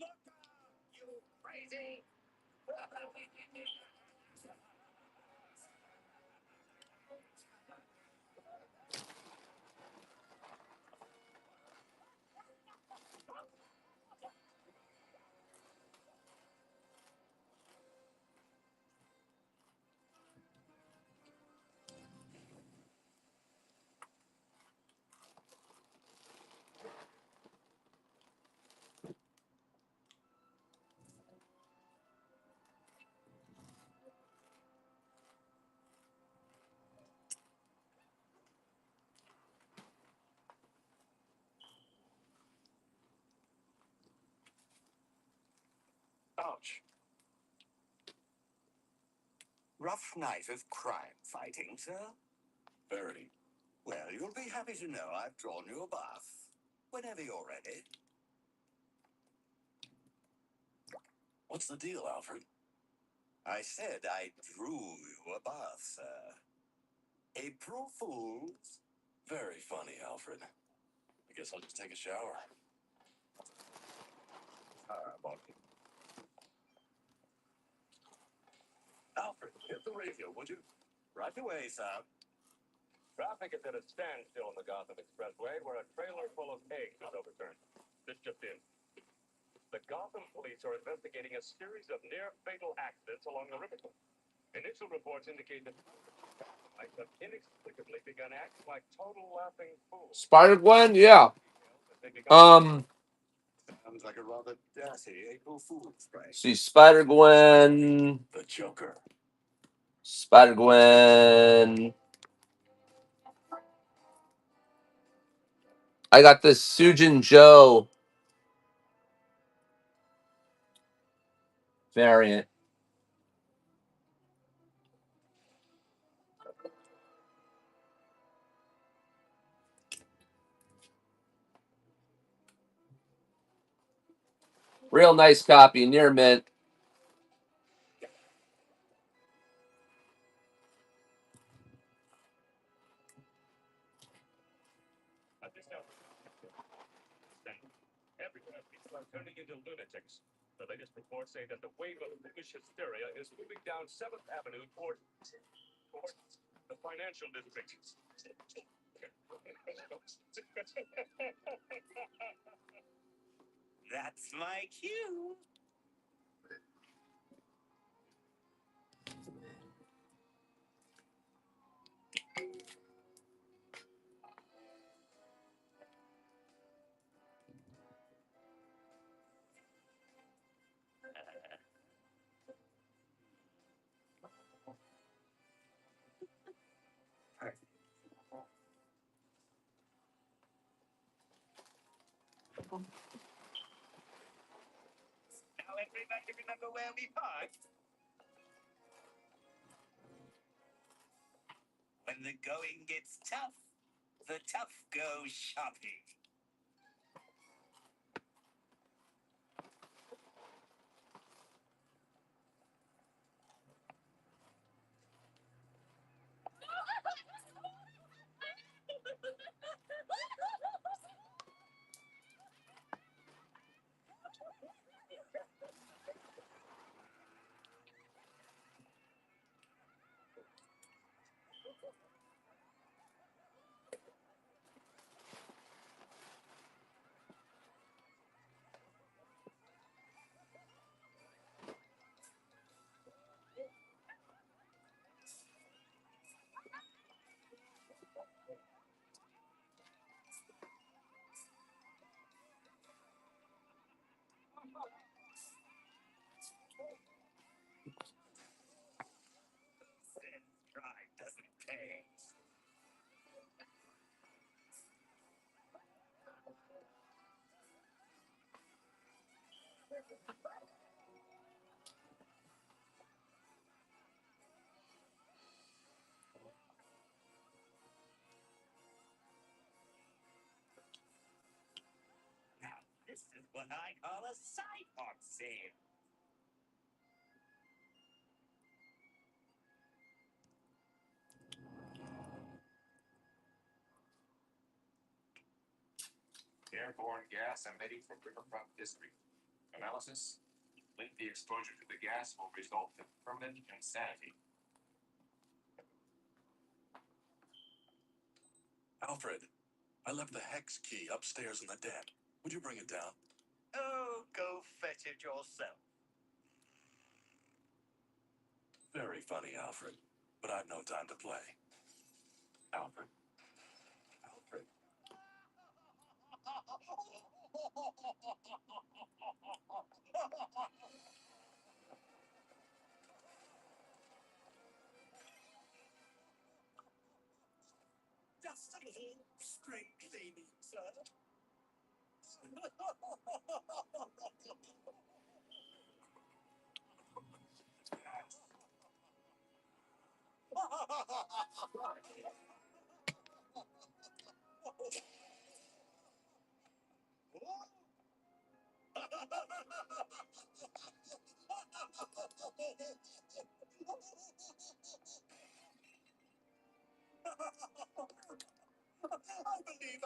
Look out, you crazy! Ouch. Rough night of crime fighting, sir? Very. Well, you'll be happy to know I've drawn you a bath. Whenever you're ready. What's the deal, Alfred? I said I drew you a bath, sir. April Fools. Very funny, Alfred. I guess I'll just take a shower. Alfred, hit the radio, would you? Right away, sir. Traffic is at a standstill on the Gotham Expressway where a trailer full of eggs was overturned. This just in. The Gotham police are investigating a series of near-fatal accidents along the river. Initial reports indicate that bikes have inexplicably begun acting like total laughing fools. Spider-Gwen, yeah. Sounds like a rather dirty April Fool's prank. See, Spider-Gwen. The Joker. Spider-Gwen. I got this Sujin Joe variant. Real nice copy, near mint. Everyone people are turning into lunatics. The latest reports say that the wave of British hysteria is moving down 7th Avenue towards the financial district. That's my cue. Now everybody remember where we parked? When the going gets tough, the tough go shopping. Try doesn't pay. Now, this is what I call a sidewalk scene. Airborne gas emitting from riverfront district. Analysis: lengthy exposure to the gas will result in permanent insanity. Alfred, I left the hex key upstairs in the den. Would you bring it down? Oh, go fetch it yourself. Very funny, Alfred. But I've no time to play. Alfred. Alfred. Just a little spring cleaning, sir.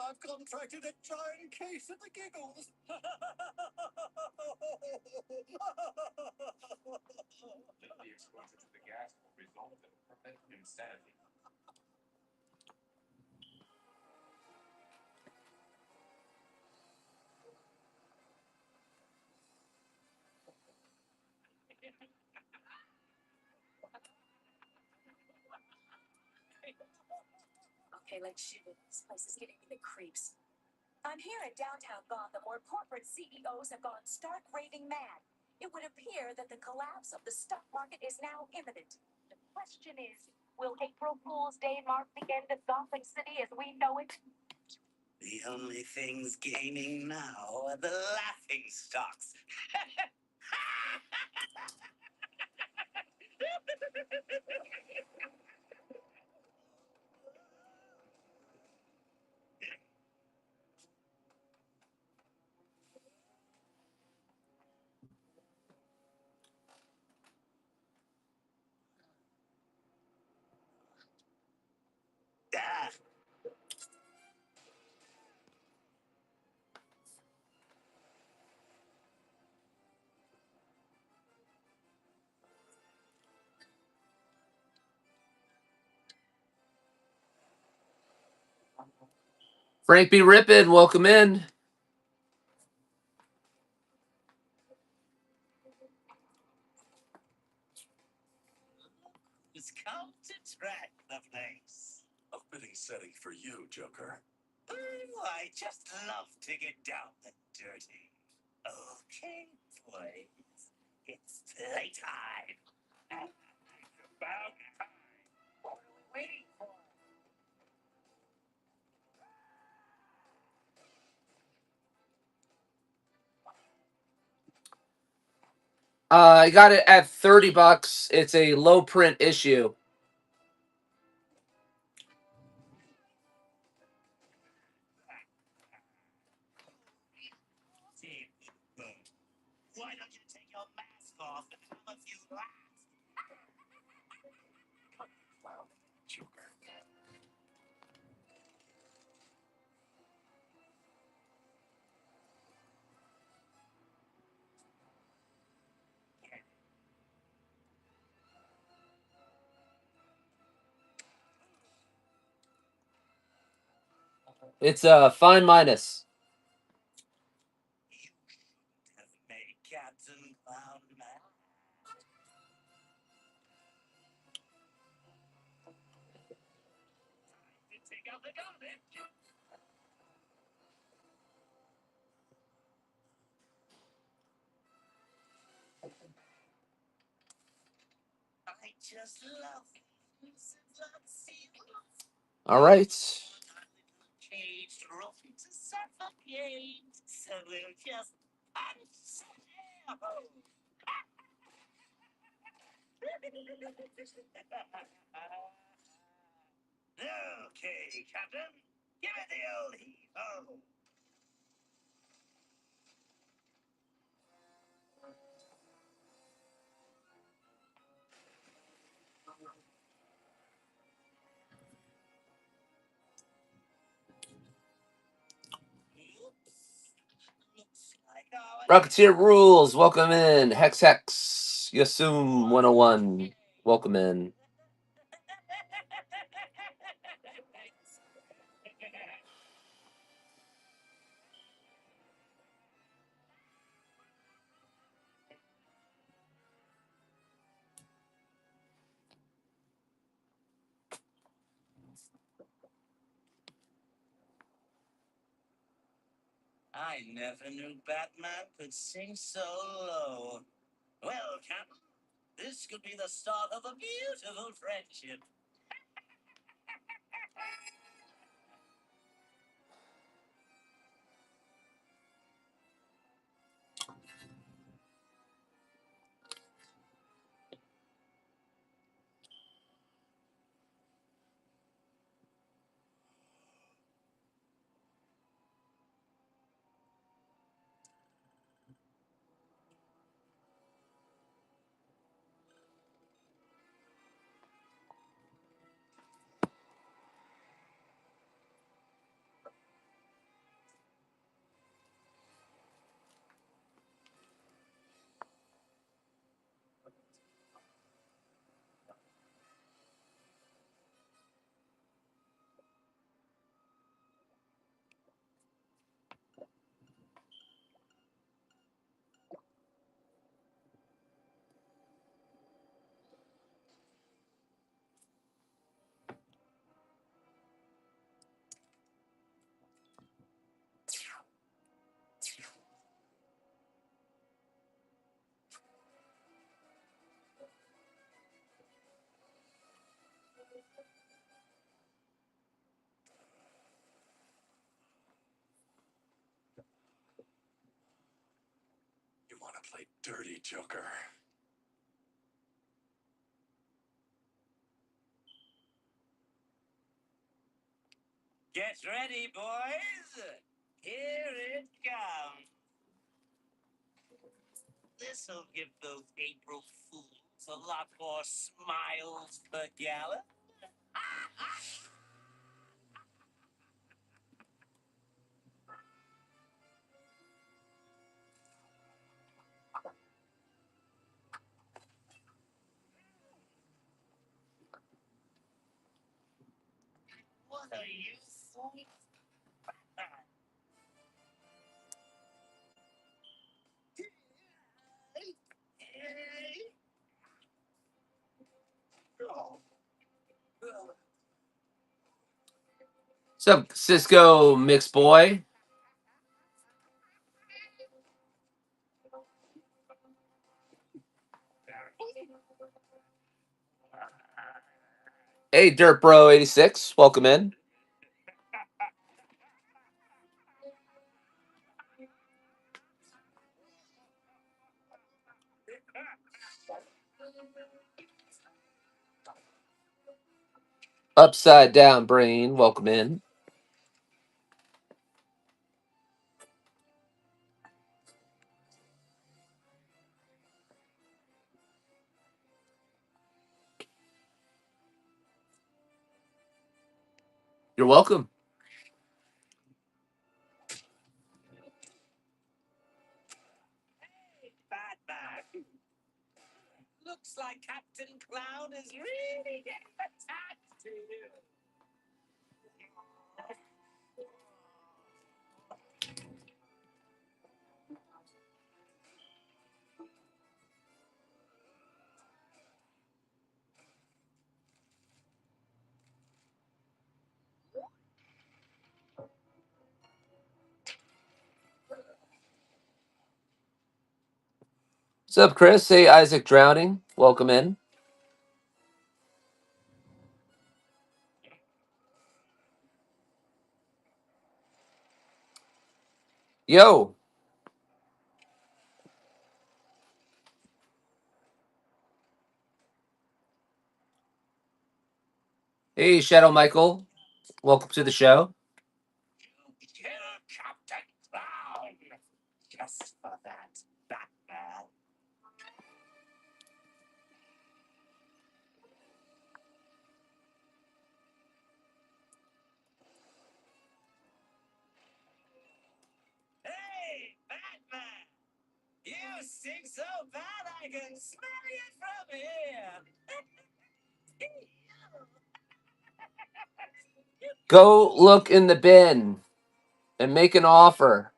I've contracted a giant case of the giggles. The exposure to the gas will result in permanent insanity. Okay, let's shoot it. This place is getting me the creeps. I'm here in downtown Gotham where corporate CEOs have gone stark raving mad. It would appear that the collapse of the stock market is now imminent. The question is, will April Fool's Day mark the end of Gotham City as we know it? The only things gaining now are the laughing stocks. Ah. Frank B. Rippin, welcome in. Who's come to track the place? A fitting setting for you, Joker. Oh, I just love to get down and dirty. Okay, boys, it's playtime. About time. What are we waiting for? I got it at $30. It's a low print issue. Why don't you take your mask off and have a few laughs? Joker. It's a fine minus. Have made Captain Clown mad. Time to take out the garbage. I just love All right. caged room to suffocate. So we'll just punch some air holes. Okay, Captain. Give it the old heave-ho. Rocketeer Rules, welcome in. Hex Hex, Yasum 101, welcome in. I never knew Batman could sing so low. Well, Captain, this could be the start of a beautiful friendship. You want to play dirty, Joker? Get ready, boys. Here it comes. This'll give those April Fools a lot more smiles per gallon. What are you saying? What's up, Cisco Mix Boy? Hey, Dirt Bro 86, welcome in. Upside Down Brain, welcome in. You're welcome. Batman. Looks like Captain Clown is really getting attached to you. What's up, Chris? Hey, Isaac Drowning, welcome in. Yo. Hey, Shadow Michael, welcome to the show. Kill Captain Clown. Just for that, Batman. Hey, Batman! You stink so bad I can smell you from here. Go look in the bin and make an offer.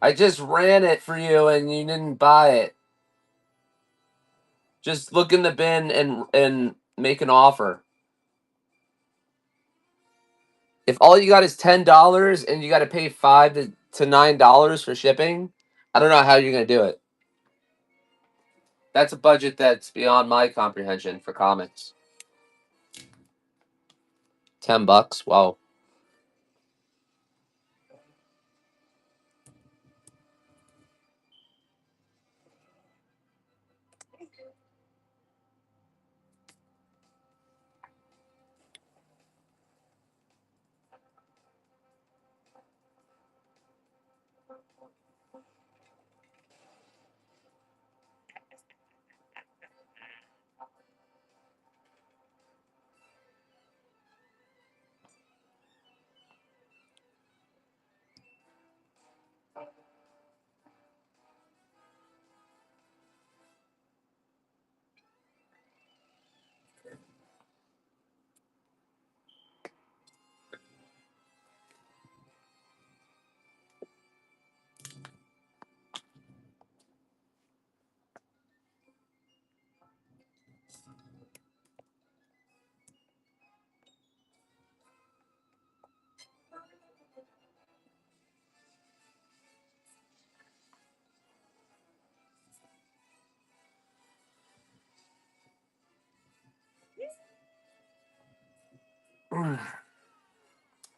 I just ran it for you and you didn't buy it. Just look in the bin and make an offer. If all you got is $10 and you got to pay $5 to $9 for shipping, I don't know how you're gonna do it. That's a budget that's beyond my comprehension for comics. $10, wow.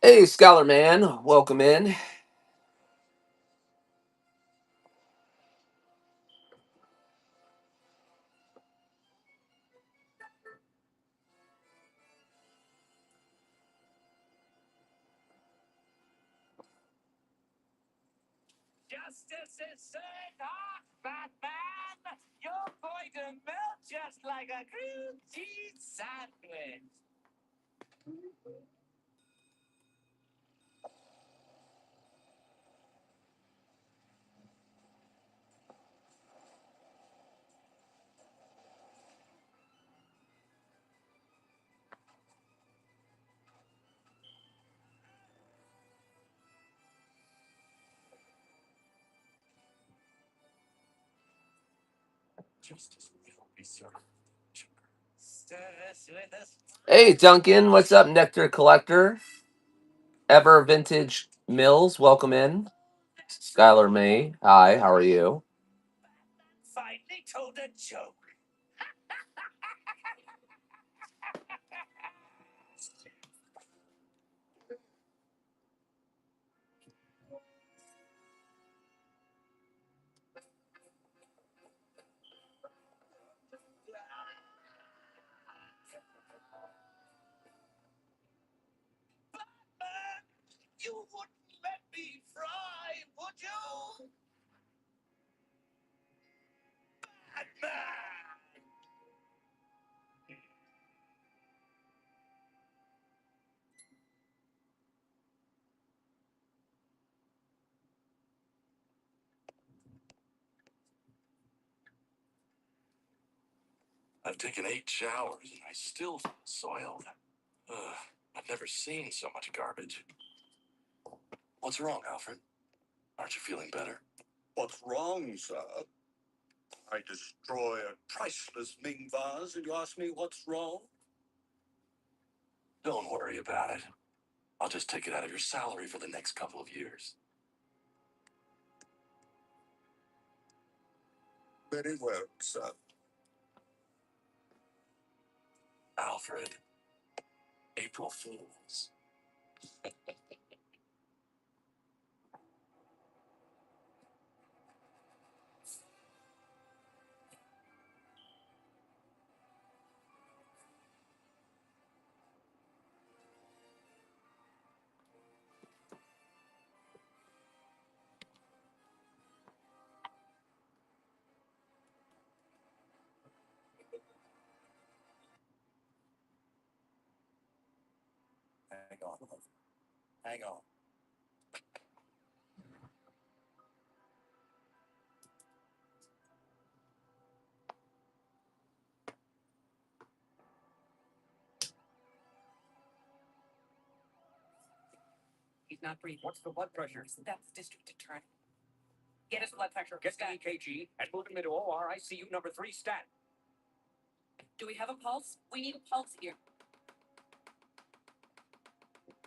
Hey, Scholar Man, welcome in. Justice is served hot, Batman! You're going to melt just like a grilled cheese sandwich. Justice will be served. Service with us. Hey, Duncan, what's up, Nectar Collector? Ever Vintage Mills, welcome in. Skylar May, hi, how are you? Finally told a joke. Batman, you wouldn't let me fry, would you? Batman! I've taken 8 showers and I still feel soiled. Ugh, I've never seen so much garbage. What's wrong, Alfred? Aren't you feeling better? What's wrong, sir? I destroy a priceless Ming vase and you ask me what's wrong? Don't worry about it. I'll just take it out of your salary for the next couple of years. Very well, sir. Alfred. April Fools. Hang on. Hang on. He's not breathing. What's the blood pressure? That's district attorney. Get his blood pressure. Get the EKG and move him into OR ICU number 3 stat. Do we have a pulse? We need a pulse here.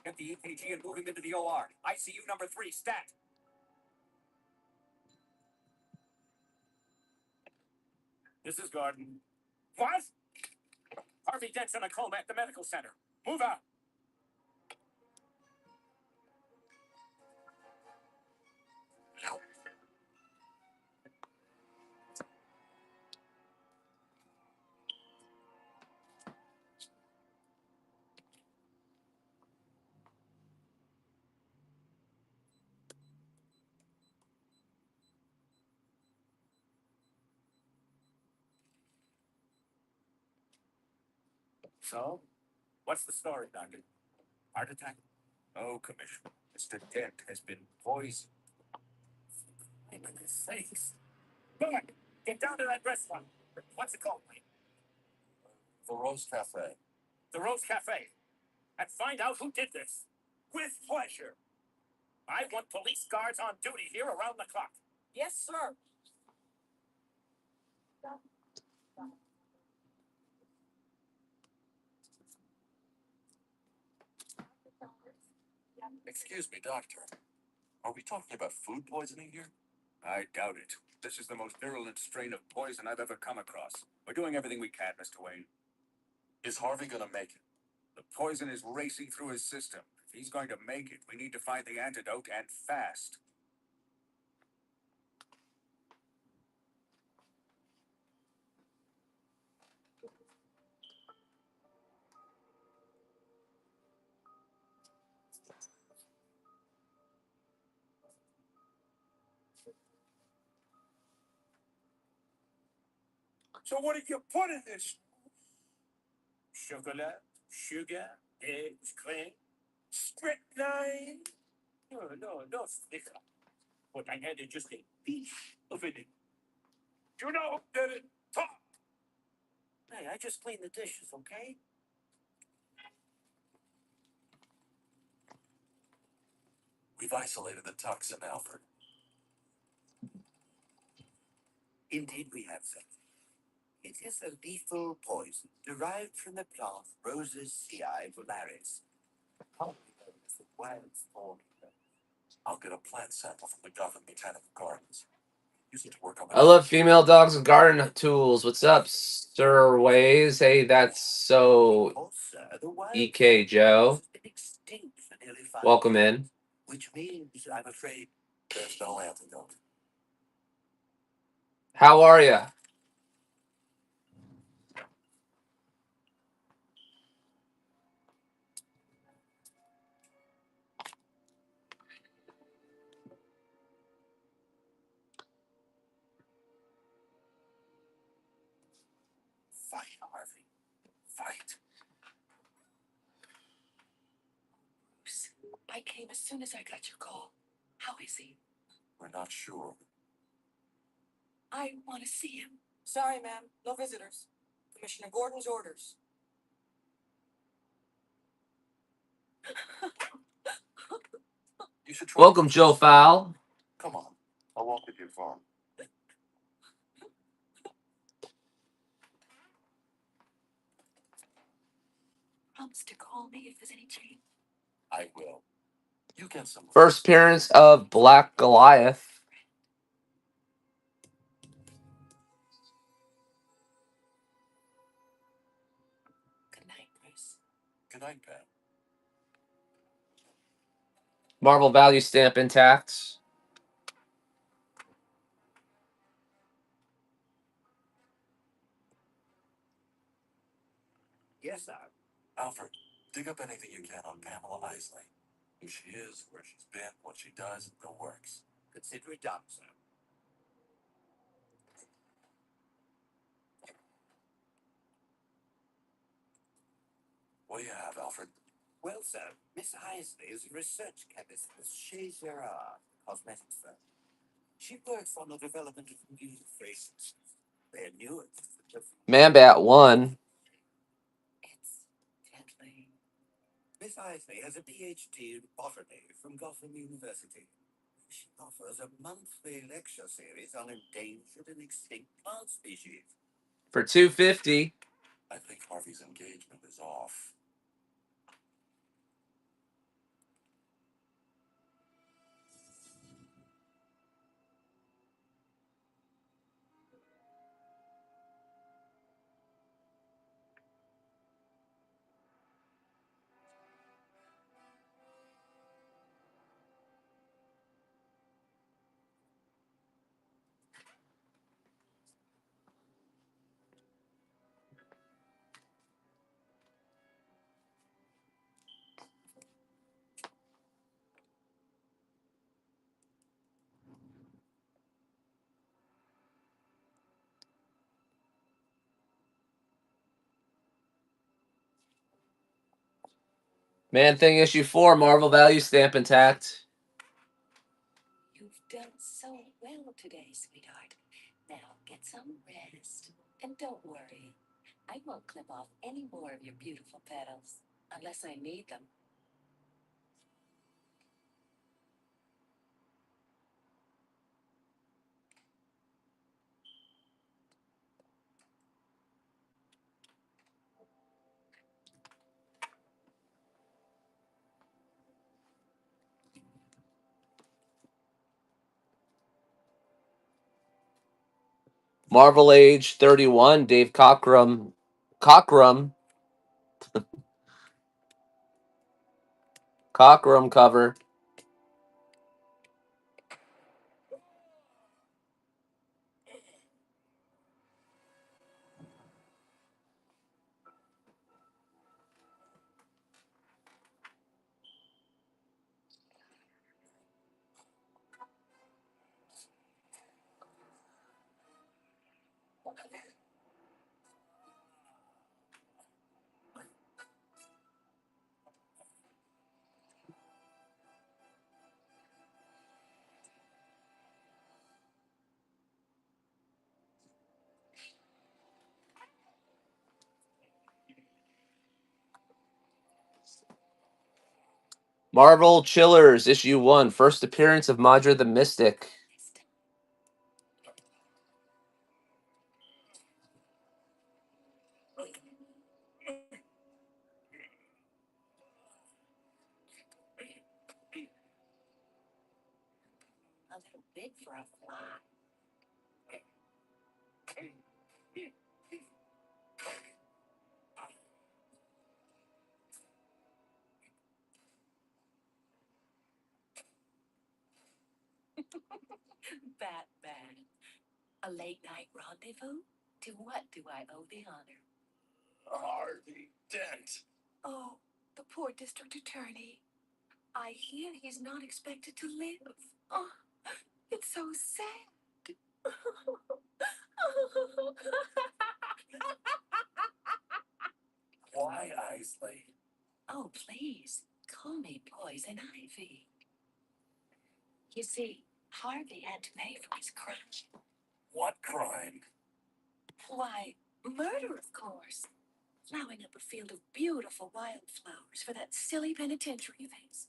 Get the EKG and move him into the OR ICU number 3 stat. This is Gordon. What? Harvey Dent's in a coma at the medical center. Move out. So, what's the story, Doctor? Heart attack? Oh, Commissioner, Mr. Dent has been poisoned. For goodness sakes. Good. Get down to that restaurant. What's it called, Wayne? The Rose Cafe. The Rose Cafe. And find out who did this. With pleasure. I want police guards on duty here around the clock. Yes, sir. Excuse me, doctor. Are we talking about food poisoning here? I doubt it. This is the most virulent strain of poison I've ever come across. We're doing everything we can, Mr. Wayne. Is Harvey gonna make it? The poison is racing through his system. If he's going to make it, we need to find the antidote and fast. So what did you put in this? Chocolate, sugar, eggs, cream, strychnine. No, sticker. What I had is just a piece of it. You know who did it? Talk. Hey, I just cleaned the dishes, okay? We've isolated the toxin, Alfred. Indeed, we have, sir. It is a lethal poison derived from the plant Roses Ci vulgaris. I'll get a plant sample from the Gotham Botanical Gardens. Use it to work on I love female dogs and garden tools. What's up, Sir Ways? Hey, that's so EK Joe. Welcome in. Which means, I'm afraid, there's no antidote. How are ya? fight, Harvey. Fight. Bruce, I came as soon as I got your call. How is he? We're not sure. I want to see him. Sorry, ma'am. No visitors. Commissioner Gordon's orders. You should try. Welcome, Joe Fowl. Come on. I'll walk with you far. Promise to call me if there's any change. I will. You get some. First appearance of Black Goliath. Good night, Bruce. Good night, Pam. Marvel value stamp intact. Yes, sir. Alfred, dig up anything you can on Pamela Isley. Who she is, where she's been, what she does, the works. Consider it done, sir. What do you have, Alfred? Well, sir, Miss Isley is a research chemist with Chez Gerard Cosmetics firm. She works on the development of new fragrances. They're new. Manbat 1. It's deadly. Miss Isley has a PhD in botany from Gotham University. She offers a monthly lecture series on endangered and extinct plant species. For $250. I think Harvey's engagement is off. Man Thing issue 4. Marvel value stamp intact. You've done so well today, sweetheart. Now get some rest. And don't worry, I won't clip off any more of your beautiful petals unless I need them. Marvel Age 31. Dave Cockrum. Cockrum cover. Marvel Chillers, issue 1. First appearance of Madra the Mystic. A little big for a fly. Batman. A late night rendezvous? To what do I owe the honor? Harvey Dent. Oh, the poor district attorney. I hear he's not expected to live. Oh, it's so sad. Why Isley? Oh, please, call me Poison Ivy. You see, Harvey had to pay for his crime. What crime? Why, murder, of course. Plowing up a field of beautiful wildflowers for that silly penitentiary of his.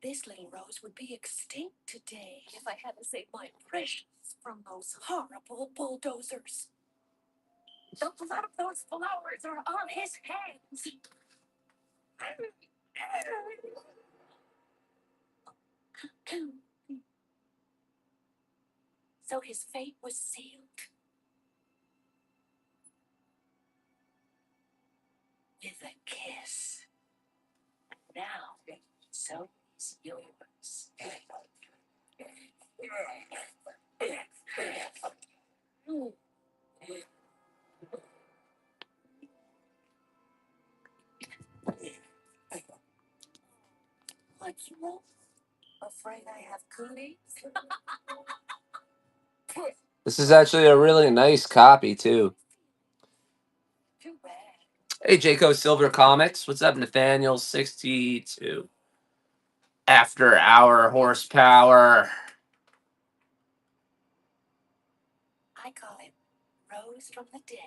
This little rose would be extinct today if I hadn't saved my precious from those horrible bulldozers. The blood of those flowers are on his hands. So his fate was sealed. With a kiss. Now, so is yours. What's wrong? Afraid I have cooties? This is actually a really nice copy, too. Too bad. Hey, Jayco Silver Comics. What's up, Nathaniel 62? After Hour Horsepower. I call it Rose from the Dead.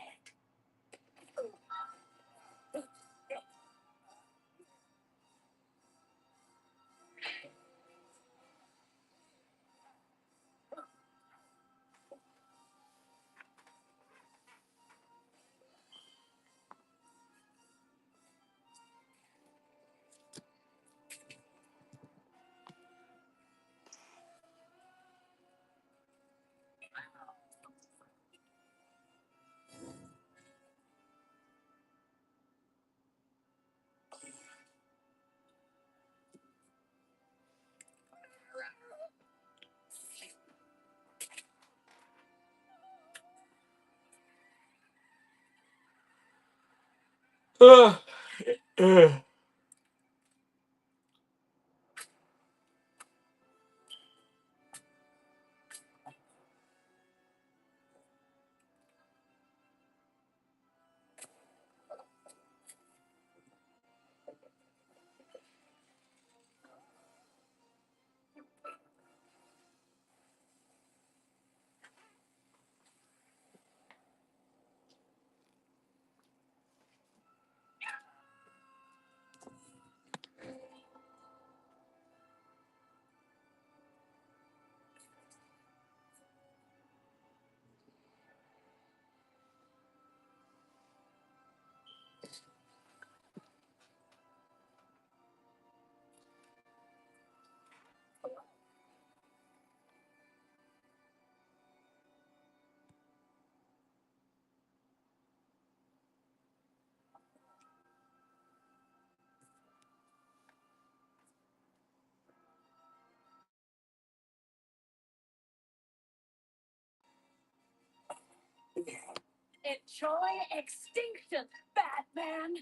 Enjoy extinction, Batman.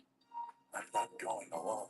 I'm not going alone.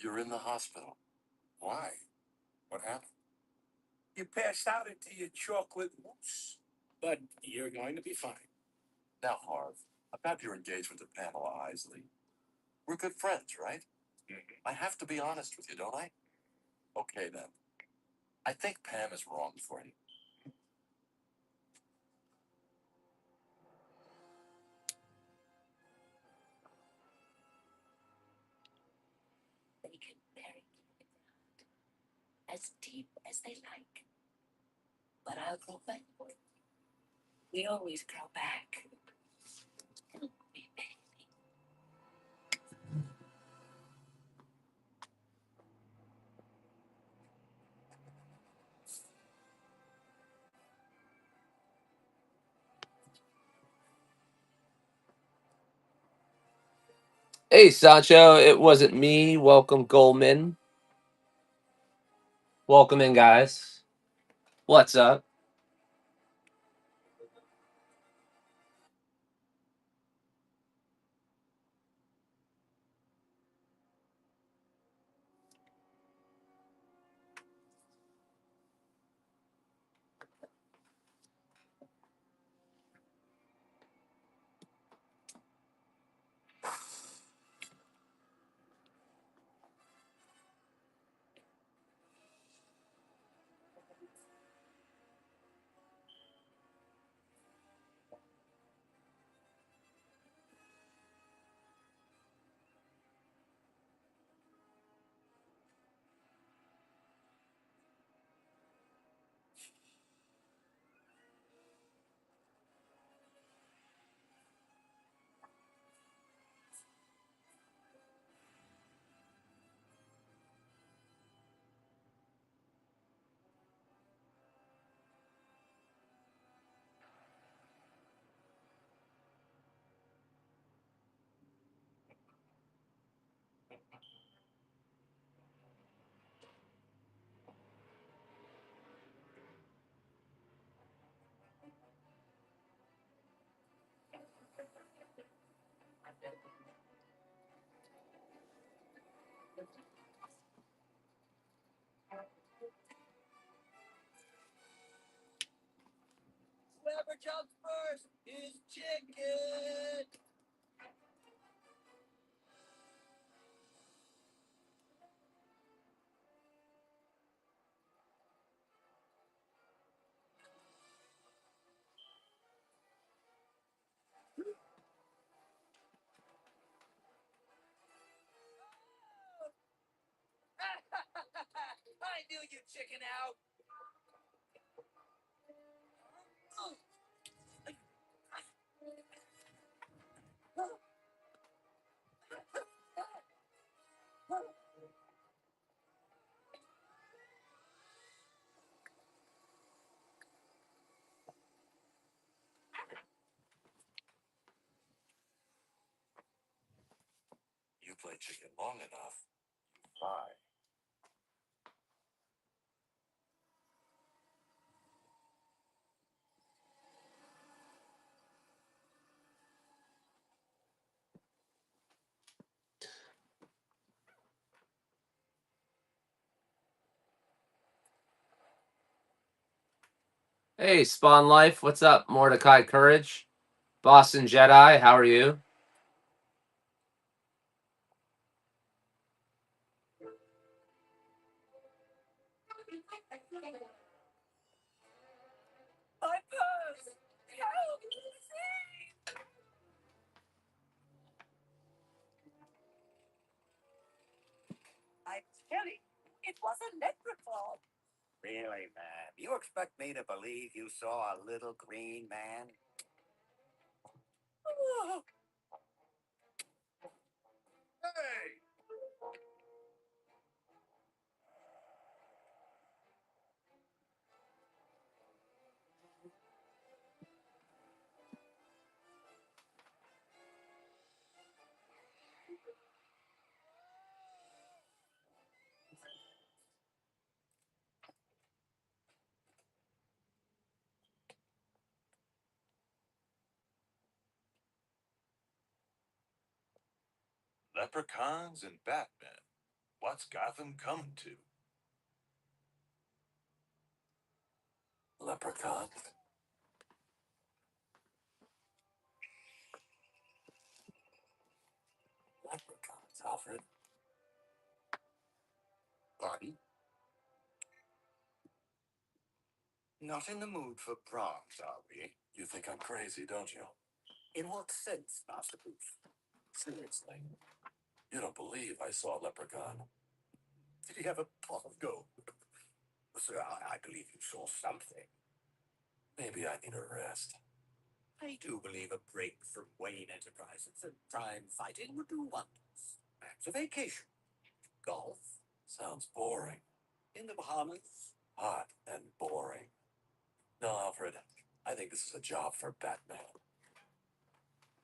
You're in the hospital. Why? What happened? You passed out into your chocolate mousse. But you're going to be fine. Now, Harv, about your engagement to Pamela Isley. We're good friends, right? I have to be honest with you, don't I? Okay, then. I think Pam is wrong for you. They can bury me as deep as they like. But I'll grow back. We always grow back. Hey, Sancho, it wasn't me. Welcome, Goldman. Welcome in, guys. What's up? Whoever jumps first is chicken. I knew you'd chicken out. You play chicken long enough, you fly. Hey, Spawn Life. What's up? Mordecai Courage. Boston Jedi. How are you? My purse! Help! I'm telling you, it was a leprechaun. Really, man? You expect me to believe you saw a little green man? Hey! Leprechauns and Batman. What's Gotham come to? Leprechaun? Leprechauns, Alfred. Pardon? Not in the mood for proms, are we? You think I'm crazy, don't you? In what sense, Master Booth? Seriously. You don't believe I saw Leprechaun. Did he have a pot of gold? Sir, I believe you saw something. Maybe I need a rest. I do believe a break from Wayne Enterprises and crime fighting would do wonders. Perhaps a vacation. Golf. Sounds boring. In the Bahamas. Hot and boring. No, Alfred. I think this is a job for Batman.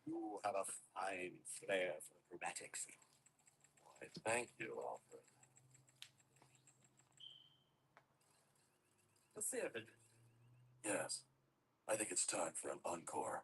You have a fine flair for dramatics. Why, thank you, Alfred. The theater. Yes. I think it's time for an encore.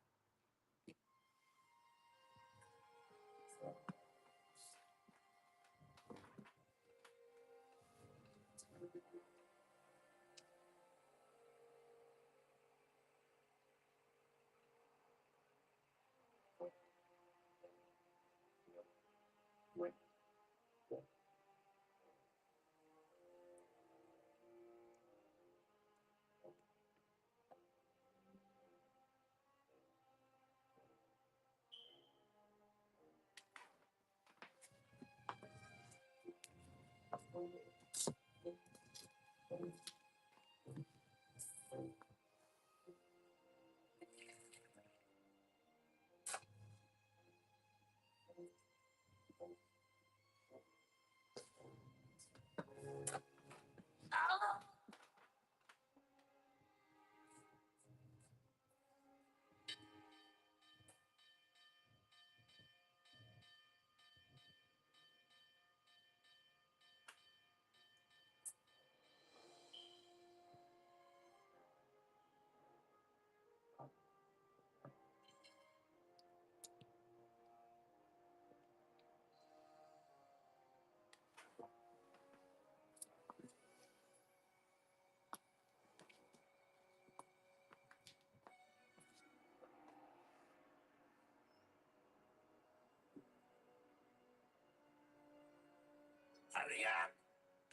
Hurry up!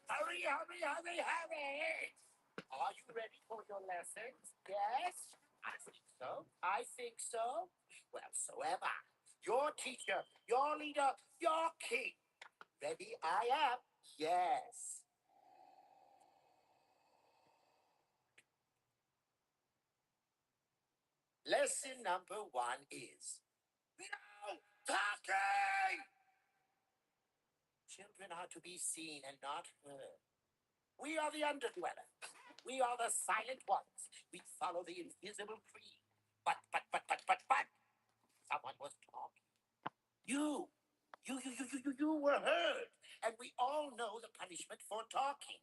Hurry, hurry, hurry, hurry! Are you ready for your lessons? Yes? I think so. I think so. Well, so am I. Your teacher, your leader, your king. Ready I am. Yes. Lesson number 1 is no talking! Children are to be seen and not heard. We are the underdweller. We are the silent ones. We follow the invisible creed. But. Someone was talking. You were heard. And we all know the punishment for talking.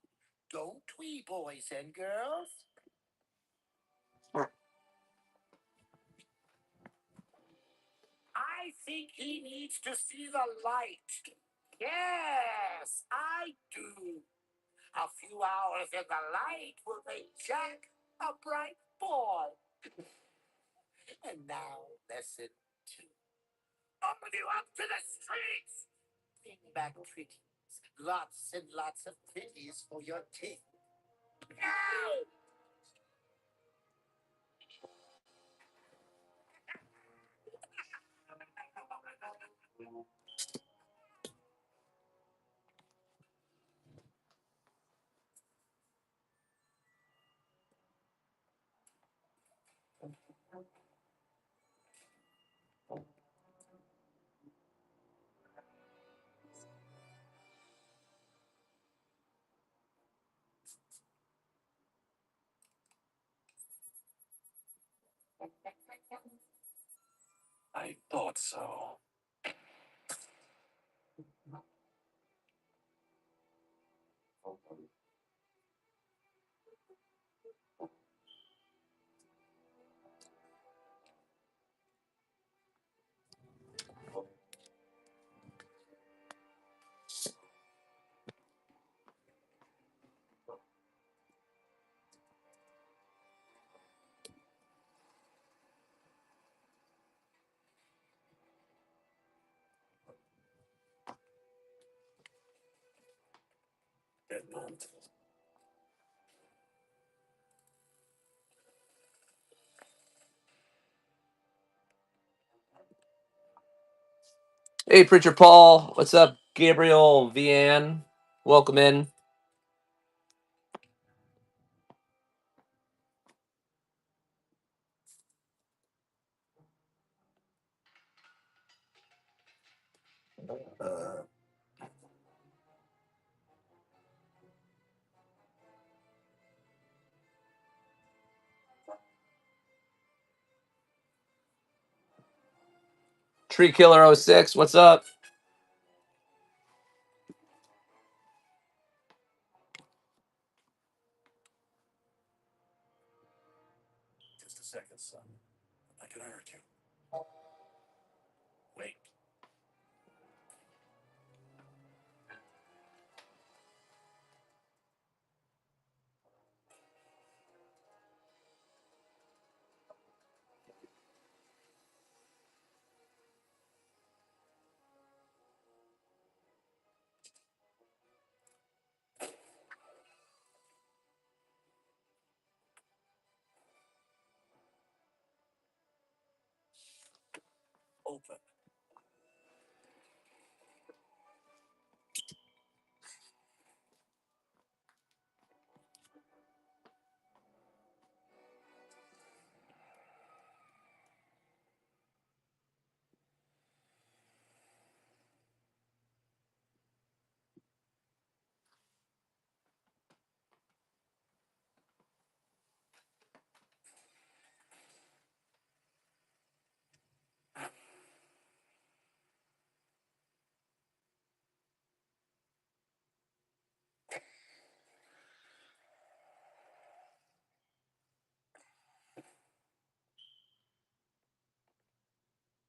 Don't we, boys and girls? I think he needs to see the light. Yes, I do. A few hours in the light will make Jack a bright boy. And now, lesson 2. Open you up to the streets! Bring back pretties. Lots and lots of pretties for your teeth. No! I thought so. Hey, Preacher Paul. What's up, Gabriel Vian? Welcome in. Tree Killer 06. What's up? Just a second, son. I can hurt you. Wait. Open.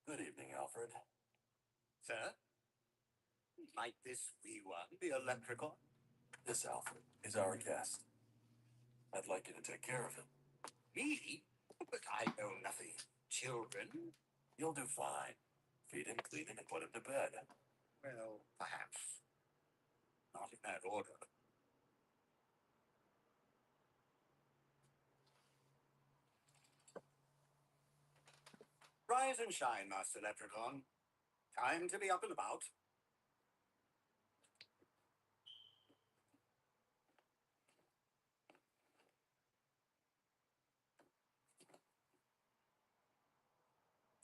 Good evening, Alfred. Sir? Might this be one, the electrical? This, Alfred, is our guest. I'd like you to take care of him. Me? But I know nothing. Children? You'll do fine. Feed him, clean him, and put him to bed. Well, perhaps. Not in that order. Rise and shine, Master Leprechaun. Time to be up and about.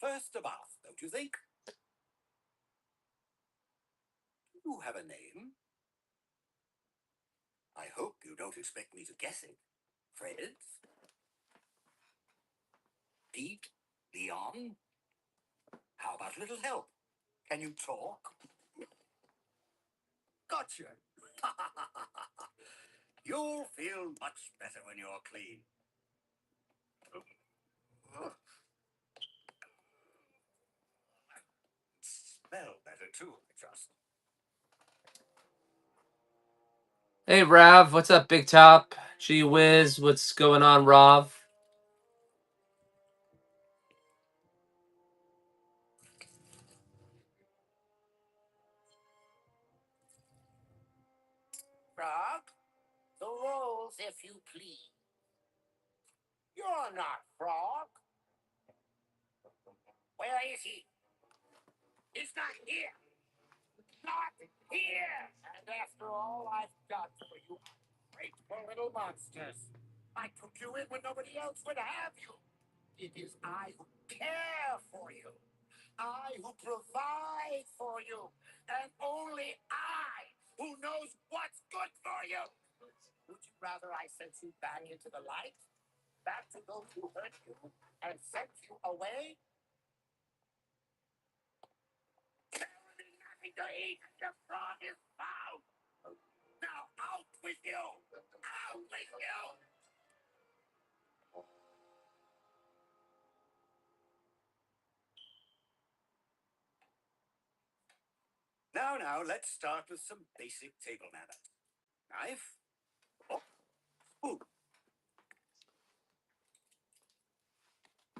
First a bath, don't you think? You have a name. I hope you don't expect me to guess it. Fred? Pete? Leon? How about a little help? Can you talk? Gotcha. You'll feel much better when you're clean. Smell better too, I trust. Hey, Rav. What's up, Big Top? Gee whiz. What's going on, Rav? Frog, the rolls, if you please. You're not Frog. Where is he? He's not here. Not here. And after all I've done for you, grateful little monsters. I took you in when nobody else would have you. It is I who care for you. I who provide for you. And only I who knows what's good for you. Would you rather I sent you back into the light? Back to those who hurt you and sent you away? There will be nothing to eat. The frog is found. Now out with you. Out with you. Now, let's start with some basic table manners. Knife. Oh, spoon.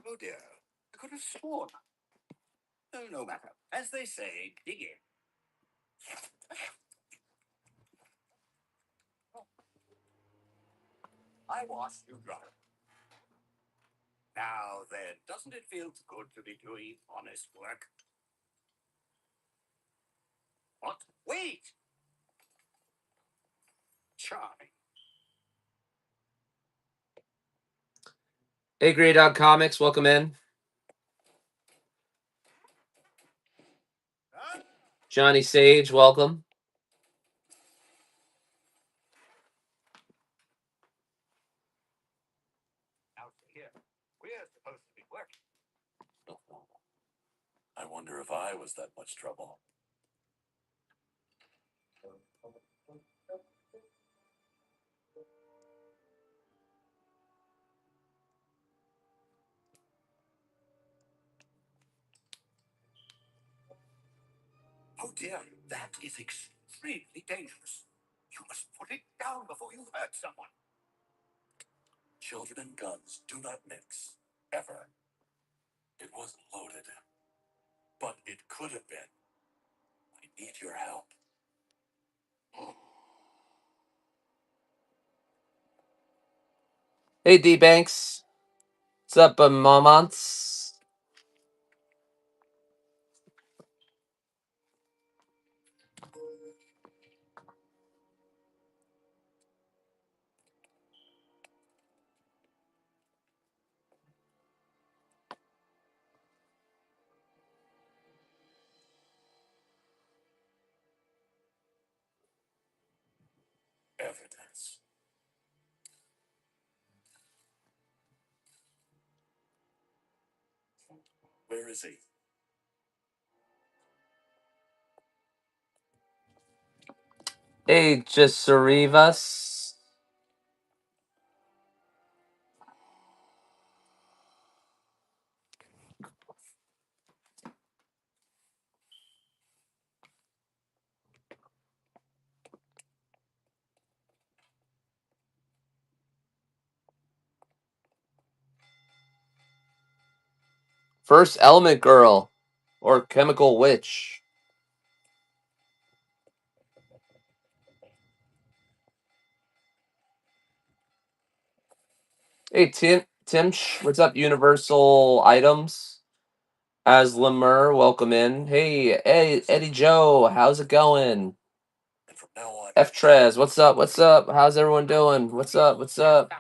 Oh dear, I could have sworn. Oh, no matter. As they say, dig in. I wash, you dry. Now then, doesn't it feel good to be doing honest work? What? Wait! Charming. Hey, Grey Dog Comics, welcome in. Johnny Sage, welcome. Out here. We're supposed to be working. I wonder if I was that much trouble. Oh dear, that is extremely dangerous. You must put it down before you hurt someone. Children and guns do not mix. Ever. It wasn't loaded. But it could have been. I need your help. Hey, D Banks. What's up, Moments? Evidence. Where is he? Hey, just Sarivas. First Element Girl or Chemical Witch. Hey, Timch, what's up, Universal Items? As Lemur, welcome in. Hey, Eddie Joe, how's it going? And from now on, F Trez, what's up? What's up? How's everyone doing? What's up? What's up?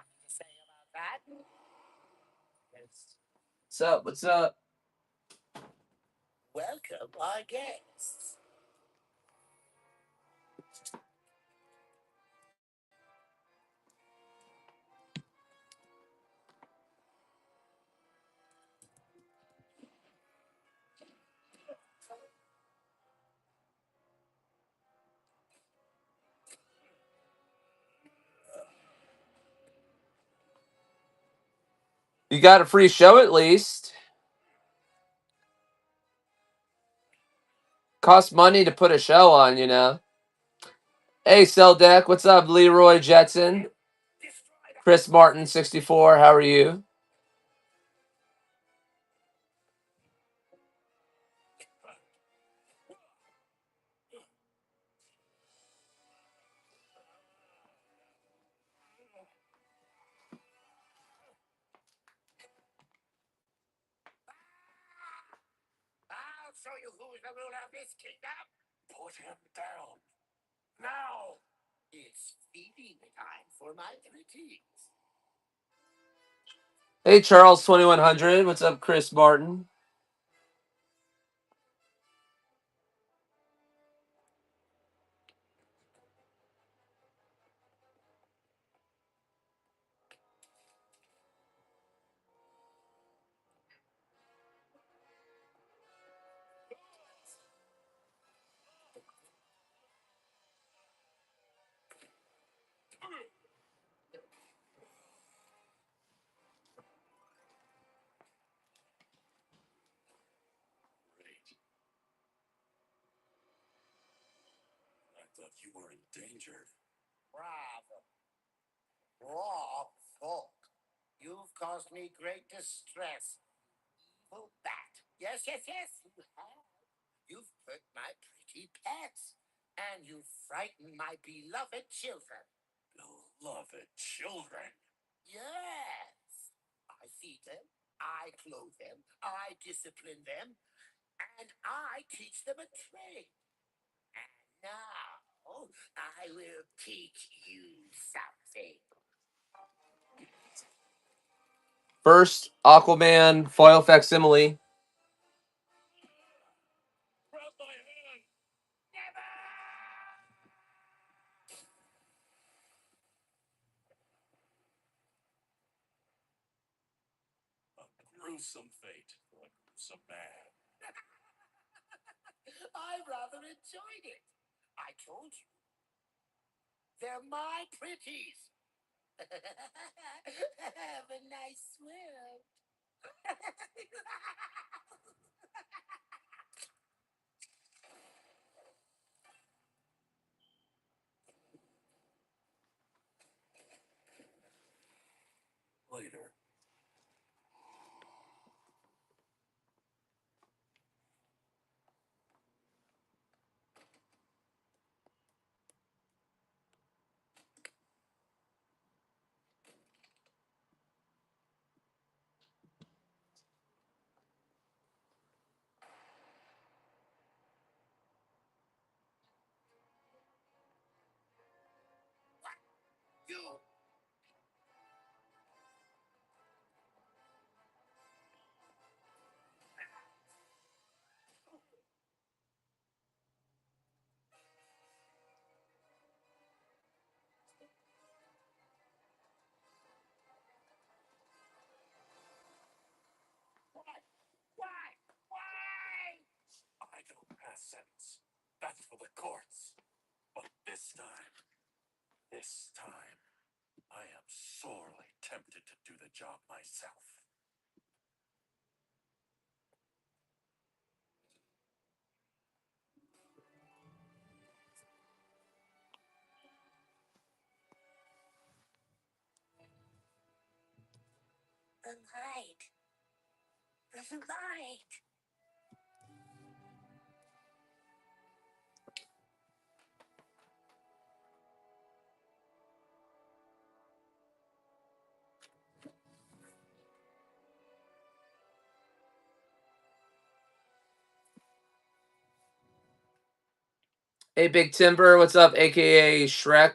What's up? What's up? Welcome our guests. You got a free show at least. Costs money to put a show on, you know. Hey, Cell Deck, what's up, Leroy Jetson? Chris Martin, 64, how are you? I'll show you who's the ruler of this kingdom. Put him down. Now. It's feeding time for my pretties. Hey, Charles 2100, what's up, Chris Martin? great. I thought you were endangered. Bravo. Raw folk. You've caused me great distress. Evil bat. Yes, yes, yes, you have. You've hurt my pretty pets. And you've frightened my beloved children. Beloved children. Yes. I feed them, I clothe them, I discipline them, and I teach them a trade. And now I will teach you something. First, Aquaman foil facsimile. Grab my hand. A gruesome fate for a gruesome man. I rather enjoyed it. I told you. They're my pretties. Have a nice swim. Later. You. Why? I don't pass sentence. That's for the courts. But this time, I am sorely tempted to do the job myself. The light. The light. Hey, Big Timber, what's up? AKA Shrek,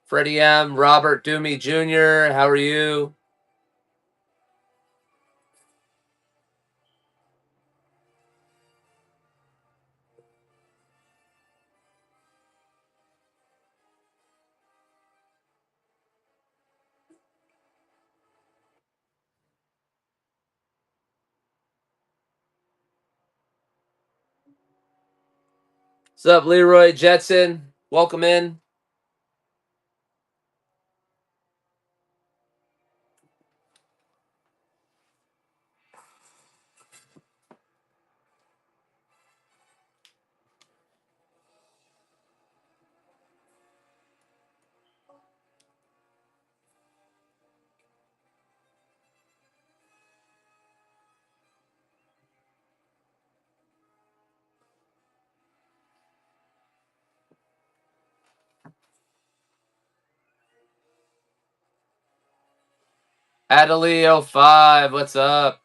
Freddie M, Robert Doomy Jr. How are you? What's up, Leroy Jetson? Welcome in. Adalio5, what's up?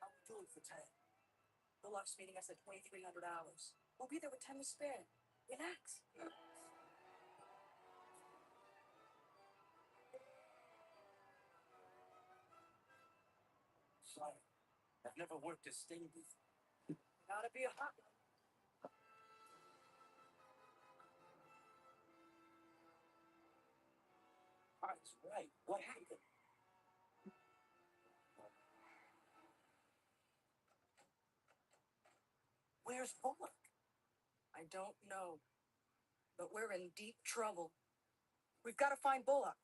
How we doing for 10? The Lux meeting us at $2,300. We'll be there with 10 to spare. Relax. Sorry, I've never worked as Sting before. Gotta be a hot one. That's right. What happened? Where's Bullock? I don't know. But we're in deep trouble. We've got to find Bullock.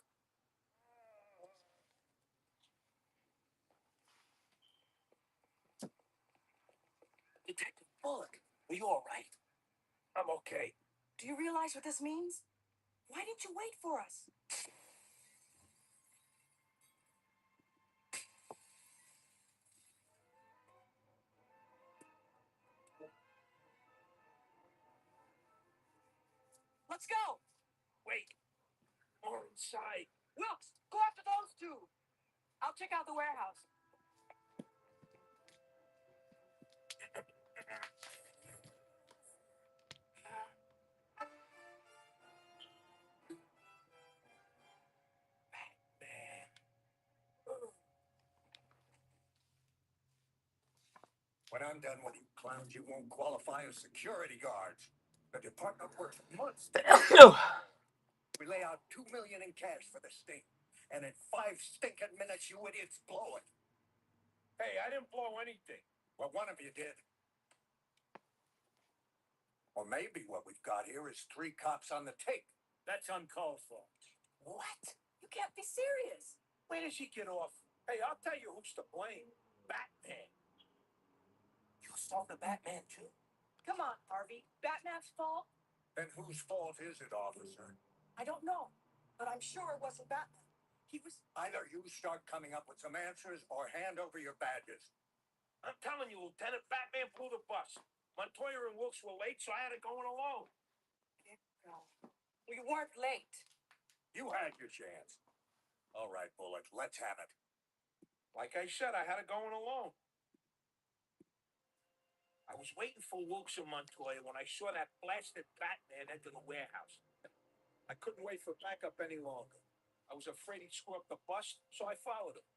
Detective Bullock, are you all right? I'm okay. Do you realize what this means? Why didn't you wait for us? Let's go! Wait. More inside. Wilkes, go after those two. I'll check out the warehouse. When I'm done with you clowns, you won't qualify as security guards. The department works months. We lay out $2 million in cash for the state, and in 5 stinking minutes, you idiots blow it. Hey, I didn't blow anything. Well, one of you did. Or maybe what we've got here is 3 cops on the tape. That's uncalled for. What? You can't be serious. Where does he get off? Hey, I'll tell you who's to blame. Batman. You saw the Batman too? Come on, Harvey. Batman's fault? Then whose fault is it, officer? I don't know. But I'm sure it wasn't Batman. He was... Either you start coming up with some answers or hand over your badges. I'm telling you, Lieutenant, Batman blew the bus. Montoya and Wilkes were late, so I had to go in alone. We weren't late. You had your chance. All right, Bullock, let's have it. Like I said, I had to go in alone. I was waiting for Wilkes and Montoya when I saw that blasted Batman enter the warehouse. I couldn't wait for backup any longer. I was afraid he'd screw up the bus, so I followed him.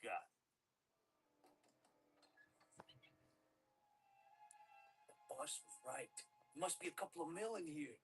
God. The boss was right. There must be a couple of mil in here.